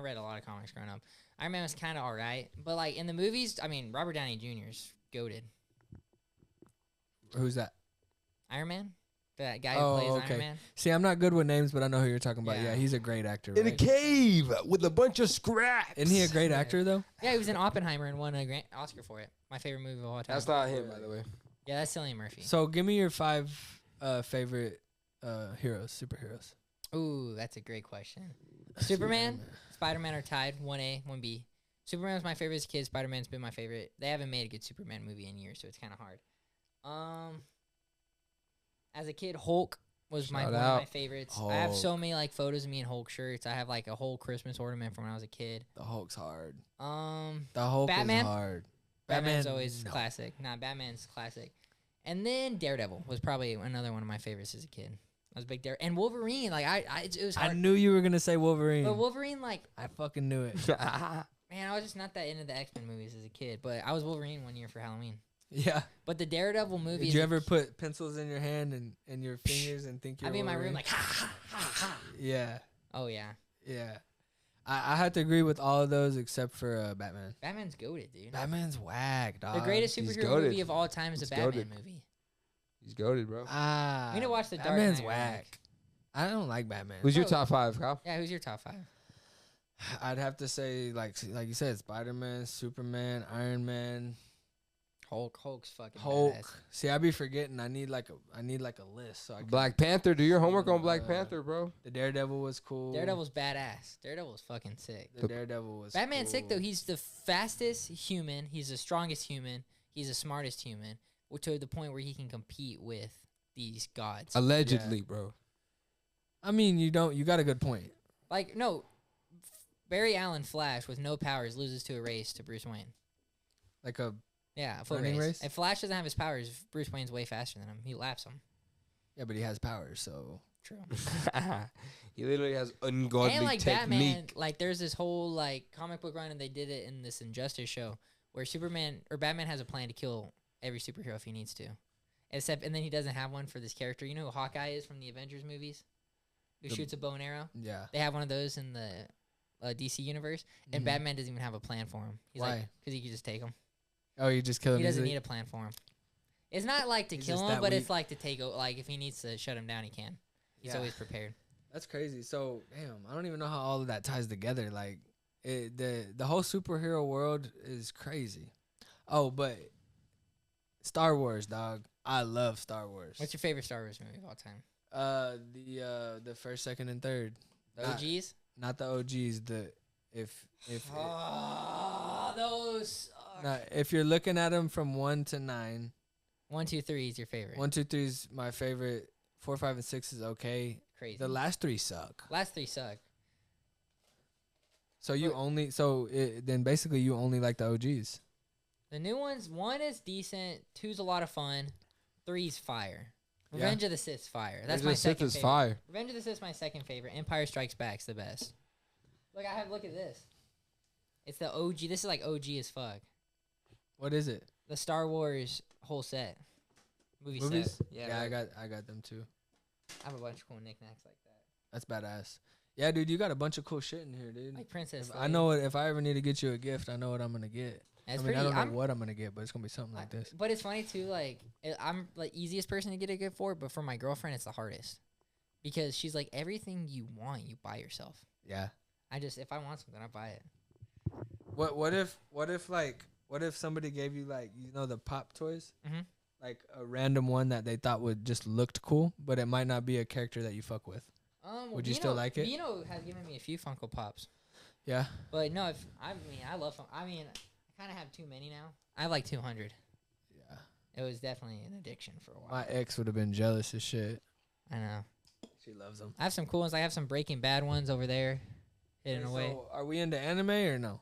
read a lot of comics growing up. Iron Man was kind of alright, but like in the movies, I mean, Robert Downey Jr.'s goated. Who's that? Iron Man, that guy who Oh, plays okay. Iron Man. See, I'm not good with names, but I know who you're talking about. Yeah. Yeah, he's a great actor, In a right? cave with a bunch of scraps. Isn't he a great actor, though? Yeah, he was in Oppenheimer and won a Oscar for it. My favorite movie of all time. That's not him, by the way. Yeah, that's Cillian Murphy. So give me your 5 favorite superheroes. Ooh, that's a great question. Superman, Spider-Man are tied, 1A, 1B. Superman was my favorite as a kid. Spider-Man's been my favorite. They haven't made a good Superman movie in years, so it's kind of hard. As a kid, Hulk was one of my favorites. I have so many like photos of me in Hulk shirts. I have like a whole Christmas ornament from when I was a kid. The Hulk's hard. The The Hulk Batman? is hard. Batman's Batman, always no. classic. Nah, Batman's classic. And then Daredevil was probably another one of my favorites as a kid. I was a big Daredevil. And Wolverine, like it was hard. I knew you were gonna say Wolverine. But Wolverine, like, I fucking knew it. man, I was just not that into the X-Men movies as a kid. But I was Wolverine one year for Halloween. Yeah. But the Daredevil movie. Did you ever put pencils in your hand and your fingers and think you're I'd be in my room Wolverine? like, ha, ha, ha, ha. Yeah. Oh, yeah. Yeah. I had to agree with all of those except for Batman. Batman's goated, dude. Batman's whack, dog. The greatest He's superhero goated. movie of all time is He's a Batman goated. movie. He's goated, bro. Ah. We need to watch The Dark Batman's Knight, whack. I don't like Batman. Who's your Oh. top 5, Kyle? Yeah, who's your top 5? I'd have to say like you said, Spider-Man, Superman, Iron Man, Hulk's fucking Hulk. badass. See, I be forgetting. I need like a list. So I can, Black Panther. Do your homework on Black Panther, bro. The Daredevil was cool. Daredevil's badass. Daredevil's fucking sick. The Daredevil was. Batman's sick, though. cool. He's the fastest human. He's the strongest human. He's the smartest human. To the point where he can compete with these gods. Allegedly, bro. I mean, you got a good point. Like, no. Barry Allen Flash with no powers loses to a race to Bruce Wayne. Like a Yeah, a foot Running race? If Flash doesn't have his powers, Bruce Wayne's way faster than him. He laps him. yeah, but he has powers, so True. He literally has ungodly And like technique. Batman, like there's this whole like comic book run, and they did it in this Injustice show where Batman has a plan to kill every superhero if he needs to, and then he doesn't have one for this character. You know who Hawkeye is from the Avengers movies, who shoots a bow and arrow. yeah. They have one of those in the DC universe, and Mhm. Batman doesn't even have a plan for him. He's Why? Because he can just take him. Oh, you just kill him. He doesn't easily? need a plan for him. It's not like to He's kill just him, that but weak. it's like to take. Like if he needs to shut him down, he can. He's Yeah. always prepared. That's crazy. So, damn, I don't even know how all of that ties together. Like, the whole superhero world is crazy. Oh, but Star Wars, dog. I love Star Wars. What's your favorite Star Wars movie of all time? The first, second, and third. The OGs? Not the OGs. Those. If you're looking at them from 1 to 9. 1, 2, 3 is your favorite. 1, 2, 3 is my favorite. 4, 5, and 6 is okay. Crazy. The last 3 suck. Last 3 suck. So then basically you only like the OGs. The new ones, 1 is decent, 2's a lot of fun, 3's fire. Revenge of the Sith's fire. That's my second favorite. Fire. Revenge of the Sith's my second favorite. Empire Strikes Back's the best. Look at this. It's the OG. This is like OG as fuck. What is it? The Star Wars whole set. Movies? Set. Yeah, I got them too. I have a bunch of cool knickknacks like that. That's badass. Yeah, dude, you got a bunch of cool shit in here, dude. Like Princess. I know if I ever need to get you a gift, I know what I'm gonna get. I don't know what I'm gonna get, but it's gonna be something like this. But it's funny too. Like I'm like easiest person to get a gift for, but for my girlfriend, it's the hardest because she's like everything you want, you buy yourself. Yeah. If I want something, I buy it. What if somebody gave you like the pop toys, like a random one that they thought would just looked cool, but it might not be a character that you fuck with. Would you still like it? Bino has given me a few Funko Pops. Yeah. But no, I love. I kind of have too many now. I have like 200. Yeah. It was definitely an addiction for a while. My ex would have been jealous as shit. I know. She loves them. I have some cool ones. I have some Breaking Bad ones over there, hidden away. So are we into anime or no?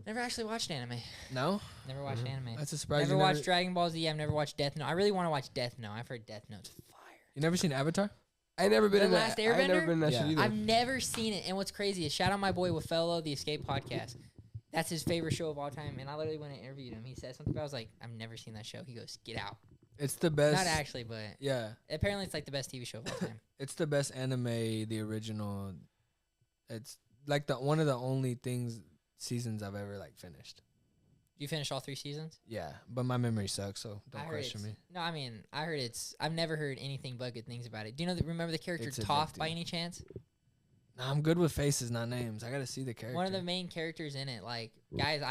Never actually watched anime. No? Never watched anime. That's a surprise. Never watched Dragon Ball Z. I've never watched Death Note. I really want to watch Death Note. I've heard Death Note's fire. You never seen Avatar? I never been The in Last that. Airbender? I never been in that shit either. I've never seen it. And what's crazy is shout out my boy Wafello, the Escape Podcast. That's his favorite show of all time. And I literally went and interviewed him. He said something. I was like, I've never seen that show. He goes, get out. It's the best. Not actually, but yeah. Apparently, it's like the best TV show of all time. It's the best anime, the original. It's like one of the only seasons I've ever like finished. You finished all 3 seasons? Yeah, but my memory sucks, so don't question me. No, I mean, I heard I've never heard anything but good things about it. Do you remember the character Toph by any chance? Nah, I'm good with faces, not names. I gotta see the character. One of the main characters in it, like guys,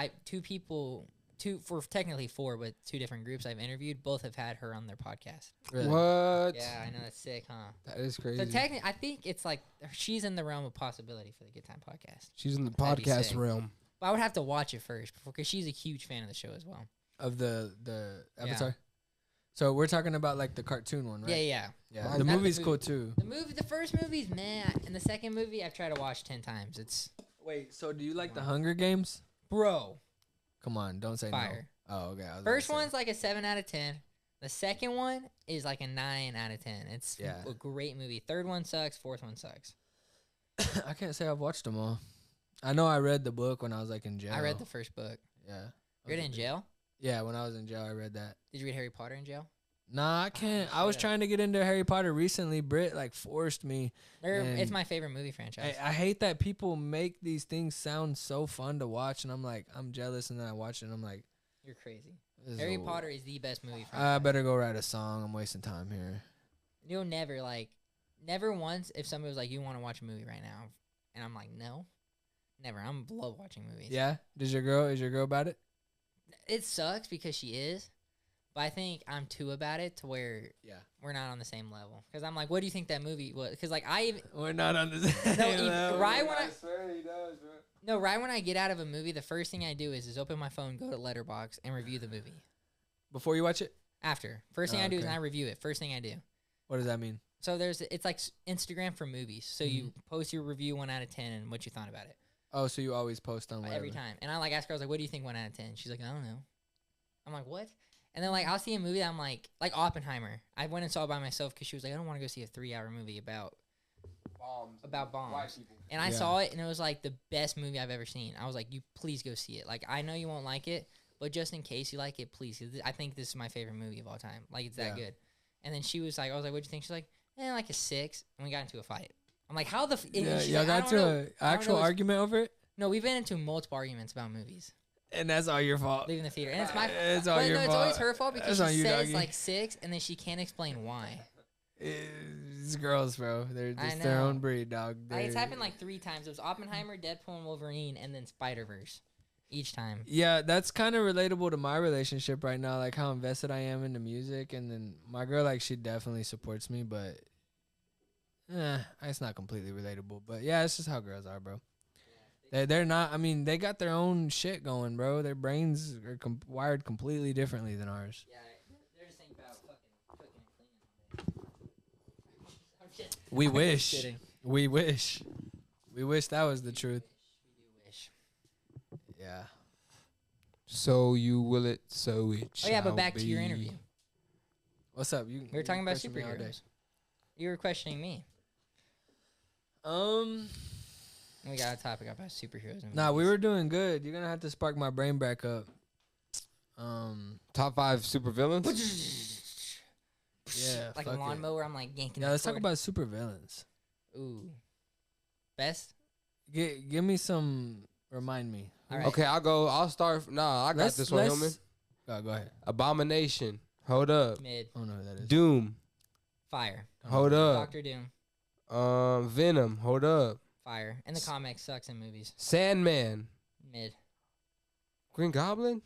technically 4, but 2 different groups I've interviewed, both have had her on their podcast. Really? What? Yeah, I know, that's sick, huh? That is crazy. So technically, I think it's like she's in the realm of possibility for the Good Time Podcast. She's in the podcast realm. But I would have to watch it first because she's a huge fan of the show as well. Of the Avatar. Yeah. So we're talking about like the cartoon one, right? Yeah. The movie's cool too. The first movie's meh, and the second movie I've tried to watch 10 times. Wait. So do you like the Hunger Games, bro? Come on, don't say fire. No. Oh, okay. First one's like a 7 out of 10. The second one is like a 9 out of 10. It's a great movie. Third one sucks. Fourth one sucks. I can't say I've watched them all. I know I read the book when I was like in jail. I read the first book. Yeah. You read it in jail? Yeah, when I was in jail, I read that. Did you read Harry Potter in jail? Nah, I can't. I was trying to get into Harry Potter recently. Britt like forced me. It's my favorite movie franchise. I hate that people make these things sound so fun to watch, and I'm jealous, and then I watch it, and I'm like, you're crazy. Harry Potter is the best movie franchise. I better go write a song. I'm wasting time here. You'll never once if somebody was like, you want to watch a movie right now, and I'm like, no. Never. I'm love watching movies. Yeah? Is your girl about it? It sucks because she is, but I think I'm too about it to where we're not on the same level. Because I'm like, what do you think that movie was? Because like we're not on the same level. I swear he does, bro. No, right when I get out of a movie, the first thing I do is open my phone, go to Letterboxd, and review the movie. Before you watch it? After. First thing I do is I review it. First thing I do. What does that mean? So it's like Instagram for movies. So you post your review 1 out of 10 and what you thought about it. Oh, so you always post on whatever. Every time. And I like ask her, I was like, what do you think 1 out of 10? She's like, I don't know. I'm like, what? And then like I'll see a movie that I'm like Oppenheimer. I went and saw it by myself because she was like, I don't want to go see a 3-hour movie about bombs. White people. And I saw it and it was like the best movie I've ever seen. I was like, you please go see it. Like I know you won't like it, but just in case you like it, please. I think this is my favorite movie of all time. Like it's that good. And then she was like, I was like, what'd you think? She's like, like a 6. And we got into a fight. I'm like, how the y'all got into an actual argument over it? No, we've been into multiple arguments about movies. And that's all your fault. Leaving the theater. And it's my fault. It's all your fault. It's always her fault because she says doggy. like 6 and then she can't explain why. It's girls, bro. They're just their own breed, dog. Like, it's happened like 3 times. It was Oppenheimer, Deadpool, and Wolverine, and then Spider-Verse. each time. Yeah, that's kind of relatable to my relationship right now, like how invested I am in the music. And then my girl, like, she definitely supports me, but it's not completely relatable. But yeah, it's just how girls are, bro. They're not. I mean, they got their own shit going, bro. Their brains are wired completely differently than ours. Yeah, they're just thinking about fucking cooking and cleaning all day. We I'm wish. just kidding. We wish. We wish that was the truth. We do wish. Yeah. So you will it, so it Oh yeah, but shall back to your be. interview. What's up? We were talking about question me all day. superheroes. You were questioning me. We got a topic about superheroes. Nah, we were doing good. You're gonna have to spark my brain back up. Top 5 supervillains. Yeah, like a fuck it. lawnmower. I'm like yanking. Yeah, the let's talk cord. about supervillains. Ooh. Best. Give me some. Remind me. All right. Okay, I'll start. Nah, I got this one, Hillman. Go ahead. Abomination. Hold up. Mid. I don't know who that is. Doom. Fire. Hold up. Doctor Doom. Venom. Hold up. Fire. In the comics, sucks in movies. Sandman. Mid. Green Goblin.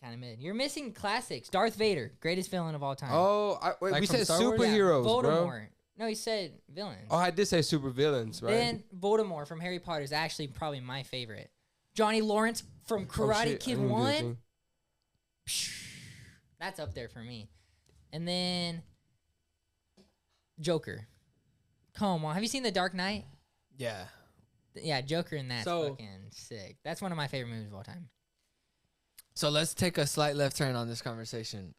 Kind of mid. You're missing classics. Darth Vader, greatest villain of all time. Oh, wait, Like we from said Star Wars? superheroes, bro. Voldemort. No, he said villains. Oh, I did say supervillains, right? Then Voldemort from Harry Potter is actually probably my favorite. Johnny Lawrence from Karate shit, I Kid didn't do a 1. thing. That's up there for me. And then Joker. Come on. Have you seen The Dark Knight? Yeah. Yeah, Joker in that's So- fucking sick. That's one of my favorite movies of all time. So let's take a slight left turn on this conversation.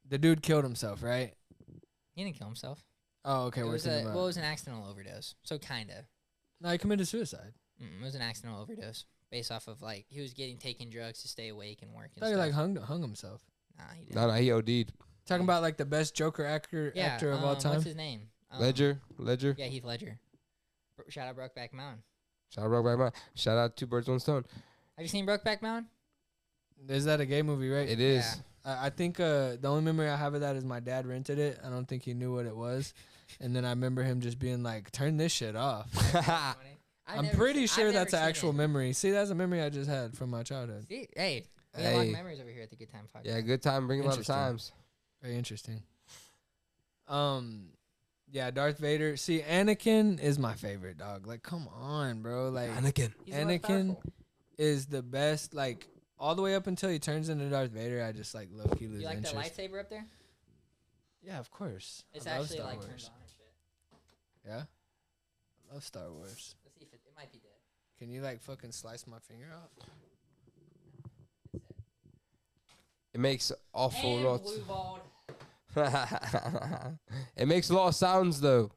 The dude killed himself, right? He didn't kill himself. Oh, okay. It We're was, thinking it about. was an accidental overdose. So kind of. No, he committed suicide. It was an accidental overdose based off of like he was getting taken drugs to stay awake and work. I And thought he stuff. like hung himself. Nah, he didn't. No, he OD'd. Talking about like the best Joker actor of all time. What's his name? Ledger. Yeah, Heath Ledger. Shout out Brokeback Mountain. Shout out Brokeback Mountain. Shout out Two Birds, One Stone. Have you seen Brokeback Mountain? Is that a gay movie, right? It is. I think the only memory I have of that is my dad rented it. I don't think he knew what it was. And then I remember him just being like, turn this shit off. I'm pretty sure that's an actual memory. See, that's a memory I just had from my childhood. See, hey, we have a lot of memories over here at the Good Time Podcast. Yeah, good time. Bring a lot of Interesting. times. Very interesting. Yeah, Darth Vader. See, Anakin is my favorite, dog. Like, come on, bro. Like, Anakin. He's the most Anakin powerful. is the best. Like, all the way up until he turns into Darth Vader, I just like low-key lose You like interest. the lightsaber up there? Yeah, of course. It's I love actually Star like Wars. turned on and shit. Yeah, I love Star Wars. Let's see if it might be dead. Can you like fucking slice my finger off? It makes awful And lots. blue balled. It makes a lot of sounds though.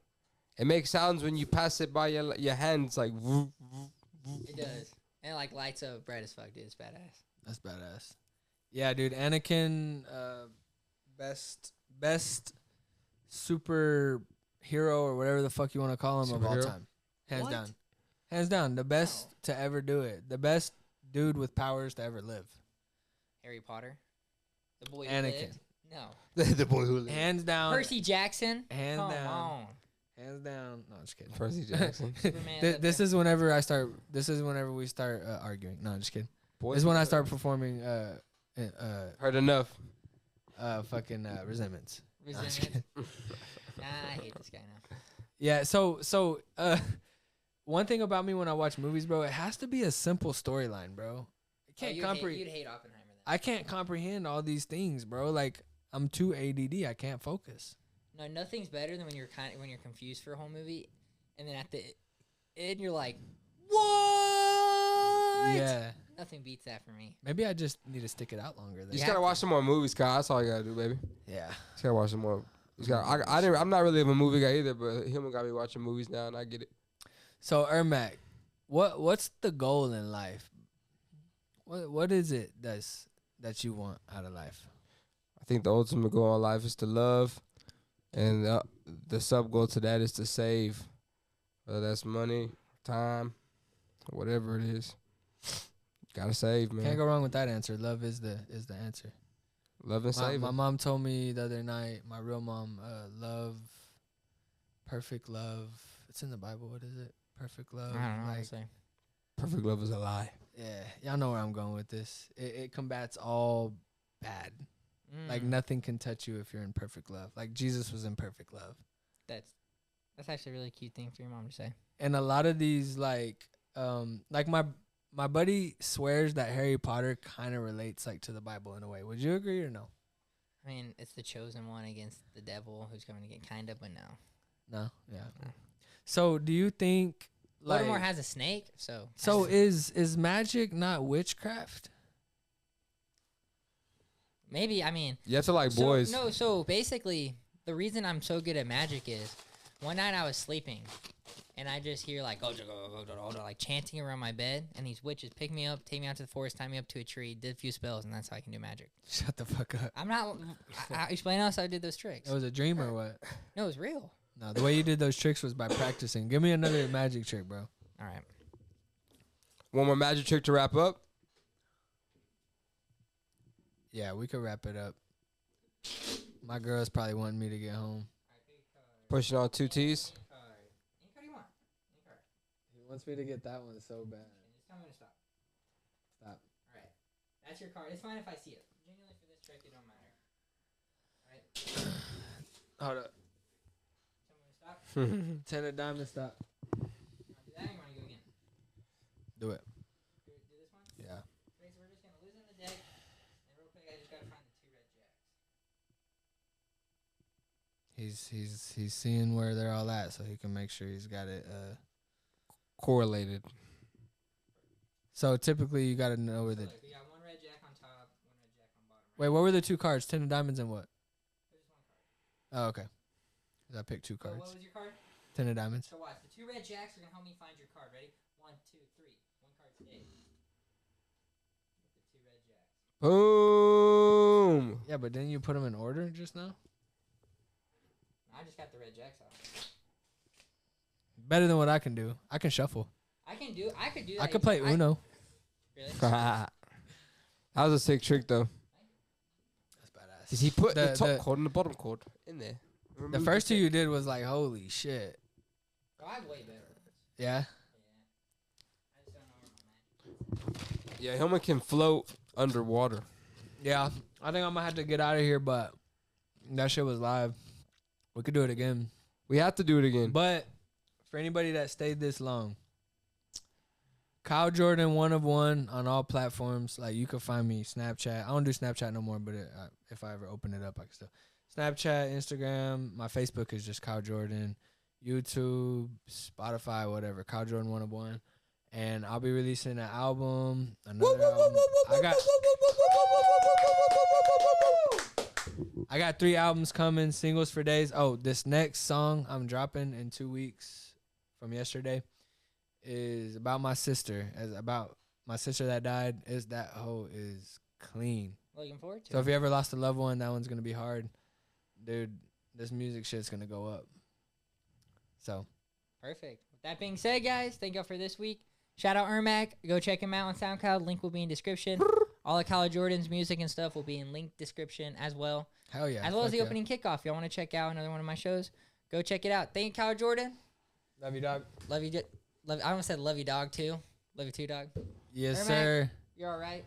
It makes sounds when you pass it by your hands, like. Woo, woo, woo. It does. And it like lights up bright as fuck, dude. It's badass. That's badass. Yeah, dude. Anakin, best super hero or whatever the fuck you want to call him of all Superhero? time. Hands What? down. Hands down. The best to ever do it. The best dude with powers to ever live. Harry Potter. The boy who Anakin. lived. No. The boy who lived. Hands down. Percy Jackson. Hands Come down. on. Hands down. No, I'm just kidding. Percy Jackson. Superman This lived is whenever I start. This is whenever we start arguing. No, I'm just kidding. Boy, This is when I start performing Heard enough. fucking resentments. there. No, I'm just Resentment. kidding. Nah, I hate this guy now. Yeah, so one thing about me when I watch movies, bro, it has to be a simple storyline, bro. You'd hate Oppenheimer then. I can't comprehend all these things, bro. Like I'm too ADD. I can't focus. No, nothing's better than when you're confused for a whole movie, and then at the end you're like, what? Yeah. Nothing beats that for me. Maybe I just need to stick it out longer. You Then. just Yeah. gotta watch some more movies, Kyle. That's all you gotta do, baby. Yeah. Just gotta watch some more. I'm not really a movie guy either, but him got me watching movies now, and I get it. So Ermac, what's the goal in life? What is it that you want out of life? I think the ultimate goal in life is to love, and the sub goal to that is to save, whether that's money, time, whatever it is. Gotta save, man. Can't go wrong with that answer. Love is the answer. Love and save. My mom told me the other night, my real mom, love, perfect love. It's in the Bible. What is it? Perfect love. I don't know. Like, Honestly. Perfect love is a lie. y'all know where I'm going with this. It combats all bad. Like nothing can touch you if you're in perfect love. Like Jesus was in perfect love. That's actually a really cute thing for your mom to say. And a lot of these like my buddy swears that Harry Potter kind of relates like to the Bible in a way. Would you agree or no? I mean, it's the chosen one against the devil who's coming to get kind of, but no. No, yeah. No. So do you think like Voldemort has a snake? So is magic not witchcraft? Maybe, I mean. You have to like boys. No, so basically, the reason I'm so good at magic is one night I was sleeping, and I just hear like, like chanting around my bed, and these witches pick me up, take me out to the forest, tie me up to a tree, did a few spells, and that's how I can do magic. Shut the fuck up. I'm not. Explain else I did those tricks. It was a dream or what? No, it was real. No, the way you did those tricks was by practicing. Give me another magic trick, bro. All right. One more magic trick to wrap up. Yeah, we could wrap it up. My girl's probably wanting me to get home. Pushing on 2 T's. Any card you want. Any card. He wants me to get that one so bad. Just tell me to stop. Stop. All right. That's your card. It's fine if I see it. Genuinely for this trick, it don't matter. All right. Hold up. Tell me to stop. 10 of diamonds, stop. You want to do that or you want to go again? Do it. Do this one? Yeah. Okay, so we're just going to lose in the deck. And real quick, I just got to find the 2 red jacks. He's seeing where they're all at, so he can make sure he's got it Correlated. So typically you got to know where the. So we got 1 red jack on top, 1 red jack on bottom. Right? Wait, what were the 2 cards? 10 of diamonds and what? There's 1 card. Oh, okay. 'Cause I picked 2 So cards. what was your card? 10 of diamonds. So watch. The 2 red jacks are going to help me find your card. Ready? 1, 2, 3. 1 card stays. With the 2 red jacks. Boom. Yeah, but didn't you put them in order just now? I just got the red jacks off. Better than what I can do. I can shuffle. I could do that. I could play Uno. Really? That was a sick trick, though. That's badass. Did he put the top chord and the bottom chord in there? The first 2 you did was like, holy shit. Oh, I have way better. Yeah? Yeah. I just don't know where my magic is. Yeah, Hillman can float underwater. Yeah. I think I'm going to have to get out of here, but that shit was live. We could do it again. We have to do it again. But for anybody that stayed this long, Kyle Jordan 1 of 1 on all platforms. Like, you can find me Snapchat. I don't do Snapchat no more, but if I ever open it up, I can still. Snapchat, Instagram. My Facebook is just Kyle Jordan. YouTube, Spotify, whatever. Kyle Jordan 1 of 1. And I'll be releasing an album. Another album. I got 3 albums coming, singles for days. Oh, this next song I'm dropping in 2 weeks from yesterday is about my sister. As about my sister that died. That hoe is clean. Looking forward to it. So if you ever lost a loved one, that one's gonna be hard. Dude, this music shit's gonna go up. So Perfect. With that being said, guys, thank y'all for this week. Shout out Ermac. Go check him out on SoundCloud. Link will be in description. All of Kyle Jordan's music and stuff will be in link description as well. hell yeah. As well as the opening kickoff. Y'all want to check out another one of my shows? Go check it out. Thank you, Kyle Jordan. Love you, dog. Love you. I almost said love you, dog, too. Love you, too, dog. Yes, Ermac, sir. You're all right.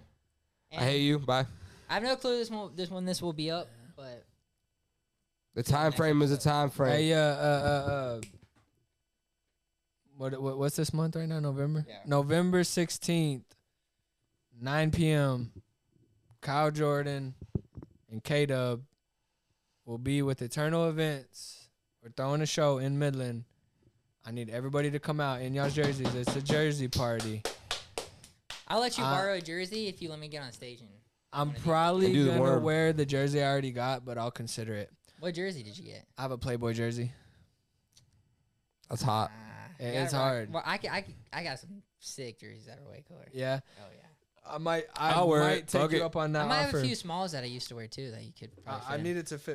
I hate you. Bye. I have no clue this will be up, but The time frame is a time frame. Hey, what's this month right now? November? Yeah. November 16th, 9 p.m. Kyle Jordan and K-Dub will be with Eternal Events. We're throwing a show in Midland. I need everybody to come out in y'all's jerseys. It's a jersey party. I'll let you borrow a jersey if you let me get on stage. I'm probably going to wear the jersey I already got, but I'll consider it. What jersey did you get? I have a Playboy jersey. That's hot. It's hard. Well, I got some sick jerseys that are way cooler. Yeah. Oh, yeah. I might I'll wear might it. take Fuck you it. up on that I might offer. have a few smalls that I used to wear, too, that you could probably fit I in. needed to fit